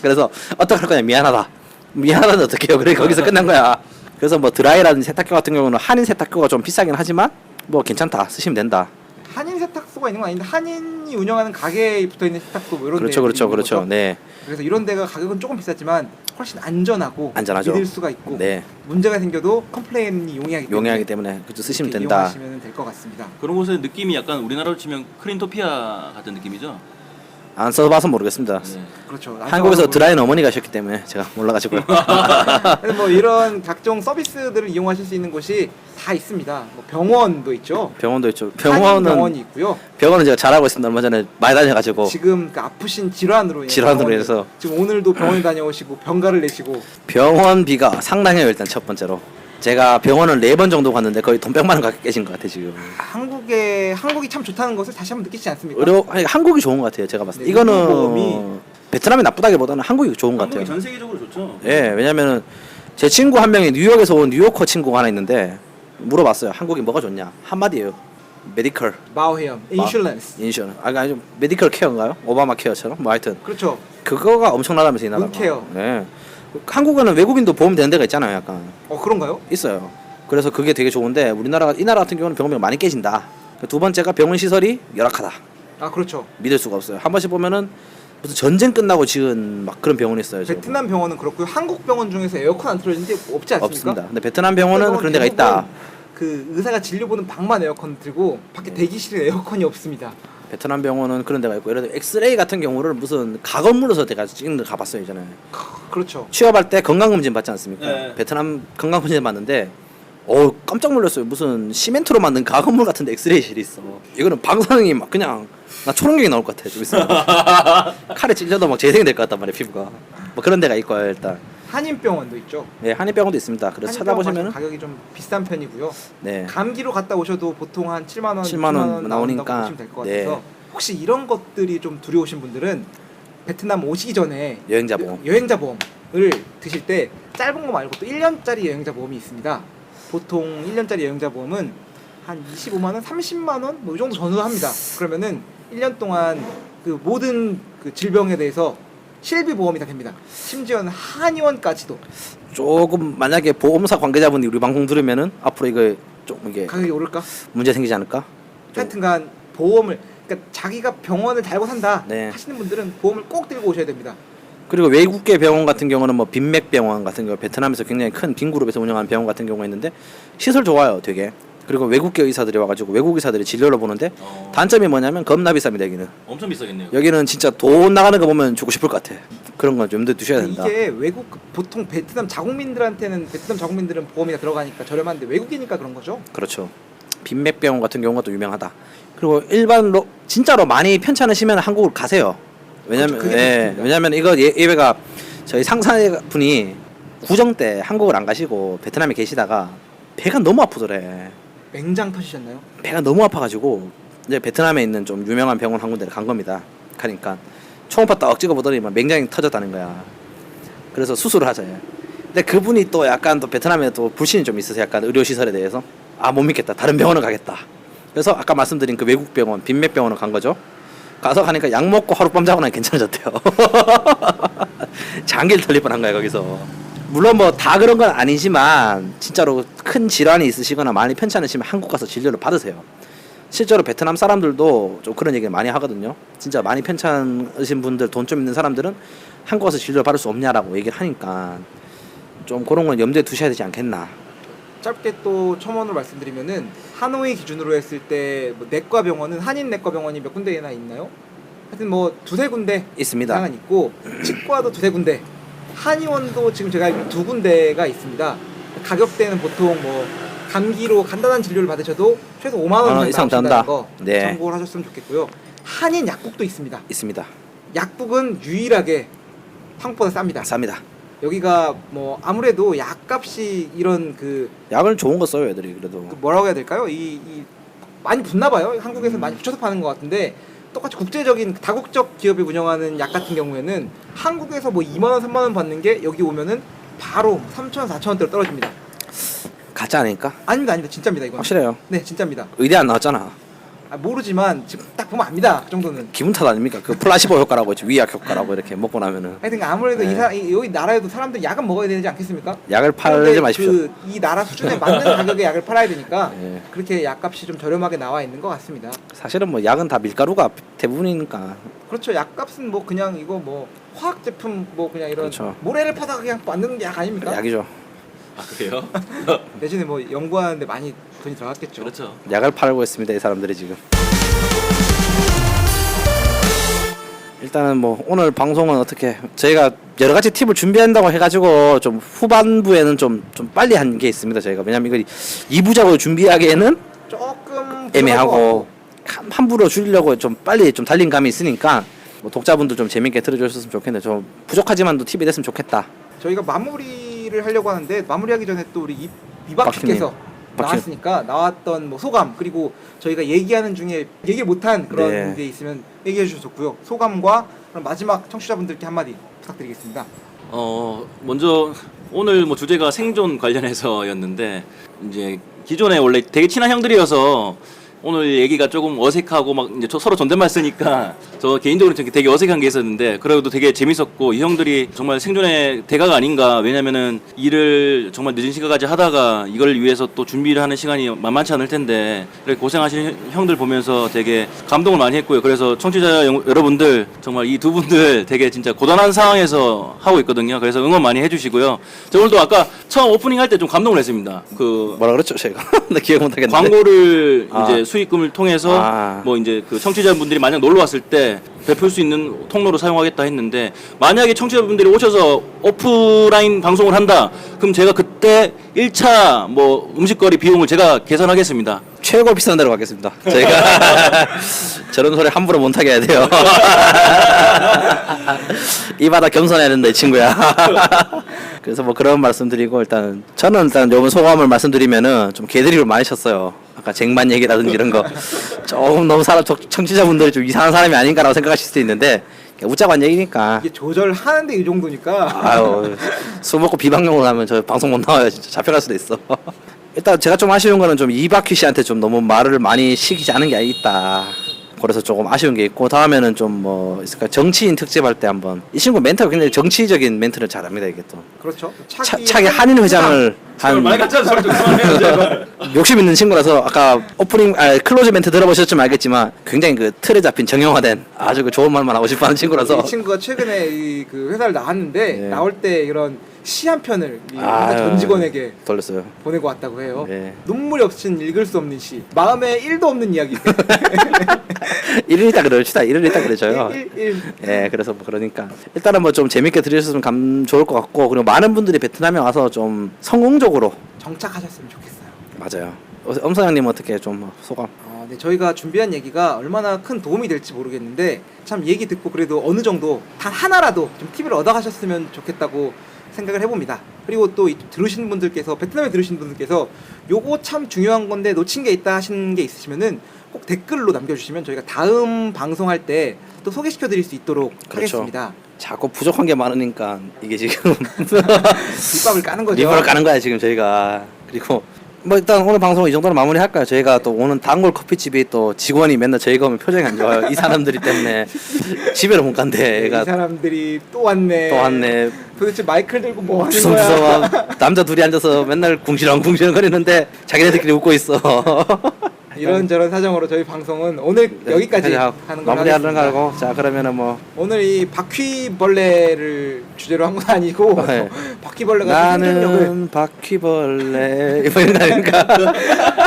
그래서 어떡할 거냐. 미안하다는 어떡해요. 그래 거기서 끝난 거야. 그래서 뭐 드라이라든지 세탁기 같은 경우는 한인 세탁기가 좀 비싸긴 하지만 뭐 괜찮다. 쓰시면 된다. 한인 세탁소가 있는 건 아닌데 한인이 운영하는 가게에 붙어 있는 세탁소 뭐 이런 그렇죠. 네. 그래서 이런 데가 가격은 조금 비싸지만 훨씬 안전하고 안전하죠. 믿을 수가 있고 네. 문제가 생겨도 컴플레인이 용이하기 때문에 그죠 쓰시면 이렇게 된다. 이용하시면 될 것 같습니다. 그런 곳의 느낌이 약간 우리나라로 치면 크린토피아 같은 느낌이죠. 안 써봐서 모르겠습니다. 네. 그렇죠. 한국에서 드라이는 어머니가 하셨기 때문에 제가 몰라가지고요. 그래서 뭐 이런 각종 서비스들을 이용하실 수 있는 곳이 다 있습니다. 뭐 병원도 있죠. 병원도 있죠. 병원이 병원은 있고요. 제가 잘하고 있습니다. 얼마 전에 많이 다녀가지고 지금 그 아프신 질환으로 질환으로 해서 지금 오늘도 병원에 다녀오시고 병가를 내시고 병원비가 상당해요. 일단 첫 번째로 제가 병원을 4번 정도 갔는데 거의 돈 100만 원 가까이 깨진 것 같아 지금. 한국이 참 좋다는 것을 다시 한번 느끼지 않습니까? 아니, 한국이 좋은 것 같아요. 제가 봤을 때 네, 이거는 의료보험이 베트남이 나쁘다기보다는 한국이 좋은 것 한국이 같아요. 전 세계적으로 좋죠. 예, 왜냐면은 제 친구 한 명이 뉴욕에서 온 뉴요커 친구가 하나 있는데 물어봤어요. 한국이 뭐가 좋냐? 한마디예요. 메디컬. 마오헤엄, 인슐런스. 인슈런. 아니 메디컬 케어인가요? 오바마 케어처럼 뭐 하여튼 그렇죠. 그거가 엄청나다면서 이 나라가. 은케어. 네. 한국에는 외국인도 보험 되는 데가 있잖아요. 약간 그런가요? 있어요. 그래서 그게 되게 좋은데 이 나라 같은 경우는 병원비가 많이 깨진다. 두 번째가 병원 시설이 열악하다. 그렇죠. 믿을 수가 없어요. 한 번씩 보면은 무슨 전쟁 끝나고 지은 막 그런 병원이 있어요. 지금. 베트남 병원은 그렇고요. 한국 병원 중에서 에어컨 안 틀어진 데 없지 않습니까? 없습니다. 근데 베트남 병원은 그런 데가 대부분 있다. 그 의사가 진료 보는 방만 에어컨 틀고 밖에 대기실에 에어컨이 없습니다. 베트남 병원은 그런 데가 있고 예를 들어 엑스레이 같은 경우를 무슨 가건물에서 내가 찍는 데 가봤어요 예전에. 그렇죠. 취업할 때 건강검진 받지 않습니까? 네. 베트남 건강검진 받는데 깜짝 놀랐어요. 무슨 시멘트로 만든 가건물 같은 데 엑스레이실이 있어. 이거는 방사능이 막 그냥 나 초롱경이 나올 것 같아. 좀 있으면 칼에 찔려도 막 재생이 될 것 같단 말이야 피부가. 뭐 그런 데가 있고요 일단. 한인병원도 있죠. 네 한인병원도 있습니다. 그래서 찾아보시면은 가격이 좀 비싼 편이고요. 네. 감기로 갔다 오셔도 보통 한 7만 원, 7만 원 나오니까. 보시면 될 것 네. 같아서 혹시 이런 것들이 좀 두려우신 분들은 베트남 오시기 전에 여행자 보험. 여행자 보험을 드실 때 짧은 거 말고 또 1년짜리 여행자 보험이 있습니다. 보통 1년짜리 여행자 보험은 한 25만 원, 30만 원 뭐 이 정도 전후합니다. 그러면은 1년 동안 그 모든 그 질병에 대해서 실비 보험이 다 됩니다. 심지어는 한의원까지도. 조금 만약에 보험사 관계자분이 우리 방송 들으면은 앞으로 이거 좀 이게 가격이 오를까? 문제 생기지 않을까? 좀 하여튼간 보험을 그러니까 자기가 병원을 달고 산다 네. 하시는 분들은 보험을 꼭 들고 오셔야 됩니다. 그리고 외국계 병원 같은 경우는 뭐 빈맥병원 같은 경우 베트남에서 굉장히 큰 빈그룹에서 운영하는 병원 같은 경우가 있는데 시설 좋아요 되게. 그리고 외국계 의사들이 와가지고 외국 의사들이 진료를 보는데 단점이 뭐냐면 겁나 비쌉니다 여기는. 엄청 비싸겠네요. 여기는 진짜 돈 나가는 거 보면 죽고 싶을 것 같아. 그런 건 좀 염두에 두셔야 된다. 이게 외국 보통 베트남 자국민들은 보험이 다 들어가니까 저렴한데 외국이니까 그런 거죠. 그렇죠. 빈맥병원 같은 경우가 또 유명하다. 그리고 일반로 진짜로 많이 편찮으시면 한국을 가세요. 왜냐면 그렇죠. 그게 좋습니다. 왜냐면 이거 예외가 저희 상사분이 구정 때 한국을 안 가시고 베트남에 계시다가 배가 너무 아프더래. 맹장 터지셨나요? 배가 너무 아파가지고 이제 베트남에 있는 좀 유명한 병원 한 군데를 간 겁니다. 가니까 초음파 딱 찍어보더니 막 맹장이 터졌다는 거야. 그래서 수술을 하자. 근데 그분이 또 약간 또 베트남에 또 불신이 좀 있으세요. 약간 의료시설에 대해서. 못 믿겠다. 다른 병원을 가겠다. 그래서 아까 말씀드린 그 외국 병원, 빈맥병원을 간 거죠. 가서 가니까 약 먹고 하룻밤 자고 나니 괜찮아졌대요. 장기를 털릴 뻔한 거야 거기서. 물론 뭐 다 그런 건 아니지만 진짜로 큰 질환이 있으시거나 많이 편찮으시면 한국 가서 진료를 받으세요. 실제로 베트남 사람들도 좀 그런 얘기를 많이 하거든요. 진짜 많이 편찮으신 분들, 돈 좀 있는 사람들은 한국 와서 진료를 받을 수 없냐라고 얘기를 하니까 좀 그런 건 염두에 두셔야 되지 않겠나. 짧게 또 첨언으로 말씀드리면은 하노이 기준으로 했을 때 뭐 내과 병원은 한인 내과 병원이 몇 군데나 있나요? 하여튼 뭐 두세 군데 있습니다. 이상은 있고 치과도 두세 군데, 한의원도 지금 제가 알기로 두 군데가 있습니다. 가격대는 보통 뭐 감기로 간단한 진료를 받으셔도 최소 5만 원 이상 나온다는 된다. 거 네. 참고를 하셨으면 좋겠고요. 한인 약국도 있습니다. 있습니다. 약국은 유일하게 한국보다 쌉니다. 쌉니다. 여기가 뭐 아무래도 약값이 이런 그 약을 좋은 거 써요, 애들이 그래도. 뭐라고 해야 될까요? 이 많이 붙나 봐요. 한국에서 많이 붙여서 파는 것 같은데, 똑같이 국제적인 다국적 기업이 운영하는 약 같은 경우에는 한국에서 뭐 2만 원, 3만 원 받는 게 여기 오면은 바로 3천 원, 4천 원대로 떨어집니다. 가짜 아닙니까? 아닙니다, 아닙니다. 진짜입니다, 이건. 확실해요. 네, 진짜입니다. 의대 안 나왔잖아. 모르지만 지금 딱 보면 압니다. 그 정도는. 기분 탓 아닙니까? 그 플라시보 효과라고 했지, 위약 효과라고 이렇게 먹고 나면은. 하여튼 아무래도 네. 여기 나라에도 사람들이 약은 먹어야 되지 않겠습니까? 약을 팔지 그런데 마십시오. 이 나라 수준에 맞는 가격의 약을 팔아야 되니까 네. 그렇게 약값이 좀 저렴하게 나와 있는 것 같습니다. 사실은 뭐 약은 다 밀가루가 대부분이니까. 그렇죠. 약값은 뭐 그냥 이거 뭐 화학 제품 뭐 그냥 이런 그렇죠. 모래를 파다가 그냥 만드는 게 약 아닙니까? 약이죠. 아 그래요? 내지는 뭐 연구하는데 많이 돈이 들어갔겠죠. 그렇죠. 약을 팔고 있습니다, 이 사람들이 지금. 일단은 뭐 오늘 방송은 어떻게 저희가 여러 가지 팁을 준비한다고 해가지고 좀 후반부에는 좀 빨리 한 게 있습니다, 저희가. 왜냐면 이거 2부작으로 준비하기에는 조금 애매하고 함부로 줄이려고 좀 빨리 좀 달린 감이 있으니까 뭐 독자분들 좀 재밌게 들어주셨으면 좋겠네요. 좀 부족하지만도 팁이 됐으면 좋겠다. 저희가 마무리를 하려고 하는데, 마무리하기 전에 또 우리 이박씨께서 나왔으니까 나왔던 뭐 소감, 그리고 저희가 얘기하는 중에 얘기 못한 그런 네. 게 있으면 얘기해 주셔서 좋고요. 소감과 그럼 마지막 청취자분들께 한마디 부탁드리겠습니다. 먼저 오늘 뭐 주제가 생존 관련해서였는데, 이제 기존에 원래 되게 친한 형들이어서 오늘 얘기가 조금 어색하고 막 이제 서로 존댓말 쓰니까 저 개인적으로 되게 어색한 게 있었는데, 그래도 되게 재밌었고, 이 형들이 정말 생존의 대가가 아닌가. 왜냐면은 일을 정말 늦은 시간까지 하다가 이걸 위해서 또 준비를 하는 시간이 만만치 않을 텐데, 그렇게 고생하시는 형들 보면서 되게 감동을 많이 했고요. 그래서 청취자 여러분들 정말 이 두 분들 되게 진짜 고단한 상황에서 하고 있거든요. 그래서 응원 많이 해주시고요. 저 오늘도 아까 처음 오프닝 할 때 좀 감동을 했습니다. 그 뭐라 그랬죠, 제가? 나 기억 못 하겠는데. 광고를 아. 이제 수익금을 통해서 뭐 이제 그 청취자분들이 만약 놀러 왔을 때 베풀 수 있는 통로로 사용하겠다 했는데, 만약에 청취자분들이 오셔서 오프라인 방송을 한다, 그럼 제가 그때 1차 뭐 음식거리 비용을 제가 계산하겠습니다. 최고 비싼 데로 가겠습니다. 저희가 저런 소리 함부로 못하게 해야 돼요. 이 바다 겸손해야 된다, 이 친구야. 그래서 뭐 그런 말씀드리고, 일단 저는 일단 요번 소감을 말씀드리면은 좀 개드립을 많이 쳤어요. 아까 쟁반 얘기라든지 이런 거 조금 너무 청취자분들이 좀 이상한 사람이 아닌가라고 생각하실 수도 있는데, 웃자고 한 얘기니까. 이게 조절하는데 이 정도니까. 아유, 술 먹고 비방용으로 하면 저 방송 못 나와요. 진짜 잡혀갈 수도 있어. 일단 제가 좀 아쉬운 거는 좀 이박휘 씨한테 좀 너무 말을 많이 시키지 않은 게 있다. 그래서 조금 아쉬운 게 있고, 다음에는 좀 뭐 있을까, 정치인 특집할 때 한번. 이 친구 멘트가 굉장히 정치적인 멘트를 잘합니다, 이게 또. 그렇죠. 차기 한인 회장을 한 많이 같지 않은 소리 좀 그만해요, 제발. 욕심 있는 친구라서, 아까 클로즈 멘트 들어보셨지만 알겠지만 굉장히 그 틀에 잡힌 정형화된 아주 그 좋은 말만 하고 싶어하는 친구라서. 이 친구가 최근에 그 회사를 나왔는데, 네. 나올 때 이런 시 한 편을 이 회사 전 직원에게 돌렸어요. 보내고 왔다고 해요. 네. 눈물이 없인 읽을 수 없는 시, 마음에 1도 없는 이야기. 일을 있다 그러시다. 일을 있다 그러죠요. 일. 예, 그래서 뭐 그러니까 일단은 뭐 좀 재밌게 들으셨으면 좋을 것 같고, 그리고 많은 분들이 베트남에 와서 좀 성공적으로. 정착하셨으면 좋겠어요. 맞아요. 엄사장님 어떻게 좀 소감? 네, 저희가 준비한 얘기가 얼마나 큰 도움이 될지 모르겠는데, 참 얘기 듣고 그래도 어느 정도 단 하나라도 좀 팁을 얻어가셨으면 좋겠다고 생각을 해봅니다. 그리고 또 들으시는 분들께서, 베트남에 들으시는 분들께서 요거 참 중요한 건데 놓친 게 있다 하시는 게 있으시면은 꼭 댓글로 남겨주시면 저희가 다음 방송할 때 또 소개시켜 드릴 수 있도록 그렇죠. 하겠습니다. 자꾸 부족한 게 많으니까 이게 지금 밑밥을 까는 거죠. 리버를 까는 거야 지금 저희가. 그리고 뭐 일단 오늘 방송 이 정도로 마무리할까요? 저희가 또 오는 단골 커피집이 또 직원이 맨날 저희가 오면 표정이 안 좋아요. 이 사람들이 때문에 집에를 못 간대. 이 사람들이 또 왔네. 또 왔네. 도대체 마이크를 들고 뭐 하는 거야? 주섬주섬 남자 둘이 앉아서 맨날 궁시렁궁시렁 거리는데 자기네들끼리 웃고 있어. 이런저런 사정으로 저희 방송은 오늘 여기까지 그냥 하는 걸로 마무리하는 하겠습니다. 거고. 자, 그러면은 뭐 오늘 이 바퀴벌레를 주제로 한 건 아니고 네. 바퀴벌레가 생존력을 나는 바퀴벌레 이런 거 아닌가?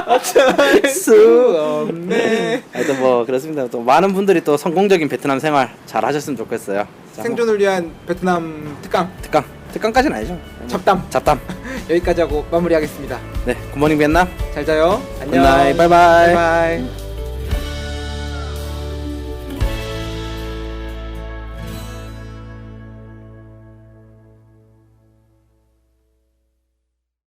어쩔 수 없네. 하여튼 뭐 그렇습니다. 또 많은 분들이 또 성공적인 베트남 생활 잘 하셨으면 좋겠어요. 자, 생존을 위한 베트남 특강 특강까지는 아니죠. 잡담. 여기까지 하고 마무리하겠습니다. 네, 굿모닝 베트남. 잘 자요. 안녕. 굿나잇. 바이바이. 바이바이.